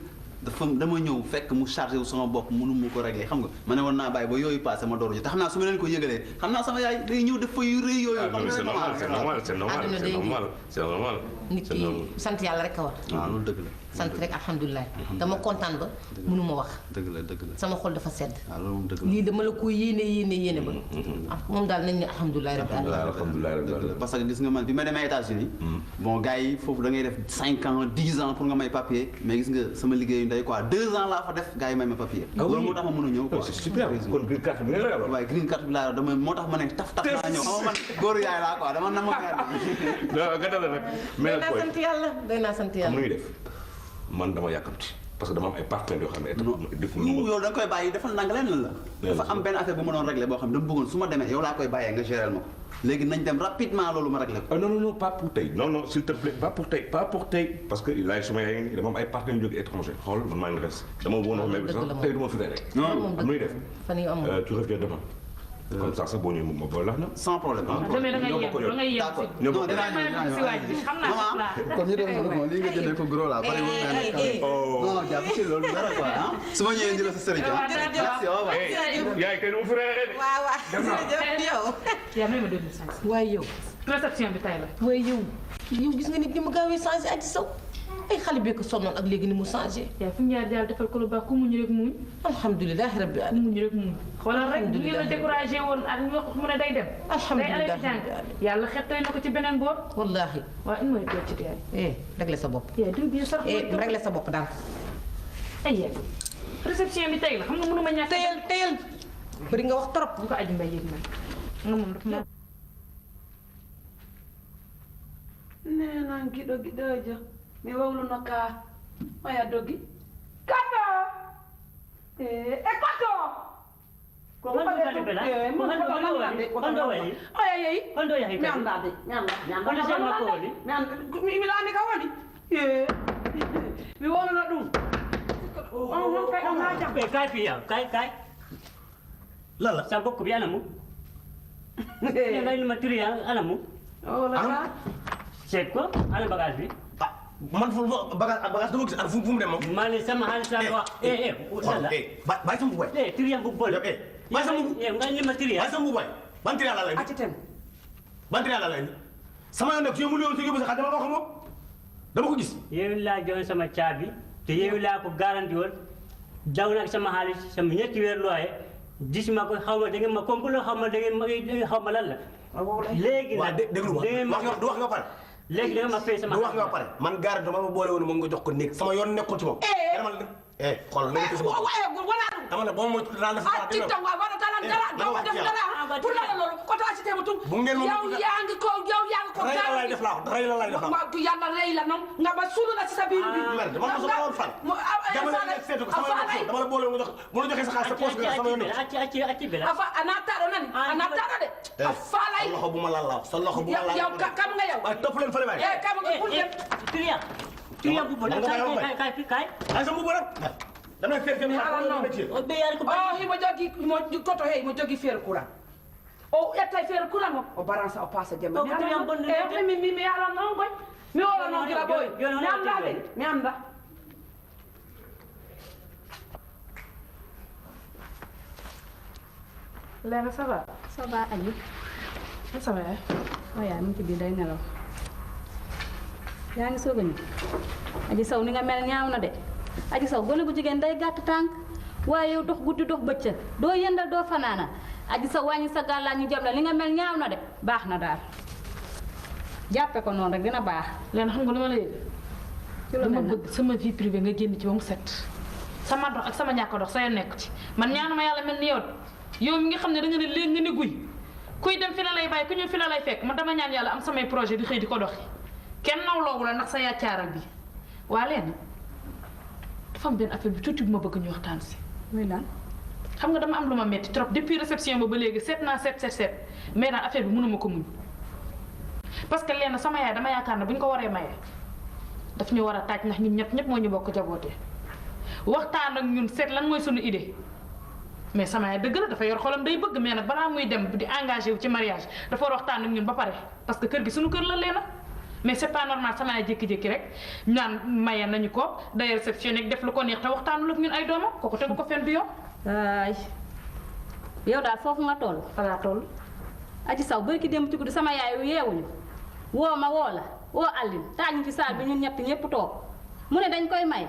[SPEAKER 13] dafa dama ñëw fekk mu chargé wu sama bopp mënu mu ko réglé xam nga ma ne woon naa bàyyi ba yooyu passé ma door ji te xam naa su ma leen ko yëgalee xam naa sama yaay day ñëw def fa yu rëy yooyu.
[SPEAKER 1] c'est normal c'est normal c'est normal c'est normal c'est normal.
[SPEAKER 11] nit ki sant yàlla rek a war.
[SPEAKER 13] waaw loolu dëgg la.
[SPEAKER 11] sant rek alhamdulilah. dama kontaan ba mënuma wax.
[SPEAKER 13] dëgg la dëgg la.
[SPEAKER 11] sama xol dafa sedd.
[SPEAKER 13] waaw loolu moom dëgg la
[SPEAKER 11] lii dama la ko yéene ba. moom daal nañ ne alhamdulilah rabbil
[SPEAKER 13] alamin parce que gis nga man bi ma demee États-Unis bon gars yi foofu da ngay def 5 ans 10 ans pour nga may papier mais gis nga sama liggéeyu ndey quoi 2 ans laa fa def gars yi may ma papier. loolu moo tax ma mën a ñëw quoi.
[SPEAKER 1] c'est super kon green card bi nga la yor.
[SPEAKER 13] waaye green card bi laa yor dama moo tax ma ne taf naa ñëw xam nga man góoru yaay laa quoi dama na ma
[SPEAKER 1] mais
[SPEAKER 11] naa sant yàlla day naa sant yàlla.
[SPEAKER 1] muy def man dama yàkkamti parce que dama am ay partenaires yoo xam ne
[SPEAKER 13] yow da nga koy bàyyi defal nang leen la dafa am benn affaire bu ma doon réglé boo xam ne dama bëggoon su ma demee yow laa koy bàyyee nga gérer ma ko léegi nañ dem rapidement loolu ma réglé ko.
[SPEAKER 1] non pas pour tey non s'il te plaît pas pour tey parce que laay suma yaay ngi dama am ay partenaires yu jóge étranger xool man maa ngi res dama bëggoon wax mais tey du ma fi rek non muy def tu reviens demain comme ça sax boo ñëwee ma boole la.
[SPEAKER 4] sans problème.
[SPEAKER 12] demee da ngay yem da ngay yem si.
[SPEAKER 1] ñoo bokk
[SPEAKER 12] si waaj bi xam naa la.
[SPEAKER 2] comme ñu def moom lii nga jëndee ko gros la pare moom naa ne non jàpp ci loolu dara quoi ah su ma ñëwee indi la sa sëriñ merci au revoir
[SPEAKER 1] yaay kay mu frère de
[SPEAKER 11] waaw yow
[SPEAKER 12] yaa may ma 2005
[SPEAKER 11] waaye yow
[SPEAKER 12] réception bi tay la
[SPEAKER 11] waaye yow gis nga nit ni mu gaawee changé Adji Sow ay xale bi ko sonnoon ak léegi ni mu changé
[SPEAKER 12] yaa fu ñaar daal defal ko lu baax ku muñ rek muñ
[SPEAKER 11] alhamdulilah rabbi alamin
[SPEAKER 12] muñ rek muñ xoolal rek bu ngeen la découragé woon ak ñu wax mu ne day dem
[SPEAKER 11] alhamdulilah
[SPEAKER 12] day jàng yàlla xettay na ko ci beneen boor
[SPEAKER 11] wallahi
[SPEAKER 12] waaw in mooy toog ci yaay
[SPEAKER 11] réglé sa bopp
[SPEAKER 12] diw bi sax
[SPEAKER 11] réglé sa bopp daal
[SPEAKER 12] ay yaay réception bi tey la xam nga mënuma ñàkk
[SPEAKER 11] teyal bëri nga wax trop
[SPEAKER 12] bu ko Adji Mbaye yëg man nga moom dafa ma
[SPEAKER 6] nee naa giɗo giɗojo mi wawluno ka oya dogi kato e kato oya yeyi mi anda de mi laandi ka woni mi wawluno ɗum on kay ɗon ha jam
[SPEAKER 10] kay fiya kay lala sa bokk bi anamu ngay ni ma turi anamu seet ko ana bagage bi
[SPEAKER 9] man fu bagage dama gis ana fu mu dem moom
[SPEAKER 10] ma ne sama xaalis laa wax lala
[SPEAKER 9] bàyyi sama bubaay
[SPEAKER 10] tiriyan bu bol
[SPEAKER 9] bàyyi sama bu
[SPEAKER 10] nga ni ma tiriyan
[SPEAKER 9] bàyyi sama bubaay ban tiriyan la lay ban tiriyan la lay sama yoon nekk su mu léewoon sa yóbbu sa xaalis dama ko xam moom dama ko gis
[SPEAKER 10] yow laa joxe sama caabi te yow laa ko garanti woon daw nag sama xaalis sama ñetti weer looye gis ma ko xaw ma da ngeen ma complot xaw ma da ngeen ma xaw ma lan la léegi nag
[SPEAKER 9] déglu ma du wax nga pare
[SPEAKER 10] léegi da nga ma fay sama
[SPEAKER 9] du wax nga pare man garanti ma boole woon moom nga jox ko néeg sama yoon nekkul ci moom xool na nga ko dama ne boo ma daan def
[SPEAKER 6] tiktok wa wala dara def dara pour la loolu ko ta ci temu tu yow yaa ngi ko
[SPEAKER 9] lay def laa ray la lay def laa
[SPEAKER 6] yàlla rey la noonu nga ba sulu la ci sa biir bi
[SPEAKER 9] merde man ma sama fan dama la seetu ko sama yoon dama la boole nga jox bu la joxee sa xaalis sa poche nga sama yoon
[SPEAKER 10] acci bela
[SPEAKER 6] afa anataro nani anataro de afa lay
[SPEAKER 9] sa loxo bu ma laal la sa loxo bu ma laal
[SPEAKER 6] yow kam nga yow
[SPEAKER 9] topp leen fële waay
[SPEAKER 6] kam nga pour dem
[SPEAKER 10] tiriyan bu bol kay
[SPEAKER 9] ay sa mbubu rek dama fer ken
[SPEAKER 6] himo jogi mo koto hey mo jogi fer courant o etta fer courant o balance o passa jemma mi ala non koy mi wala non gira boy mi anda de mi anda
[SPEAKER 12] Léna ça va
[SPEAKER 15] ça va Aliou
[SPEAKER 12] ça va
[SPEAKER 15] waaye mu ngi ci biir day nelaw yaa ngi soog a ñëw Adji Sow ni nga mel ñaaw na de Adji Sow gone bu jigéen day gàtt tànk waaye yow dox guddi dox bëccëg doo yëndal doo fanaana Adji Sow wàññi sa gàllaat ñu jam la li nga mel ñaaw na de baax na daal jàppe ko noonu rek dina baax
[SPEAKER 12] Léna xam nga lu ma la yëg dama bëgg sama vie privée nga génn ci ba mu set sama dox ak sama ñàkk dox sa yoon nekk ci man ñaanuma yàlla mel ni yow mi nga xam ne da nga ne léegi nga ne guy kuy dem fi la lay bàyyi ku ñëw fi la lay fekk man dama ñaan yàlla am samay projet di xëy di ko doxi kenn nawloowu la ndax sa yaccaaral bi waa Léna dafa am benn affaire bi tuuti bu ma bëgg ñu waxtaan si.
[SPEAKER 15] muy lan
[SPEAKER 12] xam nga dama am lu ma metti trop depuis réception ba léegi seet naa seet mais daal affaire bi mënuma ko muñ parce que Léna sama yaay dama yaakaar ne bu ñu ko waree maye daf ñu war a taaj ndax ñun ñëpp moo ñu bokk jabootee waxtaan ak ñun seet lan mooy suñu idée mais sama yaay dëgg la dafa yor xolam day bëgg mais nag balaa muy dem di engagé wu ci mariage dafa war waxtaan ak ñun ba pare parce que kër gi suñu kër la Léna mais c'est pas normal sama yaay jékki-jékki rek ñaan maye nañu ko day réceptionné def lu ko neex te waxtaanul ak ñun ay doomam kooku tegu ko fenn du yoon.
[SPEAKER 15] waay yow daal foofu nga toll.
[SPEAKER 12] fa laa toll.
[SPEAKER 15] Adji Sow bari ki dem ci guddi sama yaay yeewuñu woo ma woo la woo Aline taaj ñu ci saal bi ñun ñett ñëpp toog mu ne dañ koy may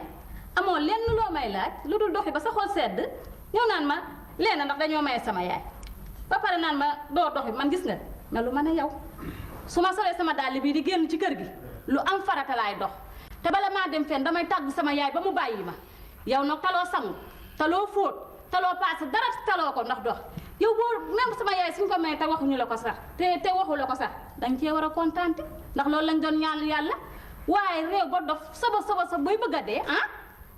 [SPEAKER 15] amoo lenn loo may laaj lu dul doxi ba sa xol sedd ñëw naan ma Léna ndax dañoo maye sama yaay ba pare naan ma doo doxi man gis nga melu ma ne yow. su ma solee sama dàll bii di génn ci kër gi lu am farata laay dox te bala maa dem fenn damay tàggu sama yaay ba mu bàyyi ma yow nag taloo sangu taloo fóot taloo paase dara taloo ko ndax dox yow boo même sama yaay suñ ko may te waxuñu la ko sax te waxu la ko sax dañ cee war a kontaan ndax loolu lañ doon ñaan yàlla waaye réew ba dof soba bay bëgg a dee ah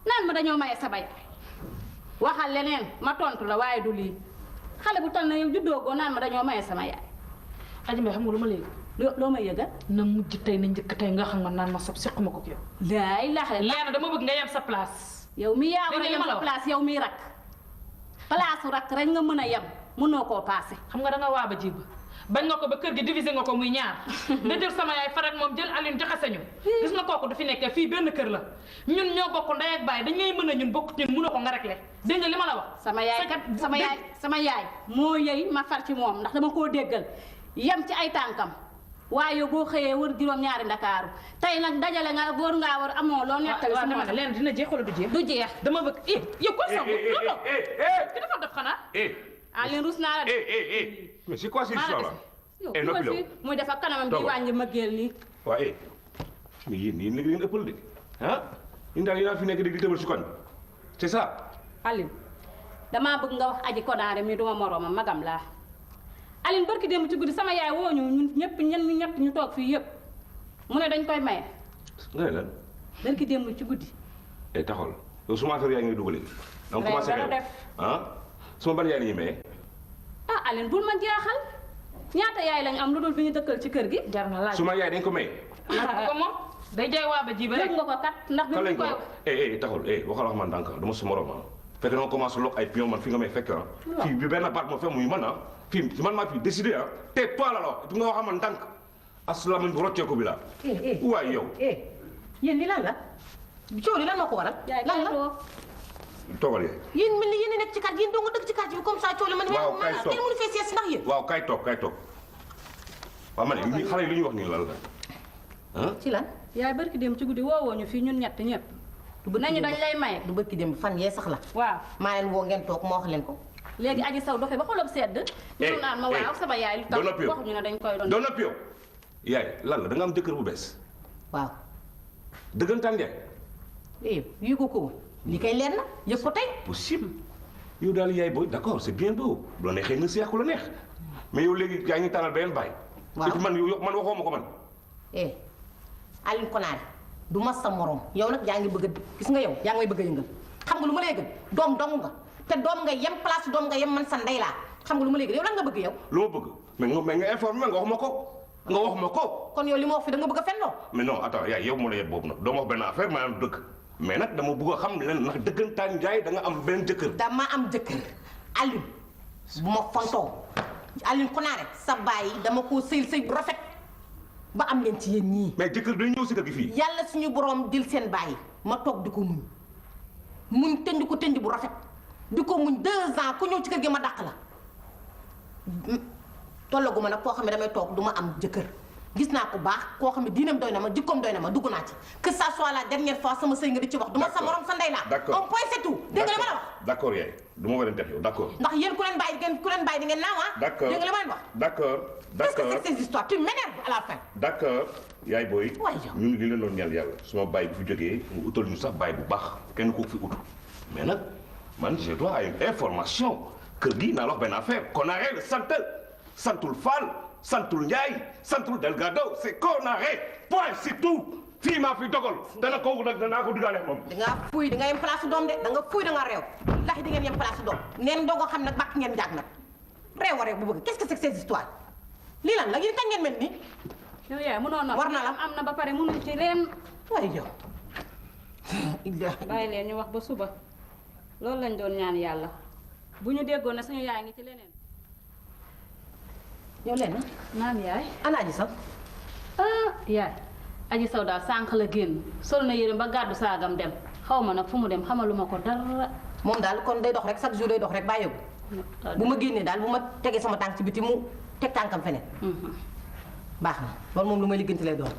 [SPEAKER 15] naan ma dañoo maye sama yaay waxal leneen ma tontu la waaye du lii xale bu tal na yow juddoogoo naan ma dañoo maye sama yaay.
[SPEAKER 12] Adji Mbaye xam nga lu ma léegi.
[SPEAKER 15] loo may yëgal.
[SPEAKER 12] na mujj tey na njëkk tey nga xam nga naan ma sob sequma ko yow.
[SPEAKER 15] laay laax
[SPEAKER 12] Léna dama bëgg nga yem sa place.
[SPEAKER 15] yow mi yaa war a yem sa place yow mi rak.
[SPEAKER 20] palaasu rakk rek nga mën a yem mënoo koo paase.
[SPEAKER 12] xam nga da nga waa ba ji bañ nga ko ba kër gi divisé nga ko muy ñaar nga jël sama yaay farak moom jël Aline jaxase ñu gis nga kooku du fi nekkee fii benn kër la ñun ñoo bokk ndey ak baay dañ ngay mën a ñun bokk ñun mënoo ko nga rek le dégg nga li ma la wax.
[SPEAKER 20] sama yaay moo yey ma far ci moom ndax dama koo déggal yem ci ay tànkam waaye boo xëyee wër juróom-ñaari Ndakaaru tey nag dajale nga góor ngaa war amoo loo nettali si moom
[SPEAKER 12] leen dina jeex wala du jeex.
[SPEAKER 20] du jeex
[SPEAKER 12] dama bëgg yow ko sax loolu ki dafa def xanaa.
[SPEAKER 20] Aline rus naa la de.
[SPEAKER 1] mais c'est quoi cette histoire là.
[SPEAKER 20] yow dugal fii muy def ak kanamam di wàññi ma géel nii.
[SPEAKER 1] waaye mais yéen léegi ngeen ëppal de ah ñun daal yéen a fi nekk di tëbal si koñ c'est ça.
[SPEAKER 20] Aline damaa bëgg nga wax aji kodaare mi duma moroomam magam laa. Aline barki démb ci guddi sama yaay woo ñu ñun ñëpp ñett ñu toog fii yëpp mu ne dañ koy maye.
[SPEAKER 1] nga ne lan.
[SPEAKER 20] barki démb ci guddi.
[SPEAKER 1] taxawal yow suma affaire yaa ngi dugal léegi. donc commencé
[SPEAKER 20] def
[SPEAKER 1] ah suma ban yaay la ñuy maye.
[SPEAKER 20] ah Aline bul ma jaaxal ñaata yaay lañ am lu dul bi ñu dëkkal ci kër gi.
[SPEAKER 12] jar na laaj
[SPEAKER 1] suma yaay dañ ko maye.
[SPEAKER 12] ko moom day jaay waa ba ji ba rek.
[SPEAKER 20] nga ko kat ndax bi ñu koy.
[SPEAKER 1] taxawal waxal wax man ndànk dama su morom fekk dama commencé lokk ay pion man fi nga may fekk ah. fii bi benn baat moo fekk muy man ah. fii man maa fi décidé ah te toi la la tu nga wax man ndànk asalaamaaleykum bu rocceeku bi la. waay yow.
[SPEAKER 11] yéen li lan la coow li lan moo ko waral. lan la
[SPEAKER 1] toogal yaay.
[SPEAKER 11] yéen mel ni yéen a nekk ci kàddu yéen doo nga dëkk ci kàddu bi comme ça coow li man.
[SPEAKER 1] waaw kay toog
[SPEAKER 11] kenn mënu fee sees ndax yéen.
[SPEAKER 1] waaw kay toog waaw ma ne xale yi lu ñuy wax nii lan la ah.
[SPEAKER 11] ci lan.
[SPEAKER 20] yaay barki dem ci guddi woowoo ñu fii ñun ñett ñëpp. nañu dañ lay maye.
[SPEAKER 11] du barki dem fan yee sax la.
[SPEAKER 20] waaw
[SPEAKER 11] maa leen woo ngeen toog ma wax leen ko.
[SPEAKER 20] léegi aji saw doxee ba xolam sedd. ñu naan ma waaw sama yaay lu tax waxuñu ne dañ koy doon.
[SPEAKER 1] doon na yow yaay lan la da nga am jëkkër bu bees.
[SPEAKER 11] waaw.
[SPEAKER 1] dëggantaan yaay.
[SPEAKER 11] yëgu ko woon li kay leer na yëg ko tey.
[SPEAKER 1] possible yow daal yaay booy d'accord c'est bien beau bu la neexee nga seex ku la neex mais yow léegi yaa ngi tànnal beneen baay.
[SPEAKER 11] waaw
[SPEAKER 1] et man waxoo ma ko man.
[SPEAKER 11] Aline Konaare du ma sa morom yow nag yaa ngi bëgg a gis nga yow yaa ngi may bëgg a yëngal xam nga lu ma lay gën doom dong nga te doom nga yem place doom nga yem man sa ndey laa xam nga lu ma lay gën yow lan nga bëgg yow.
[SPEAKER 1] lu ma bëgg mais nga informé nga wax ma ko nga wax ma ko.
[SPEAKER 11] kon yow li ma wax fi da nga bëgg a fenloo.
[SPEAKER 1] mais non attends yaay yow moo la yeb boobu nag doo ma wax benn affaire maa am dëgg mais nag dama bëgg a xam leen ndax dëggantaan Njaay da nga am benn jëkkër.
[SPEAKER 11] dama am jëkkër Aline bu ma fontoo Aline Konaare sa baay dama koo sëy bu rafet ba am leen ci yéen ñii.
[SPEAKER 1] mais jëkkër dañu ñëw si kër gi fii.
[SPEAKER 11] yàlla suñu borom dil seen baay ma toog di ko muñ tënj ko tënj bu rafet di ko muñ 2 ans ku ñëw ci kër gi ma dàq la tollaguma nag koo xam ne damay toog du ma am jëkkër gis naa ko baax koo xam ne diinam doy na ma jikkoom doy na ma dugg naa ci que ça soit la dernière fois sama sëy nga di ci wax du ma sa morom sa ndey laa.
[SPEAKER 1] d'accord
[SPEAKER 11] un point c'est tout dégg nga li ma la wax.
[SPEAKER 1] d'accord yaay du ma war a def yow d'accord.
[SPEAKER 11] ndax yéen ku leen bàyyi di ngeen naaw ah.
[SPEAKER 1] d'accord
[SPEAKER 11] dégg nga li ma leen wax.
[SPEAKER 1] d'accord
[SPEAKER 11] qu'est-ce que c'est ces histoires tu m'énerves à la fin.
[SPEAKER 1] d'accord yaay booy.
[SPEAKER 11] waay yow
[SPEAKER 1] ñun li leen doon ñaan yàlla suma baay bu fi jógee mu utal ñu sax baay bu baax kenn ku fi ut mais nag man je dois à une information kër gi naa la wax benn affaire Konaare la santul Fall santul Njaay santul Delgado c'est Konaare point c'est tout fii maa fi dogal dana kooku nag danaa ko diggaale moom.
[SPEAKER 11] da ngaa fuuy da nga yem place doom de da nga fuuy da nga réew ndax di ngeen yem place doom neen doogoo xam nag bàkk ngeen njaag nag réew a réew bu bëgg qu'est-ce que c'est que ces histoires lii lan la yéen kañ ngeen mel nii.
[SPEAKER 20] yow yaay mënoon na
[SPEAKER 11] war na la
[SPEAKER 20] am na ba pare mënuñ ci leen.
[SPEAKER 11] waaye yow.
[SPEAKER 20] bàyyi leen ñu wax ba suba loolu lañ doon ñaan yàlla bu ñu déggoon ne suñu yaay ngi ci leneen.
[SPEAKER 11] yow leen
[SPEAKER 20] naam yaay.
[SPEAKER 11] ana aji saw.
[SPEAKER 20] yaay aji saw daal sànq la génn sol na yére ba gàddu saagam dem xaw ma nag fu mu dem xamaluma ko dara.
[SPEAKER 11] moom daal kon day dox rek chaque jour day dox rek bàyyi bu ma génnee daal bu ma tegee sama tànk ci biti mu teg tànkam feneen. baax na loolu moom lu may liggéeyante lay doon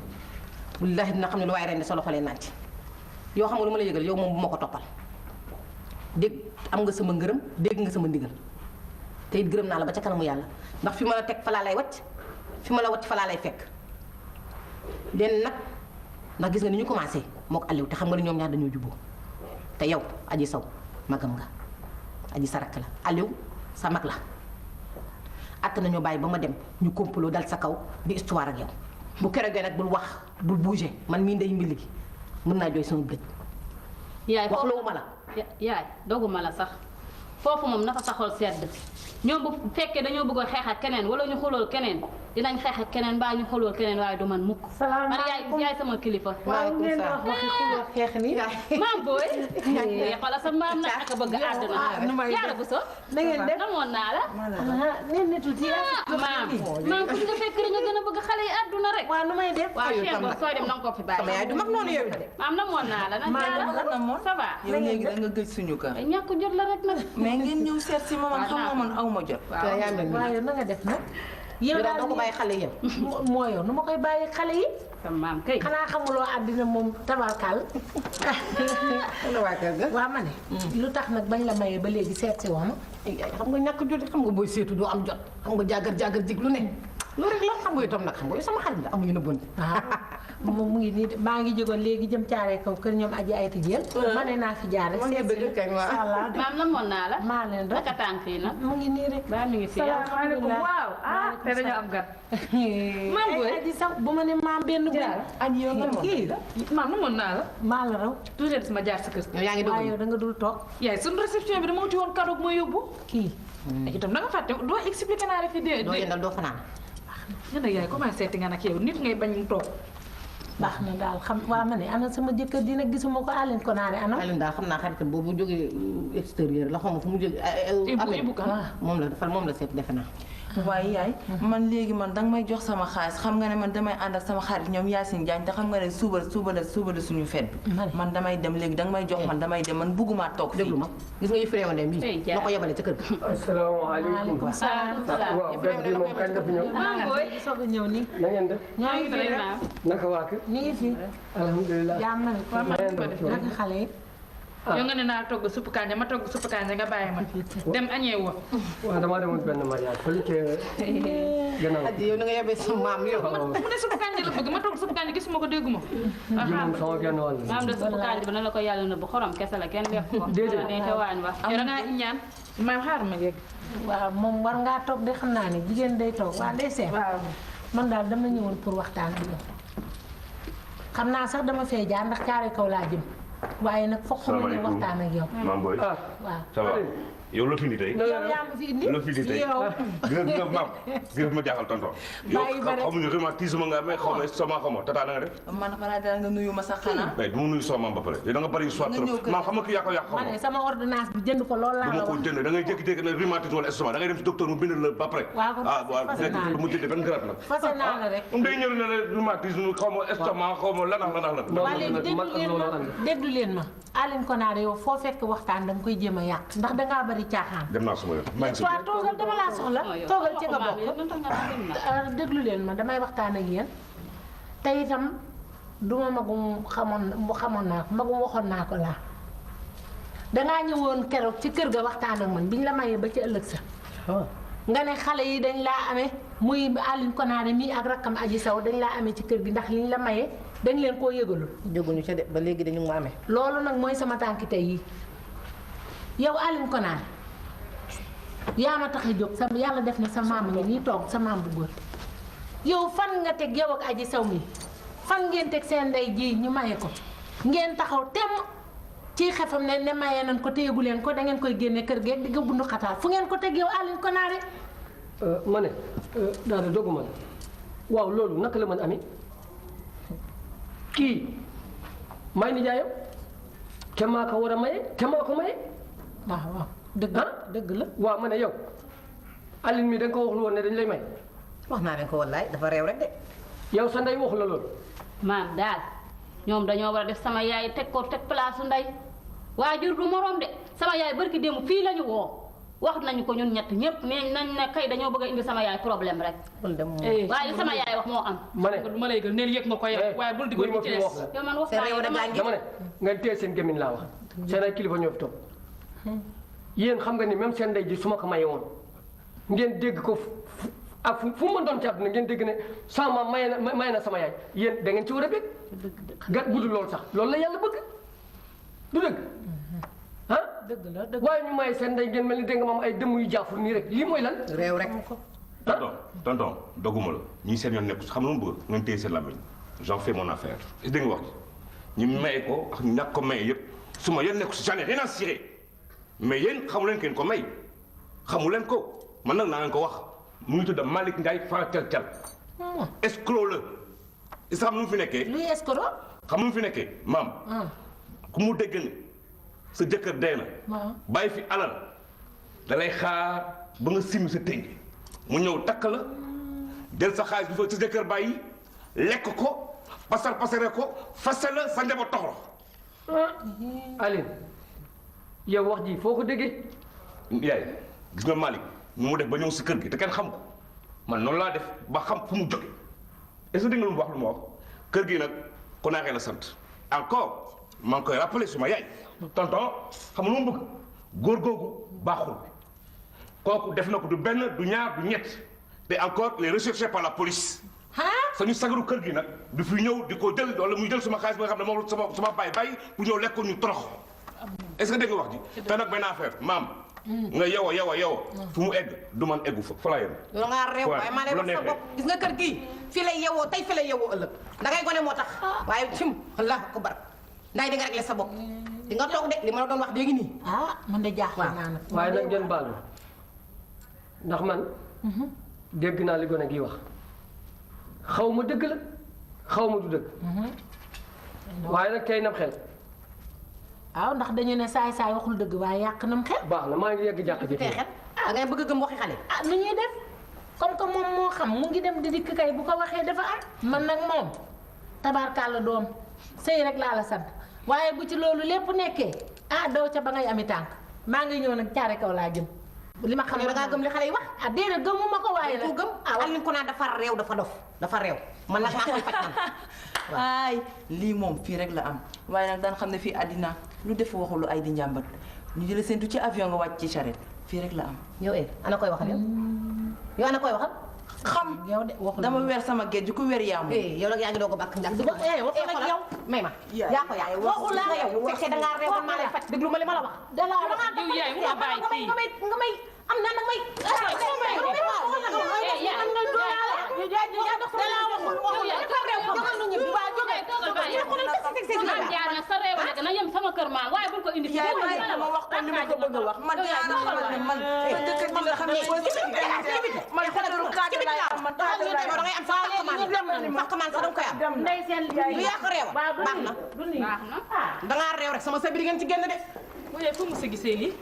[SPEAKER 11] wallaahi dina xam ne lu waaye ren sa loxo lay naaj yoo xam nga lu ma la yëgal yow moom bu ma ko toppal dégg am nga sama ngërëm dégg nga sama ndigal te it gërëm naa la ba ca kanamu yàlla ndax fi ma la teg fa laa lay wàcc fi ma la wàcc fa laa lay fekk den nag ndax gis nga ni ñu commencé moo ko Aliou te xam nga ni ñoom ñaar dañoo juboo te yow aji saw magam nga aji sa rakk la Aliou sa mag la att nañoo bàyyi ba ma dem ñu complot dal sa kaw di histoire ak yow bu keroogee nag bul wax bul bouger man mii ndey mbili gi mën naa jooy sama bëj.
[SPEAKER 20] yaay
[SPEAKER 11] wax loo ma la.
[SPEAKER 20] yaay doguma la sax foofu moom na fa sa xol sedd ñoom bu fekkee dañoo bëgg a xeex ak keneen wala ñu xulool keneen dinañ xeex ak keneen mbaa ñu xuloo keneen waaye du man mukk. man yaay sama kilifa.
[SPEAKER 16] waaw ngeen wax waxi xuloo xeex nii.
[SPEAKER 20] maam booy. xoolal sa maam nag ak a bëgg àdduna. yàlla bu so.
[SPEAKER 16] na ngeen def
[SPEAKER 20] namoon naa la.
[SPEAKER 16] neen ne tuuti
[SPEAKER 20] maam ku nga fekk rek nga gën a bëgg xale yi àdduna rek.
[SPEAKER 16] waaw nu may def.
[SPEAKER 20] waaw Cheikh boobu sooy dem na nga ko fi bàyyi.
[SPEAKER 16] sama yaay du mag noonu yow de.
[SPEAKER 20] maam namoon naa la nag. ça va.
[SPEAKER 21] yow léegi da nga gëj suñu kër.
[SPEAKER 20] ñàkk jot la rek nag.
[SPEAKER 21] mais ngeen ñëw seet si ma man xam nga man aw ma jot.
[SPEAKER 16] waaw na nga def nag. yow daal doo ko bàyyi xale yi. moo yow nu ma koy bàyyi xale yi.
[SPEAKER 20] sa maam kay.
[SPEAKER 16] xanaa xamuloo àddina moom tabarkal. waaw ma ne. lu tax nag bañ la mayee ba léegi seet si woon.
[SPEAKER 6] xam nga ñàkk jot xam nga booy seetu doo am jot xam nga jàggar jig lu ne loolu rek la xam nga itam nag xam nga sama xarit la amuñu na bon.
[SPEAKER 16] mu ngi nii de maa ngi jógoon léegi jëm caaree kaw kër ñoom aji ay tijjeel. ma ne naa fi jaar rek. seet si
[SPEAKER 20] maam namoon naa la.
[SPEAKER 16] maa leen rek
[SPEAKER 20] naka tànk yi nag.
[SPEAKER 16] mu ngi nii rek.
[SPEAKER 20] ba mi ngi fi
[SPEAKER 16] salaamaaleykum
[SPEAKER 20] waaw te dañoo am gan. maam booy
[SPEAKER 16] aji sax bu ma ne maam benn bu. aji yow nga
[SPEAKER 12] kii maam namoon naa la.
[SPEAKER 16] maa la raw.
[SPEAKER 12] tuuti des ma jaar sa kër.
[SPEAKER 16] yaa ngi dugg yow da nga dul toog.
[SPEAKER 12] yaay suñu réception bi dama wuti woon cadeau mooy yóbbu.
[SPEAKER 16] kii.
[SPEAKER 12] itam da nga fàtte doo expliqué naa la fi de.
[SPEAKER 16] doo yëndal doo fanaan.
[SPEAKER 12] nga ne yaay commencé seeti nga nag yow nit ngay bañ mu toog.
[SPEAKER 16] baax na daal xam waa ma ne ana sama jëkkër dina gisuma ko Aline Konaare ana.
[SPEAKER 6] Aline daal xam naa xaritam boobu jógee extérieur la xaw ma fu mu jógee.
[SPEAKER 12] Ibu kan
[SPEAKER 6] moom la seet defe naa.
[SPEAKER 21] waaye yaay man léegi man danga may jox sama xaalis xam nga ne man damay ànd ak sama xarit ñoom Yacine Diagne te xam nga ne suba la suñu fête bi man damay dem léegi danga may jox man damay dem man bëgguma toog fii.
[SPEAKER 6] déglu ma gis nga Ifré Wandé mii la ko yebale ca kër ga.
[SPEAKER 16] asalaamaaleykum.
[SPEAKER 21] waaw
[SPEAKER 16] fête bi moom kañ la fi ñëw. soog a ñëw nii.
[SPEAKER 21] na ngeen def.
[SPEAKER 16] ñoo ngi fi rek.
[SPEAKER 21] naka waa kër.
[SPEAKER 16] ñu ngi fi.
[SPEAKER 21] alhamdulilah.
[SPEAKER 16] jàmm na ko naka xale yi.
[SPEAKER 12] yow nga ne naa togg suppu kanja ma togg suppu kanja nga bàyyi ma dem añee woon.
[SPEAKER 21] waaw damaa demoon benn mariage fële ca gannaaw.
[SPEAKER 6] yow da nga yebee sa maam yow.
[SPEAKER 12] mu ne suppu kanja la bëgg ma togg suppu kanja gisuma ko dégguma.
[SPEAKER 21] ji moom sama genn wàll.
[SPEAKER 20] maam de suppu kanja bi na la ko yàlla na bu xorom kese la kenn lekk ko.
[SPEAKER 21] déedéet
[SPEAKER 20] ne te waañ wax.
[SPEAKER 12] yow da ngaa ñaan maam xaar ma yegg.
[SPEAKER 16] waaw moom war ngaa toog de xam naa ne jigéen day toog waaw day seet. man daal dama ñëwoon pour waxtaan bi la xam naa sax dama fee jaar ndax caare kaw laa jëm. waaye nag foog nga ñu waxtaan ak yow.
[SPEAKER 1] maam booy.
[SPEAKER 16] waaw
[SPEAKER 1] ça va yow la fi indi tey.
[SPEAKER 16] yow yaa ma fi indi.
[SPEAKER 1] la fi indi tey
[SPEAKER 16] yow.
[SPEAKER 1] gis nga maam gis ma jaaxal tonton.
[SPEAKER 16] bàyyi ba rek
[SPEAKER 1] yow xamuñu rhumatisme nga amee xaw ma sama xaw ma tata na nga def.
[SPEAKER 21] man xanaa dara nga nuyu ma sax xanaa.
[SPEAKER 1] mais du ma nuyu sama maam ba pare da nga bëri soit trop maam xam nga ki yaa ko yàq xaw
[SPEAKER 16] ma ne sama ordonnance bi jënd ko loolu laa la wax.
[SPEAKER 1] du ma ko jënd da ngay jékki-jékki ne rhumatisme wala estomac da ngay dem si docteur mu bind la ba pare. waaw fekk mu jënd benn garab nag.
[SPEAKER 16] fase naa la rek.
[SPEAKER 1] day ñëw ne la rhumatisme xaw ma estomac xaw ma lanax la.
[SPEAKER 16] waa léegi déglu leen ma Aline Konaare yow foo fekk waxtaan da nga koy jéem a yàq ndax dangaa bari caaxaan.
[SPEAKER 1] dem naa suma yoon maa ngi si
[SPEAKER 16] waaw toogal dama laa soxla toogal ci nga bokk. déglu leen ma damay waxtaan ak yéen te itam duma magum xamoon naa ko magum waxoon naa ko laa dangaa ñëwoon keroog ci kër ga waxtaan ak man biñ la mayee ba ci ëllëg sa nga ne xale yi dañ laa amee muy Aline Konaare mii ak rakkam Aji Saw dañ laa amee ci kër gi ndax liñ la mayee dañ leen koo yëgalul.
[SPEAKER 6] jóguñu ca de ba léegi dañu ma amee.
[SPEAKER 16] loolu nag mooy sama tànki tey yi yow Aline Konaare yaa ma tax a jóg sa yàlla def na sa maam ngi nii toog sa maam bu góor yow fan nga teg yow ak Aji Saw mi fan ngeen teg seen ndey ji ñu maye ko ngeen taxaw temm ci xefam ne maye nañ ko téyegu leen ko da ngeen koy génne kër geeg di nga bundu xataal fu ngeen ko teg yow Aline Konaare.
[SPEAKER 21] ma ne daal dogu ma waaw loolu naka la mën amee kii may nijaayam te maa ko war a maye te maa ko maye.
[SPEAKER 16] waaw dëgg la
[SPEAKER 21] waaw ma ne yow Aline mi da nga ko waxul woon ne dañ lay may.
[SPEAKER 6] wax naa leen ko wallaay dafa réew rek de.
[SPEAKER 21] yow sa ndey waxu la loolu.
[SPEAKER 20] maam daal ñoom dañoo war a def sama yaay teg ko teg place su ndey waajur du moroom de sama yaay barki démb fii lañu woo wax nañu ko ñun ñett ñëpp nee nañ ne kay dañoo bëgg a indi sama yaay problème rek. waaye li sama yaay wax moo am.
[SPEAKER 21] ma ne
[SPEAKER 12] du ma lay gën neel yëg nga ko yow waaye bul di ko ci des.
[SPEAKER 20] yow man wax
[SPEAKER 21] dama ne nga téye seen gémmiñ laa wax seen ay kilifa ñoo fi toog yéen xam nga ni même seen ndey ji su ma ko maye woon ngeen dégg ko ak fu mu doon ci àdduna ngeen dégg ne sama maam maye na sama yaay yéen da ngeen ci war a bég gat budul loolu sax loolu la yàlla bëgg du dëgg ah
[SPEAKER 16] dëgg la
[SPEAKER 21] waaye ñu maye seen ndey ngeen mel ni dégg nga maam ay dëmm yu jaafur nii rek lii mooy lan
[SPEAKER 6] réew rek
[SPEAKER 1] tonton doguma la ñii seen yoon nekk xam nga lu mu bëgg ngeen téye seen làmmiñ j'en fais mon affaire est-ce que dégg nga wax ji ñu maye ko ak ñàkk ko maye yëpp su ma yoon nekku si j'en ai rien à cirer mais yéen xamu leen kenn ko may xamu leen ko man nag naa leen ko wax mu ngi tudd Malick Ndiaye Fara Cal Cal. escroc la. is xam nu mu fi nekkee.
[SPEAKER 16] luy escroc.
[SPEAKER 1] xam nu mu fi nekkee maam. ku mu dégg ne sa jëkkër dee na. bàyyi fi alal da lay xaar ba nga simi sa tënk mu ñëw takk la jël sa xaalis bi fa sa jëkkër bàyyi lekk ko pasar pasare ko fase la sa njaboot toxlo.
[SPEAKER 21] Aline yow wax ji foo ko déggee.
[SPEAKER 1] yaay gis nga Malick nu mu def ba ñëw si kër gi te kenn xam ko man noonu laa def ba xam fu mu jóge est-ce que dégg nga lu mu wax lu ma wax kër gi nag ku naaxee la sant encore maa ngi koy rappelé suma yaay tonton xam nga lu mu bëgg góor googu baaxul kooku def na ko du benn du ñaar du ñett te encore il est recherché par la police. sañu sagaru kër gi nag du fi ñëw di ko jël wala muy jël suma xaalis bi nga xam ne moom sama bàyyi pour ñëw lekk ko ñu torox est-ce que dégg nga wax ji. te nag benn affaire maam. nga yow fu mu egg du man eggu fa laa yem.
[SPEAKER 11] yow ngaa réew waaye maa lay wax sa bopp gis nga kër gii fii lay yewoo tey fii lay yewoo ëllëg da ngay gone moo tax waaye cim allahu akbar nday di nga réglé sa bopp di nga toog de li ma la doon wax léegi nii.
[SPEAKER 16] man de jaaxal naa nag.
[SPEAKER 21] waaye nag ngeen baal ma ndax man dégg naa li gone gi wax xaw ma dëgg la xaw ma du dëgg waaye nag tey nam xel.
[SPEAKER 16] waaw ndax dañu ne saay saay waxul dëgg waaye yàq nam xel.
[SPEAKER 21] baax na maa ngi yegg jàkk ji.
[SPEAKER 16] tey xel
[SPEAKER 11] da ngay bëgg gëm waxi xale.
[SPEAKER 16] nu ñuy def comme que moom moo xam mu ngi dem di dikk kay bu ko waxee dafa am. man nag moom tabaarkàlla doom sëy rek laa la sant waaye bu ci loolu lépp nekkee daw ca ba ngay ami tànk maa ngi ñëw nag caare kaw laa jëm. li ma xam ne
[SPEAKER 11] da ngaa gëm li xale yi wax.
[SPEAKER 16] déedéet gëmuma ko waaye nag.
[SPEAKER 11] gëm Aline ko naa dafa réew dafa dof dafa réew man nag maa koy faj man.
[SPEAKER 8] ay lii moom fii rek la am waaye nag daan xam ne fii àddina lu def waxulu ay di njàmbat ñu jële séntu ci avion nga wàcc ci charrette fii rek la am.
[SPEAKER 11] yow ana koy waxal yow ana koy waxal.
[SPEAKER 8] xam dama weer sama géej ku weer yaamu.
[SPEAKER 11] yow nag yaa ngi doog a bàkk njàng.
[SPEAKER 16] waxul ak yow
[SPEAKER 11] may ma yaa ko yaa waxul la yow bu fekkee da ngaa réew man maa lay faj déglu ma li ma la wax. nga may am na nag may.
[SPEAKER 20] sa réew nag na yem sama kër maa waaye bul ko indi.
[SPEAKER 8] ma wax ko li ma ko bëgg a wax man man dëkk bi nga xam ne man xottu kaaju laay am man
[SPEAKER 11] da ngay am sa fakkamaan sa danga koy am. lu yaa ko réew baax na da ngaa réew rek sama sëy bi di ngeen ci génn de.
[SPEAKER 12] waaye fu mu sa gisee lii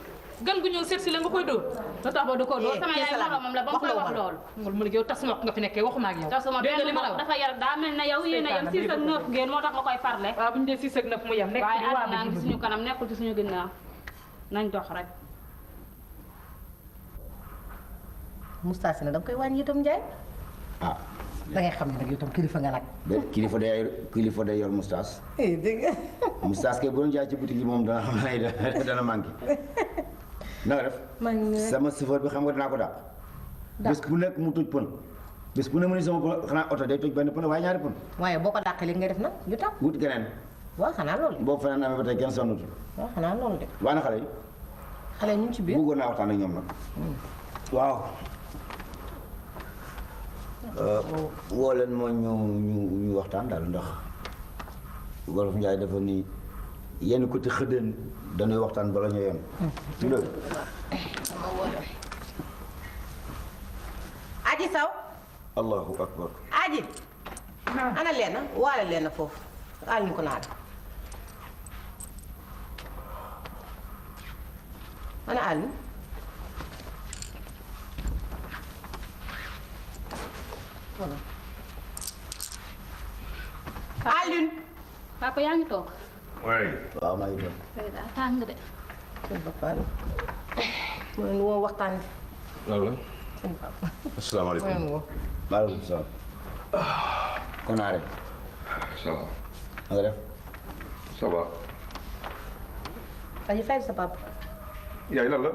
[SPEAKER 12] gan gu ñëw seet si la nga koy dóor lu tax ba du ko dóor sama yaay moromam la ba mu koy wax loolu ngul mu yow tas ma nga fi nekkee waxuma ak yow
[SPEAKER 20] tasuma benn bopp dafa yar daa mel ne yow yéen a yem 6 ak 9 ngeen moo tax nga koy farle
[SPEAKER 12] waaw bu ñu dee 6 ak 9 mu yem nekk
[SPEAKER 20] waaye àddina ngi suñu kanam nekkul ci suñu ginnaaw nañ dox rek
[SPEAKER 11] moustache na da nga koy wàññi itam Ndiaye da ngay xam ne nag yow itam kilifa nga nag
[SPEAKER 14] kilifa day yor moustache
[SPEAKER 11] dégg nga
[SPEAKER 14] moustache kay bu doon jaay ci boutique yi moom dana xam ne dana manqué na nga def sama chauffeur bi xam nga dinaa ko dàq bés bu nekk mu toj pën bés bu ne mu ni sama pën xanaa oto day toj benn pën waaye ñaari pën
[SPEAKER 11] waaye boo ko dàqee léegi ngay def nag yu tax
[SPEAKER 14] wut keneen
[SPEAKER 11] waaw xanaa loolu
[SPEAKER 14] boo feneen amee ba tey kenn sonnutul
[SPEAKER 11] waaw xanaa loolu de
[SPEAKER 14] waa na xale yi
[SPEAKER 11] xale yi ñu ngi ci biir
[SPEAKER 14] bëggoon naa waxtaan ak ñoom nag waaw woo leen moo ñu waxtaan daal ndax Wolof Njaay dafa ni yenn côté xëddeen dañuy waxtaan bala ñu yoon loolu
[SPEAKER 11] aji saw
[SPEAKER 14] allahu akbar
[SPEAKER 11] aji ana leena waale leena foofu aal ñu ko naa ana aal ñu Alioune.
[SPEAKER 20] papa yaa ngi toog.
[SPEAKER 1] oui.
[SPEAKER 14] waaw maa ngi toog.
[SPEAKER 20] tey daa tàng de.
[SPEAKER 11] mu ne woo waxtaan bi.
[SPEAKER 1] loolu la. asalaamaaleykum.
[SPEAKER 14] maaleykum salaam. Konaare.
[SPEAKER 1] ça va.
[SPEAKER 14] na nga def.
[SPEAKER 1] ça va.
[SPEAKER 11] Aji fay sa papa.
[SPEAKER 1] yaay lan la.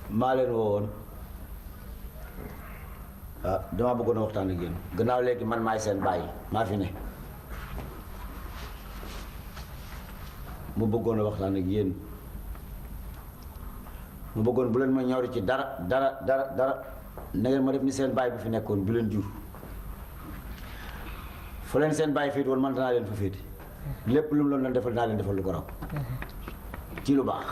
[SPEAKER 14] maa leen woo woon. damaa bëggoon a waxtaan ak yéen gannaaw léegi man maay seen bàyyi maa fi ne mu bëggoon a waxtaan ak yéen mu bëggoon bu leen ma ñawri ci dara na ngeen ma def ni seen bàyyi bu fi nekkoon bu leen jur fu leen seen bàyyi féete woon man danaa leen fa féete lépp lu mu loon leen defal dinaa leen defal lu ko raw ci lu baax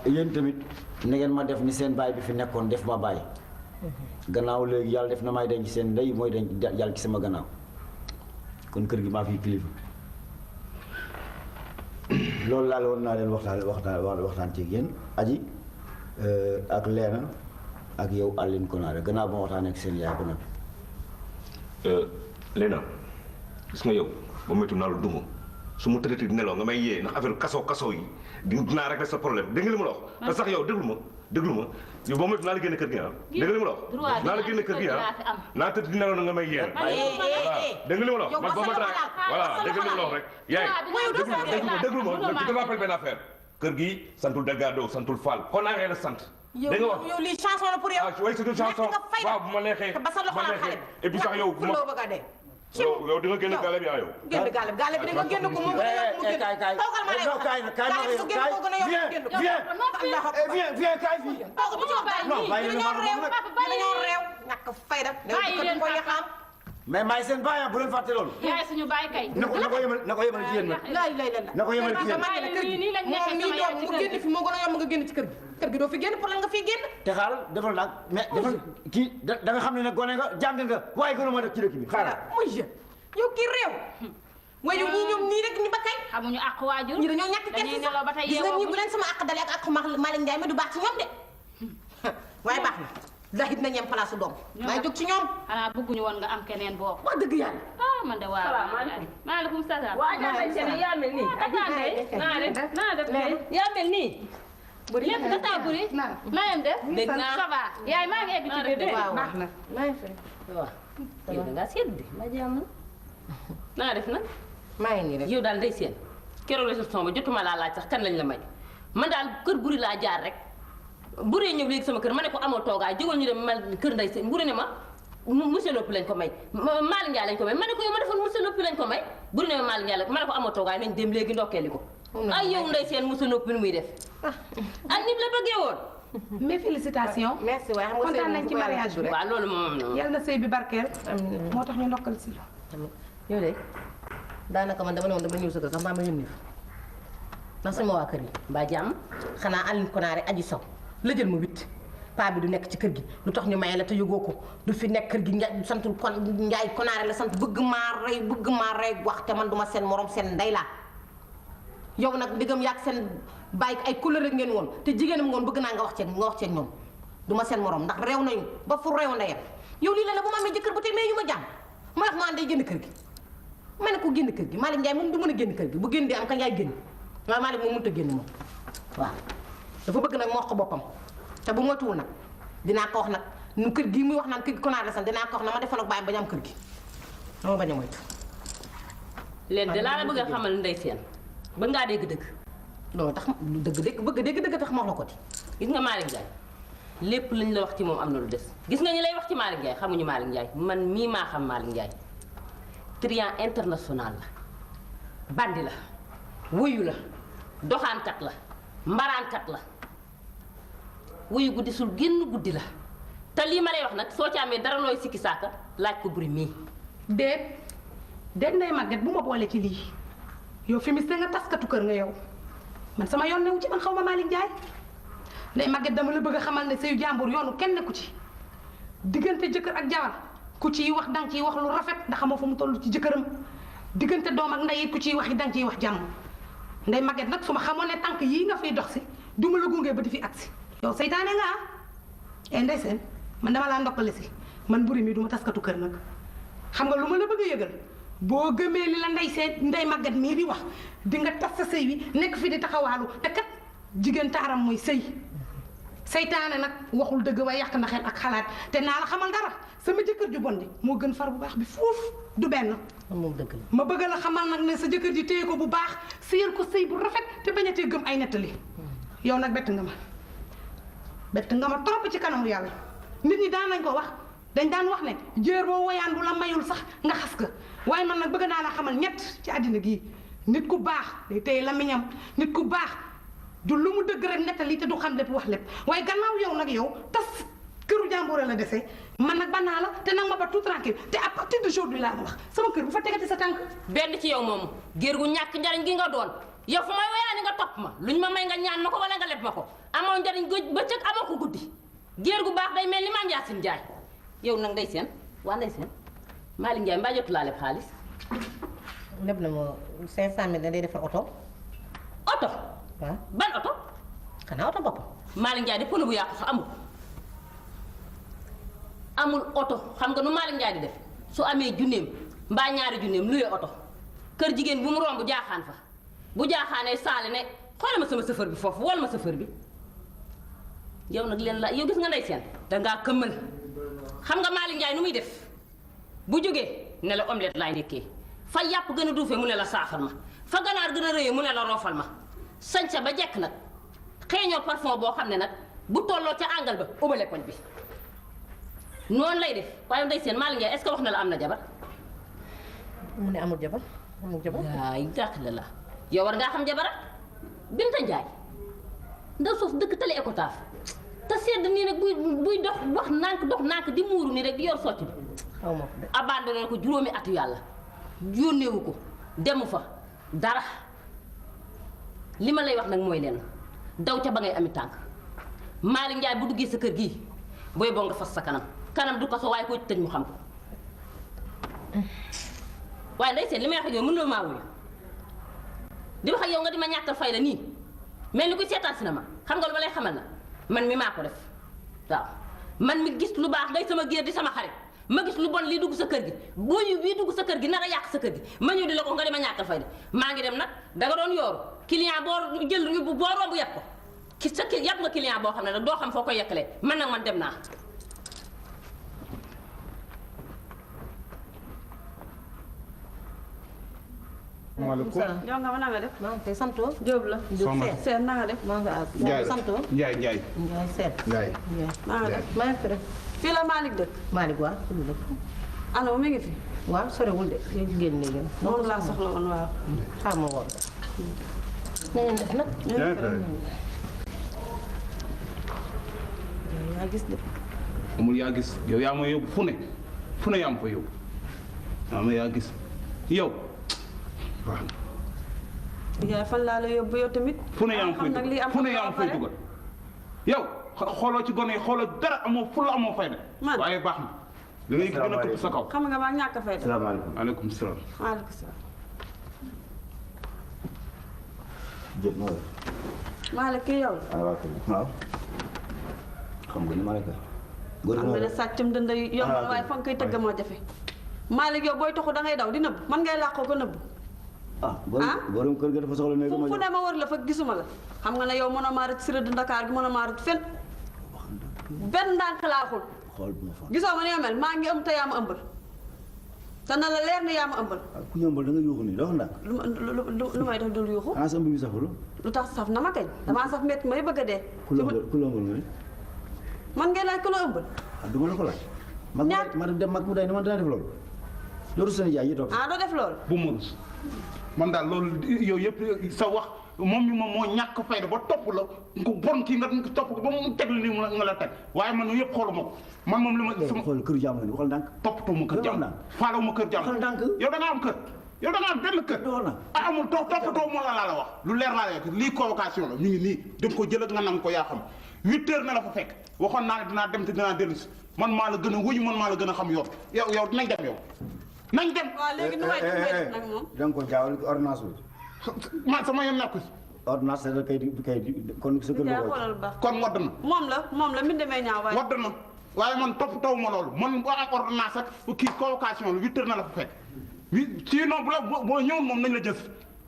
[SPEAKER 14] yéen tamit na ngeen ma def ni seen baay bi fi nekkoon def ma baay gannaaw léegi yàlla def na may denc seen ndey mooy denc yàlla ci sama gannaaw kon kër gi maa fi kilifa loolu laa la woon naa leen waxtaan ci yéen aji ak Leena ak yow Aline Konaare gannaaw ba ma waxtaanee ak seen yaay ba noppi.
[SPEAKER 1] Leena gis nga yow ba moytu naa la duma su ma tëddee di nelaw nga may yee ndax affaire kaso yi dinaa régler sa problème dégg nga li ma la wax. te sax yow déglu ma yow ba moytu naa la génne kër gi ah. dégg nga li ma la wax naa la génne kër gi ah naa tëdd di nelaw na nga may yee. dégg nga li ma la wax man ba ma dara voilà dégg nga li ma la wax rek. yaay déglu ma je te rappelle benn affaire kër gi santul Delgado santul Fall Konaare la sant. dégg nga wax
[SPEAKER 11] yow lii chanson la pour yow.
[SPEAKER 1] ah oui c'est une chanson waaw bu ma neexee
[SPEAKER 11] ba sa loxo la xale
[SPEAKER 1] et puis sax yow bu ma yow di nga génn gaale bi yaa yow.
[SPEAKER 11] génn gaale bi di nga génn ko moom mu génn toogal ma lay wax
[SPEAKER 14] viens kaay fii.
[SPEAKER 11] toog bu ci wax bàyyi nii dañoo réew ñàkk fayda ko yaxaam
[SPEAKER 14] mais maay seen baay bu leen fàtte loolu.
[SPEAKER 20] yaay suñu baay kay.
[SPEAKER 14] na ko yemal ci yéen nag. na ko yemal ci yéen
[SPEAKER 11] moom mii doom mu génn fi moo gën a yomb nga génn ci kër gi. kër gi doo fi génn pour lan nga fiy génn.
[SPEAKER 14] te xaaral defal nag mais defal kii da nga xam ne nag gone nga jàng nga waaye gënu ma def ci dëkk bi xaaral.
[SPEAKER 11] muy je yow kii réew. waaye ñii ñoom nii rek ni ba kay.
[SPEAKER 20] xamuñu àq waajur.
[SPEAKER 11] ñi dañoo ñàkk kersa sax
[SPEAKER 20] ba tey
[SPEAKER 11] gis nga ñii bu leen sama àq dalee ak àq Malick Ndiaye ma du baax ci ñoom de waaye baax na zahid nañ yem place doom maa jóg ci ñoom.
[SPEAKER 20] xanaa bëgguñu woon nga am keneen boo.
[SPEAKER 11] wax dëgg yàlla.
[SPEAKER 20] ah man de waaw.
[SPEAKER 7] salaamaaleykum.
[SPEAKER 20] maaleykum salaam.
[SPEAKER 7] waa jàmm ci ne yaa mel nii.
[SPEAKER 20] naa def
[SPEAKER 7] yaa mel nii.
[SPEAKER 20] lépp tata buri. maa ngi def.
[SPEAKER 7] dégg naa
[SPEAKER 20] ça va. yaay maa ngi egg ci biir de.
[SPEAKER 11] waaw baax na.
[SPEAKER 7] maa ngi fi. waaw. yow da ngaa seet de ma jàmm. naa def nag.
[SPEAKER 11] maa ngi nii rek.
[SPEAKER 7] yow daal day seen. keroog réception ba jotuma laa laaj sax kan lañ la may. man daal kër buri laa jaar rek. buree ñëw léegi sama kër ma ne ko amoo toogaay jógal ñu dem mal kër nday seen buri ne ma monsieur Loppi lañ ko may Malick Ndiaye lañ ko may ma ne ko yow ma defoon monsieur Loppi lañ ko may buri ne ma Malick Ndiaye ma ne ko amoo toogaay nañ dem léegi ndokkeeli ko ay yow nday seen monsieur Loppi nu muy def ak nit la bëggee woon
[SPEAKER 6] mais félicitations.
[SPEAKER 11] merci waay xam nga
[SPEAKER 6] kontaan nañ ci mariage bi.
[SPEAKER 7] waaw loolu moom
[SPEAKER 6] yal na sëy bi barkeel. moo tax ñu ndokkal si la.
[SPEAKER 11] yow de daanaka man dama ne woon dama ñëw sa kër sax maa ma yónni fa ndax sama waa kër yi mbaa jàmm xanaa Aline Konaare aji saw la jël ma witt paa bi du nekk ci kër gi lu tax ñu maye la te yëgoo ko du fi nekk kër gi santul kon Njaay Konaare la sant bëgg maa rey wax te man duma seen morom seen ndey laa yow nag diggam yàgg seen bàyyi ay couleur rek ngeen woon te jigéenam ngoon bëgg naa nga wax ceeg ñoom duma seen morom ndax réew nañu ba fu réew ndeyam yow lii la la bu ma amee jëkkër bu tey mais yu ma jàmm ma wax maa day génn kër gi ma ne ko génn kër gi Malick Ndiaye moom du mën a génn kër gi bu génn di am ka Ndiaye génn waaye Malick moom mënut a génn moom waaw dafa bëgg nag moo wax ko boppam te bu moytuwul nag dinaa ko wax nag nu kër gii muy wax naan kër gi Konaare la sant dinaa ko wax na ma defoon ak bàyyam ba ñu am kër gi dama bañ a moytu.
[SPEAKER 7] leen de laa la bëgg a xamal ndey seen ba ngaa dégg dëgg.
[SPEAKER 11] loolu tax bëgg dégg tax ma wax la ko di.
[SPEAKER 7] gis nga Malick Ndiaye lépp lañ la wax ci moom am na lu des gis nga ñi lay wax ci Malick Ndiaye xamuñu Malick Ndiaye man mii maa xam Malick Ndiaye trian international la bandi la wuyu la doxaankat la mbaraankat la wuyu guddi sul génn guddi la te lii ma lay wax nag soo ci amee dara looy sikki saaka laaj ko buri mii
[SPEAKER 6] déet Ndeye Maguette bu ma boole ci lii yow fi nga taskatu kër nga yow man sama yoon newu ci man xaw ma Malick Ndiaye Ndeye Maguette dama la bëgg a xamal ne sëyu jàmbur yoonu kenn nekku ci diggante jëkkër ak jabar ku ciy wax danga ciy wax lu rafet ndax xamoo fa mu toll ci jëkkëram diggante doom ak ndey ku ciy wax yi danga ciy wax jàmm Ndeye Maguette nag su ma xamoon ne tànk yii nga fiy dox si du ma la gunge ba di fi agsi yow seytaane nga ah Ndeye Sène man dama laa ndokkale si man buri mi du ma taskatu kër nag xam nga lu ma la bëgg a yëgal boo gëmee li la Ndeye Maguette mii di wax di nga tas sa sëy wi nekk fi di taxawaalu te kat jigéen taaram mooy sëy seytaane nag waxul dëgg waaye yàq na xel ak xalaat te naa la xamal dara sama jëkkër ju bon di moo gën far bu baax bi foofu du benn.
[SPEAKER 11] moom dëgg la
[SPEAKER 6] ma bëgg la xamal nag ne sa jëkkër ji téye ko bu baax sëyal ko sëy bu rafet te bañ a tee gëm ay nettali yow nag bett nga ma trop ci kanamu yàlla nit ñi daan nañ ko wax dañ daan wax ne jéer boo woyaan bu la mayul sax nga xas ka waaye man nag bëgg naa la xamal ñett ci àddina gii nit ku baax day téye lamiñam nit ku baax du lu mu dëgg rek nettali te du xam lépp wax lépp waaye gannaaw yow nag yow tas këru jàmbur la dese man nag ba naa la te nag ma ba tout tranquille te à partir d'aujourd'hui laa ma wax sama kër bu fa tegati sa tànk
[SPEAKER 7] benn ci yow moomu géer gu ñàkk njariñ gi nga doon yow fu may woyaa ni nga topp ma luñ ma may nga ñaan ma ko wala nga leb ma ko amoo njariñ gëj bëccëg amoo ko guddi géer gu baax day mel ni Mame Yacine Ndiaye yow nag Ndeye Sène waa Ndeye Sène Malick Ndiaye mbaa jotu laa leb xaalis
[SPEAKER 11] leb na ma 500000 da day defar oto.
[SPEAKER 7] oto
[SPEAKER 11] waaw
[SPEAKER 7] ban oto
[SPEAKER 11] xanaa oto boppam.
[SPEAKER 7] Malick Ndiaye de pënë bu yàqu sax amul oto xam nga nu Malick Ndiaye di def su amee junneem mbaa ñaari junneem luyee oto kër jigéen bu mu romb jaaxaan fa bu jaaxaanee saale ne xoolal ma sama chauffeur bi foofu wol ma chauffeur bi yow nag leen la yow gis nga Ndeye Sène dangaa këmmal xam nga Malick Ndiaye nu muy def bu jógee ne la omelette laay ndekkee fa yàpp gën a duufee mu ne la saafal ma fa ganaar gën a rëyee mu ne la roofal ma sañsa ba jekk nag xeeñoo parfum boo xam ne nag bu tolloo ca àngal ba ubale koñ bi noonu lay def waaye Ndeye Sène Malick Ndiaye est-ce que wax na la am na jabar
[SPEAKER 11] mu ne amul jabar amul jabar.
[SPEAKER 7] waay dàqale la yow war ngaa xam jabara Binta Ndiaye ndaw soosu dëkk tali Ecotaf te sedd nii rek buy dox dox nànk di muuru nii rek di yor sotti bi
[SPEAKER 11] xaw ma
[SPEAKER 7] abandonné ko juróomi atu yàlla yónneewu ko demu fa dara li ma lay wax nag mooy lenn daw ca ba ngay ami tànk Malick Ndiaye bu duggee sa kër gii booy boo nga fas sa kanam du ko so waaye koo ci tëj mu xam ko waaye Ndeye Sène li may wax ak yow mënuloo maa wuyu di wax ak yow nga di ma ñàkkal fay la nii mel ni kuy seetaan cinéma xam nga lu ma lay xamal na man mi maa ko def waaw man mi gis lu baax ngay sama géer di sama xarit ma gis lu bon lii dugg sa kër gi booyu bii dugg sa kër gi nar a yàq sa kër gi ma ñëw di la ko nga di ma ñàkkal fay la maa ngi dem nag danga doon yooru client boo jël boo romb yàpp ko ki sa yàpp nga client boo xam ne nag doo xam foo koy yekkalee man nag man dem naa
[SPEAKER 17] maaleykum
[SPEAKER 22] yow nga ma na nga def.
[SPEAKER 11] maa ngi koy santoo.
[SPEAKER 22] Jóob la.
[SPEAKER 17] Soxna
[SPEAKER 22] Seen na nga def.
[SPEAKER 11] maa ngi
[SPEAKER 17] Njaay
[SPEAKER 11] santoo.
[SPEAKER 17] Njaay Njaay.
[SPEAKER 11] Njaay Seen.
[SPEAKER 17] Njaay.
[SPEAKER 22] na nga def.
[SPEAKER 11] maa ngi fi rek.
[SPEAKER 22] fii la Malick dëkk.
[SPEAKER 11] Malick waaw fi mu dëkk.
[SPEAKER 22] ana mi ngi fi.
[SPEAKER 11] waaw sorewul de yéen jigéen ñi ngeen.
[SPEAKER 22] moom laa soxla woon waaw.
[SPEAKER 11] xaar ma woon. na ngeen def nag.
[SPEAKER 22] yaa gis de.
[SPEAKER 19] amul yaa gis yow yaa ma yóbbu fu ne yaa ma fa yóbbu yaa gis yow waaw.
[SPEAKER 22] yaay fan laa la yóbbu yow tamit.
[SPEAKER 19] fu ne yaa ma fay dugal fu ne yaa ma fay dugal yow xooloo ci gone yi xooloo dara amoo fulla amoo fayda.
[SPEAKER 22] man
[SPEAKER 19] waaye baax na. da ngay gën a këpp sa kaw.
[SPEAKER 22] xam nga maa ñàkk a fayda.
[SPEAKER 19] salaamaaleykum maaleykum salaam.
[SPEAKER 22] maaleykum salaam.
[SPEAKER 14] jël na la.
[SPEAKER 22] Malick kii yow la.
[SPEAKER 14] waaw. xam nga ni Malick la.
[SPEAKER 22] xam nga ne sàccam dënd yomb na waaye fa nga koy tëgg moo jafe. Malick yow booy toxu da ngay daw di nëbb man ngay làqoo ko nëbb.
[SPEAKER 14] borom kër ga dafa soxla néeg
[SPEAKER 22] fu ne ma wër la fa gisuma la xam nga ne yow mënoo maa rëcc si rëdd Ndakaar gi mënoo maa rëcc fenn benn ndànk laaxul gisoo ma ne yow mel maa ngi ëm te yaa ma ëmbal te na la leer ni yaa ma ëmbal.
[SPEAKER 14] ku yëmbal da nga yuuxu nii dafa ndànk.
[SPEAKER 22] lu may def dul yuuxu.
[SPEAKER 14] ah sa ëmb bi saful.
[SPEAKER 22] lu tax saf na ma kañ damaa saf métti may bëgg a dee.
[SPEAKER 14] ku la ëmbal nga ni.
[SPEAKER 22] man ngay laaj ku la ëmbal.
[SPEAKER 14] ah du ma la ko laaj. ma dem mag mu day ni man dinaa def loolu. loolu seen jaay yi toog.
[SPEAKER 22] ah doo def loolu.
[SPEAKER 19] bu mu rus man daal loolu yow yëpp sa wax moom mi moom moo ñàkk fayda ba topp la ku bon kii nga topp ko ba mu teg la nii nga la teg waaye man yëpp xooluma ko man moom li ma. sama
[SPEAKER 14] xool kër jàmm ni waxal ndànk.
[SPEAKER 19] toppatoo ma kër jàmm faalaw ma kër jàmm.
[SPEAKER 14] waxal ndànk
[SPEAKER 19] yow da nga am kër yow da nga am benn kër. ah amul toppatoo moo la la wax lu leer laa lay lii convocation la ñu ngi nii dem ko jël ak nga nangu ko yaa xam 8 heures na la fa fekk waxoon naa ne dinaa dem te dinaa dellu si man maa la gën a wuyu man maa la gën a xam yoon yow nañ dem yow nañ dem.
[SPEAKER 22] waaw léegi nu may def nag moom.
[SPEAKER 14] da nga ko jaawal ordonnance bi.
[SPEAKER 19] man sama yoon nekku si.
[SPEAKER 14] ordonnance da kay kon sa kër la
[SPEAKER 19] kon wadd na.
[SPEAKER 22] moom la mi demee ñaaw waaye.
[SPEAKER 19] wadd na waaye man toppatoo ma loolu man boo ak ordonnance ak kii convocation la 8 heures na la fa fekk sinon bu la boo ñëwoon moom nañ la jëf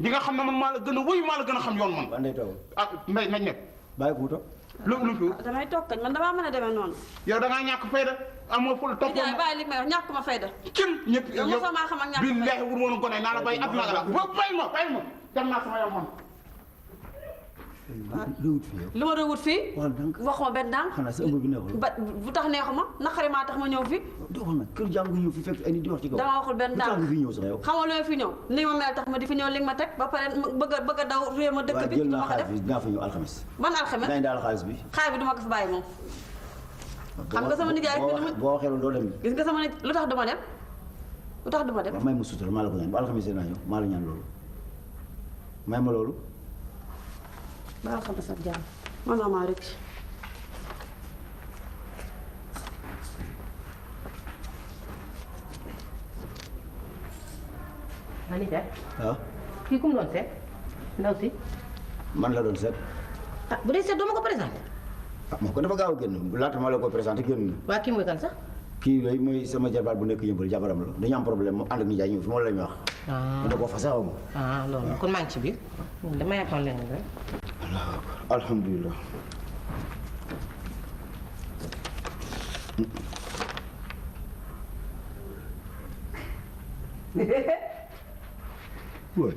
[SPEAKER 19] ñi nga xam ne man maa la gën a wuyu maa la gën a xam yoon man.
[SPEAKER 14] waaw ndey toog
[SPEAKER 19] ah ndey nañ nekk.
[SPEAKER 14] bàyyi ko toog.
[SPEAKER 19] lu fi.
[SPEAKER 22] damay toog kañ man damaa mën a demee noonu.
[SPEAKER 19] yow da ngaa ñàkk fayda amoo ful topp
[SPEAKER 22] ma bàyyi li may wax ñàkk ma fayda.
[SPEAKER 19] kim ñëpp
[SPEAKER 22] yow mosoo maa xam ak ñàkk fayda.
[SPEAKER 19] billahi wur woon gone naa la bay at naa la ba bay ma dem naa sama yoon man.
[SPEAKER 22] lu ma doon wut fii. waxuma benn dànk.
[SPEAKER 14] xanaa sa ëmb bi neexul.
[SPEAKER 22] ba bu tax neexuma naqari maa tax ma ñëw fi.
[SPEAKER 14] doxal nag kër jàmm nga ñëw fi fekk ay nit di wax ci kaw.
[SPEAKER 22] dama waxul benn dànk
[SPEAKER 14] lu tax nga fi ñëw sax yow.
[SPEAKER 22] xamoo lu ma fi ñëw li ma mel tax ma di fi ñëw li ma teg ba pare bëgg a daw réew ma dëkk bi.
[SPEAKER 14] jël naa xaalis bi dinaa fa ñëw alxames.
[SPEAKER 22] ban alxames
[SPEAKER 14] dañ daal xaalis bi.
[SPEAKER 22] xaalis bi du ma ko fi bàyyi moom. xam nga sama nijaay
[SPEAKER 14] boo waxee loolu doo dem.
[SPEAKER 22] gis nga sama nit lu tax du ma dem lu tax du ma dem.
[SPEAKER 14] waaw may ma sutura maa la ko ñaan bu alxames naa ñëw maa la ñaan loolu. may ma loolu.
[SPEAKER 22] baal xam sa jàmm man maa rek.
[SPEAKER 7] Malika.
[SPEAKER 14] waaw.
[SPEAKER 7] kii ku mu doon seet ndaw si.
[SPEAKER 14] man la doon seet.
[SPEAKER 7] ah bu dee seet doo ma ko présenté.
[SPEAKER 14] ah moo ko dafa gaaw a génn laata ma la ko présenté génn.
[SPEAKER 7] waa kii mooy kan sax.
[SPEAKER 14] kii lay mooy sama jarbaat bu nekk yëmbal jabaram la dañu am problème mu ànd ak nijaay ñëw fi moom la ñu wax.
[SPEAKER 7] ah
[SPEAKER 14] da koo fase xaw ma.
[SPEAKER 7] ah loolu kon maa ngi ci biir. dama yaakaar leen rek.
[SPEAKER 14] alhamdulilah. oui.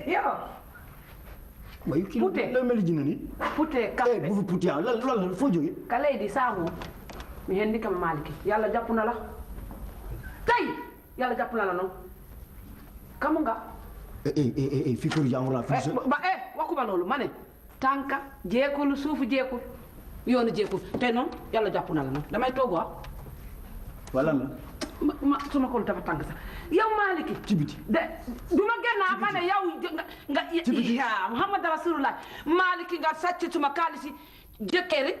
[SPEAKER 6] yow.
[SPEAKER 14] mooy kii la mel ni jinne nii.
[SPEAKER 6] Pute kale.
[SPEAKER 14] bu fi pute ah lan foo jógee.
[SPEAKER 6] kale di saamu mi hen ndikam Maliki yàlla jàpp na la tey yàlla jàpp na la noonu kamu nga.
[SPEAKER 14] fii kër jàmbur laa fii
[SPEAKER 6] waxuma loolu ma ne tànka jeekul suufu jeekul yoonu jeekul tey noonu yàlla jàpp na la noonu damay toog waa.
[SPEAKER 14] wala la.
[SPEAKER 6] ma suma ko dafa tànk sax yow Maliki.
[SPEAKER 14] ci biti
[SPEAKER 6] de du ma génn ma ne yow nga yaa Muhammad Rasulullah Maliki nga sàcc suma kaalisi jëkkëri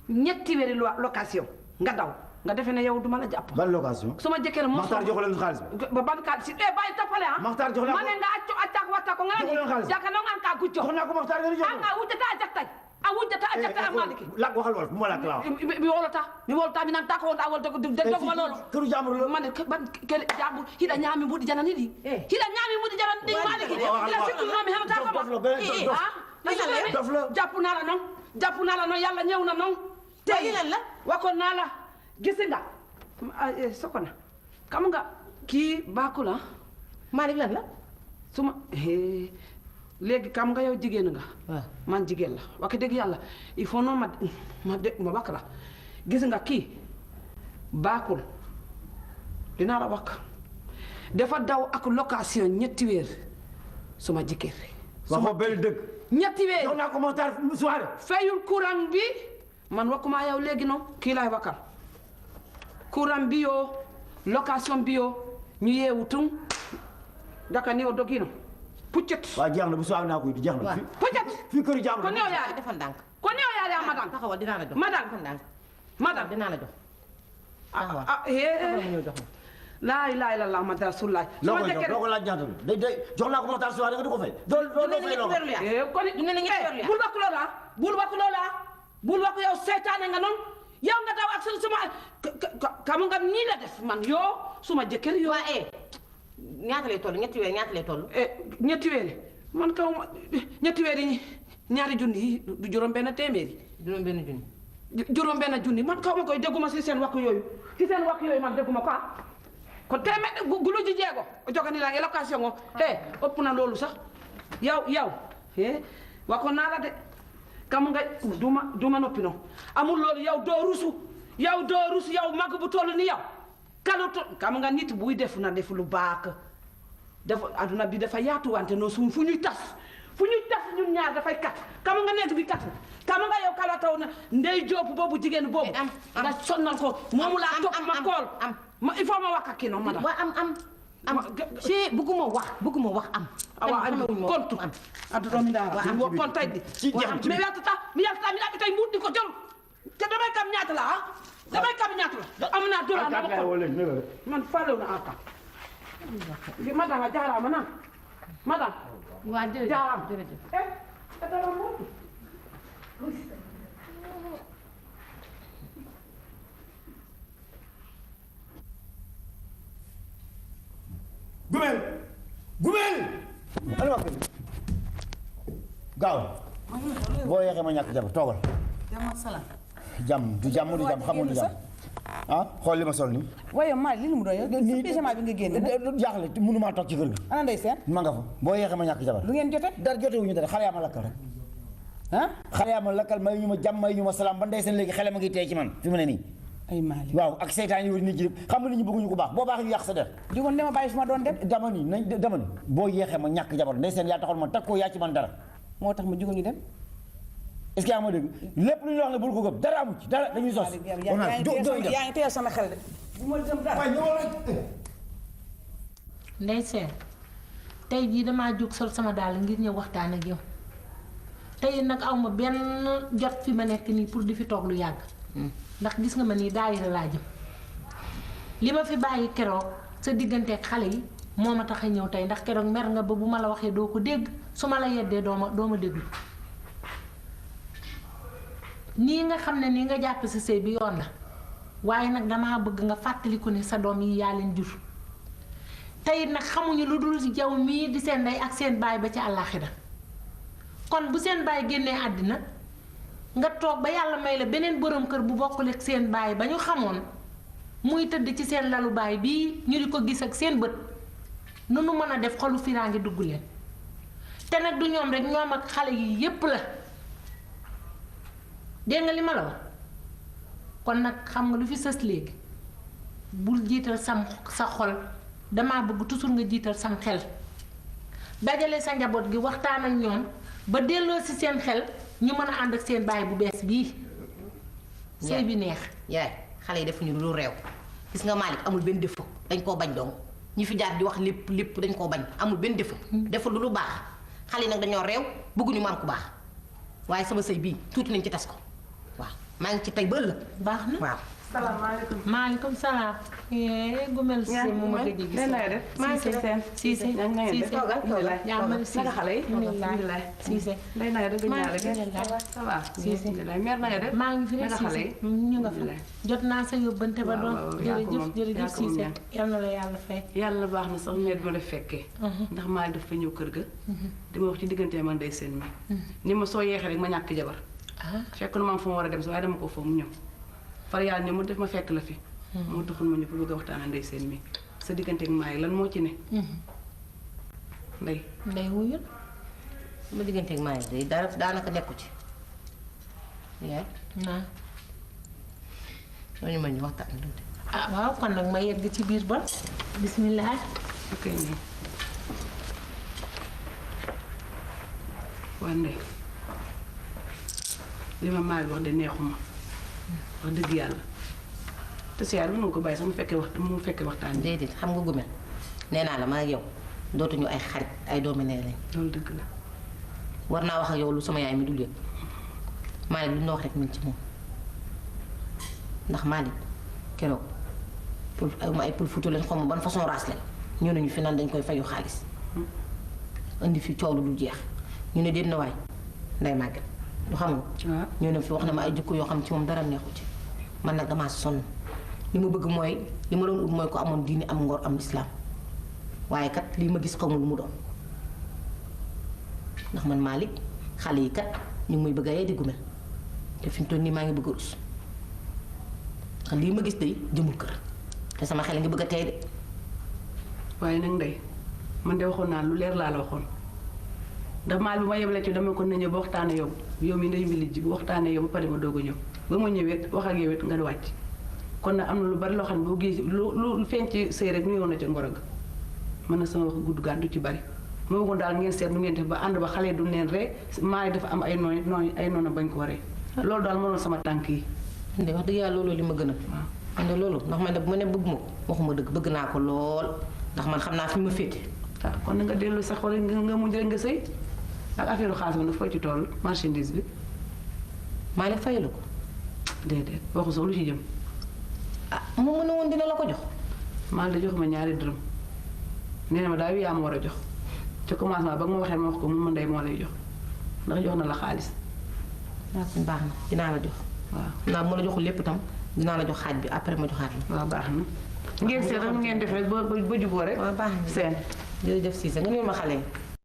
[SPEAKER 6] ñetti weeri location nga daw nga defe ne yow duma la jàpp.
[SPEAKER 14] ban location.
[SPEAKER 6] suma jëkkëri moo
[SPEAKER 14] Maxtaar jox leen xaalis bi.
[SPEAKER 6] ban kaalisi bàyyi toppale ah.
[SPEAKER 14] Maxtaar jox leen
[SPEAKER 6] ma ne nga acca wata ko nga
[SPEAKER 14] jox leen xaalis
[SPEAKER 6] jaka no nga ka gucco.
[SPEAKER 14] jox naa ko Maxtaar nga jox
[SPEAKER 6] anga wujjata a jaktaj a wujjata a jaktaj a Maliki.
[SPEAKER 14] lak waxal wala bu ma lak la wax.
[SPEAKER 6] mi wolota mi nan tako wonta wol doguma loolu.
[SPEAKER 14] këru jàmbur la.
[SPEAKER 6] ma ne ban kele jàmbur hiɗa ñaami mbuɗi janani ɗi hiɗa ñaami mbuɗi janani ɗi Maliki ila sikkunomi hemata koma jàpp naa la noon yàlla ñëw na noon tey la wakkoon naa la gisi nga sokona xam nga kii baaku la
[SPEAKER 7] Malick lan la
[SPEAKER 6] suma léegi xam nga yow jigéen nga man jigéen la wax dëgg yàlla il faut noonu ma wax la gis nga kii baakul dinaa la wax dafa daw ak location ñetti weer suma jëkkër
[SPEAKER 14] waxoo benn dëgg
[SPEAKER 6] ñetti weer
[SPEAKER 14] jox naa ko Maxtaar soirée
[SPEAKER 6] fayul courant bi man wakkuma yow léegi noonu kii laay wakkal courant bi yoo location bi yoo ñu yeewu tun daka ni o dogino puccet
[SPEAKER 14] waaw jeex na bu soobee naa koy di jeex na
[SPEAKER 6] puccet
[SPEAKER 14] fii këru jàmbur
[SPEAKER 6] kon yow yaa
[SPEAKER 7] defal ndànk
[SPEAKER 6] kon yow yaa yaa madame
[SPEAKER 7] taxawal dinaa la jox
[SPEAKER 6] madame
[SPEAKER 7] dinaa la jox
[SPEAKER 6] laa ilaaha illallaah Muhammad Rasulullaah
[SPEAKER 14] loo koy jox doo ko laaj ñaata la day jox naa ko Maxtaar soirée nga di ko fay doo fay loo
[SPEAKER 6] kon bul wakk loola bul wakk yow seytaane nga noonu yow nga daw ak suma kamu nga nii la def man yoo suma jëkkër yoo
[SPEAKER 7] ñaata lay toll ñetti weer ñaata lay toll
[SPEAKER 6] ñetti weer man kaw ñetti weer yi ñaari junni yi du juróom benn téeméeri juróom benn junni man kaw ma koy dégguma si seen wakk yooyu man dégguma ko kon téeméer gulu ji jeego o jogani la location ngo ëpp na loolu sax yow waxoon naa la de kamu nga duma noppi no amul loolu yow doo rusu yow mag bu toll ni yow kamu nga nit buy def na def lu baax dafa aduna bi dafa yaatu wante no suñ fu ñuy tas ñun ñaar dafay kat kamu nga nekk bi kat kamu nga yow kala taw na ndey jóob boobu jigéen boobu nga sonnal ko moomu laa topp ma kool il faut ma wax ak kii noonu madame
[SPEAKER 7] am si bëgguma wax am
[SPEAKER 6] kontu aduna mi dara kon tay di mi yaltata mi tay mbuɗɗi ko jaru te damay kam ñaata la am naa dola man falewna an kam madame a jarama nan madame
[SPEAKER 7] waa jërëjëf
[SPEAKER 6] jarama
[SPEAKER 14] gumel alma gaaw boo yeexee ma ñàkk jabar toogal jàmm du jàmm xamul du jàmm xool li ma sol nii
[SPEAKER 5] waaye maa li mu doon yow pyjama bi nga génn
[SPEAKER 14] jaaxle mënumaa toog ci kër gi
[SPEAKER 5] ana ndey seen
[SPEAKER 14] ma nga fa boo yeexee ma ñàkk jabar
[SPEAKER 5] lu ngeen jote
[SPEAKER 14] dara jote wuñu dara xale yaa ma lakkal rek xale yaa ma lakkal may ñu ma jàmm may ñu ma salaam ba ndey seen léegi xale ma ngi tey ci man fi mu ne nii
[SPEAKER 5] ay Malick
[SPEAKER 14] waaw ak seytaan yi wër nit ñi xam nga nit ñi bëgguñu ko baax boo baax ñu yàq sa der
[SPEAKER 5] digoon dama bàyyi fi ma doon dem
[SPEAKER 14] dama ni boo yeexee ma ñàkk jabar ndey seen yaa taxoon ma tag ko yaa ci man dara
[SPEAKER 5] moo tax ma jugo ñu dem
[SPEAKER 14] est-ce que yaa ma dégg lépp lu ñu wax ne bul ko gëm dara amu ci dara dañuy sos
[SPEAKER 5] yaa ngi teyal sama xel de bu ma dem dara
[SPEAKER 20] Ndey Seen
[SPEAKER 16] tey jii damaa jóg sol sama dàll ngir ñëw waxtaan ak yow tey nag awma benn jot fi ma nekk nii pour di fi toog lu yàgg ndax gis nga ma nii daayira laa jëm li ma fi bàyyi keroog sa diggante ak xale yi moo ma tax a ñëw tey ndax keroog mer nga ba bu ma la waxee doo ko dégg su ma la yeddee doo ma déglu nii nga xam ne nii nga jàpp sa sëy bi yoon la waaye nag damaa bëgg nga fàttaliku ne sa doom yi yaa leen jur tey nag xamuñu lu dul jaw mii di seen ndey ak seen baay ba ci àllaaxira kon bu seen baay génnee àddina nga toog ba yàlla may la beneen borom kër bu bokkul ak seen baay ba ñu xamoon muy tëdd ci seen lalu baay bii ñu di ko gis ak seen bët nu nu mën a def xolu firaange dugg leen te nag du ñoom rek ñoom ak xale yi yépp la dégg nga li ma la wax kon nag xam nga lu fi sës léegi bul jiital sa xol damaa bëgg toujours nga jiital sam xel dajale sa njaboot gi waxtaan ak ñoom ba delloo si seen xel ñu mën a ànd ak seen baay bu bees bii sëy bi neex
[SPEAKER 11] yaay xale yi defuñu lu réew gis nga Malick amul benn défaut dañ koo bañ dong ñi fi jaar di wax lépp dañ koo bañ amul benn défaut deful lu baax xale yi nag dañoo réew bëgguñu mu am ku baax waaye sama sëy bii tuuti nañ ci tas ko waaw maa ngi ci tey ba ëllëg
[SPEAKER 16] baax na
[SPEAKER 11] waaw
[SPEAKER 16] salaamaaleykum maaleykum salaam. Gumel Cissé mu ma gëj a gis. maa ngi fi seen Cissé Cissé jàmbale Cissé
[SPEAKER 22] naka xale yi
[SPEAKER 16] alhamdulilah Cissé.
[SPEAKER 22] day na dëgg ñaare ça va
[SPEAKER 16] Cissé
[SPEAKER 22] mer na nga def
[SPEAKER 16] maa ngi fi rek Cissé ñu nga fa jot naa sa yóbbante ba doon jërëjëf Cissé yal na la yàlla fay.
[SPEAKER 22] yàlla baax na sax meer bi ma la fekkee ndax maa def fa ñëw kër ga dama wax ci diggante man day seen mi ni ma soo yeexee rek ma ñàkk jabar fekk na ma am fu ma war a dem si waaye dama ko foofu mu ñëw far yàlla ñëw mu def ma fekk la fi moo taxul ma ñu pour bëgg a waxtaan ak ndey seen mi sa diggante ak maay lan moo ci ne
[SPEAKER 16] ndey wuyul
[SPEAKER 11] sama diggante ak maay day daanaka nekku ci yaay
[SPEAKER 16] naa
[SPEAKER 11] ñu ma ñu waxtaan
[SPEAKER 16] ah waaw kon nag ma yegg ci biir ba bismillah
[SPEAKER 22] ok nii waa ndey li ma maay wax de neexuma wax dëgg yàlla te siyaar bi mu ko bàyyi sax mu fekkee waxtaan bi.
[SPEAKER 11] déedéet xam nga Gumel nee naa la ma ak yow dootuñu ay xarit ay doomi nee lañ.
[SPEAKER 22] loolu dëgg la.
[SPEAKER 11] war naa wax ak yow lu sama yaay mi dul yëg Malick lu ñu wax rek mi ngi ci moom ndax Malick keroog pour ay pour futu lañ xaw ma ban façon race lañ ñëw nañu fi naan dañ koy fayu xaalis indi fi coow lu dul jeex ñu ne déet na waay nday màgget du xam nga ñoo ne fi wax na ma ay jikko yoo xam ci moom dara neexu ci man nag damaa sonn li ma bëgg mooy li ma doon ut mooy ko amoon diini am ngor am lislaam waaye kat lii ma gis xamul lu mu doon ndax man Malick xale yi kat ñu ngi may bëgg a yee di Gumel te fi mu toll nii maa ngi bëgg a rus ndax lii ma gis de jëmul kër te sama xel ngi bëgg a tey de.
[SPEAKER 22] waaye nag ndey man de waxoon naa lu leer laa la waxoon ndax maal bi ma yeblee ci dama ko nañu ba waxtaane yow mi ndey mbi ji bu waxtaanee yow ba pare ma doog a ñëw ba ma ñëwee wax ak yow it nga wàcc kon nag am na lu bari loo xam ne boo gis lu feeñ ci sëy rek ñu yow na ca ngoro ga mën na sama wax gudd gàddu ci bari ma bëggoon daal ngeen seet nu ngeen def ba ànd ba xale du neen ree maa dafa am ay noonu bañ ko waree loolu daal mënoon sama tànk yi
[SPEAKER 11] de wax dëgg yàlla loolu li ma gënal man de loolu ndax man de bu ma ne bëgg ma ko waxuma dëgg bëgg naa ko lool ndax man xam naa fi ma féete
[SPEAKER 22] waaw kon na nga dellu sax wala nga mujj rek nga sëy ak affaire xaalis bi nag foo ci toll marchandise bi
[SPEAKER 11] maa ne fayalu ko
[SPEAKER 22] déedéet waxu sax lu ci jëm
[SPEAKER 11] ah mu mën a woon dina la ko jox
[SPEAKER 22] maa da jox ma ñaari dërëm nee na ma daal yaa ma war a jox ci commencement ba nga ma waxee ma wax ko mu ndey moo lay jox ndax jox na la xaalis
[SPEAKER 11] waaw kon baax na dinaa la jox
[SPEAKER 22] waaw
[SPEAKER 11] naa bu ma la joxul lépp itam dinaa la jox xaaj bi après ma joxaat la
[SPEAKER 22] waaw baax na ngeen seet rek ngeen def rek ba juboo rek
[SPEAKER 11] waaw baax na
[SPEAKER 22] seen
[SPEAKER 11] jërëjëf Cissé nga nuyu ma xale yi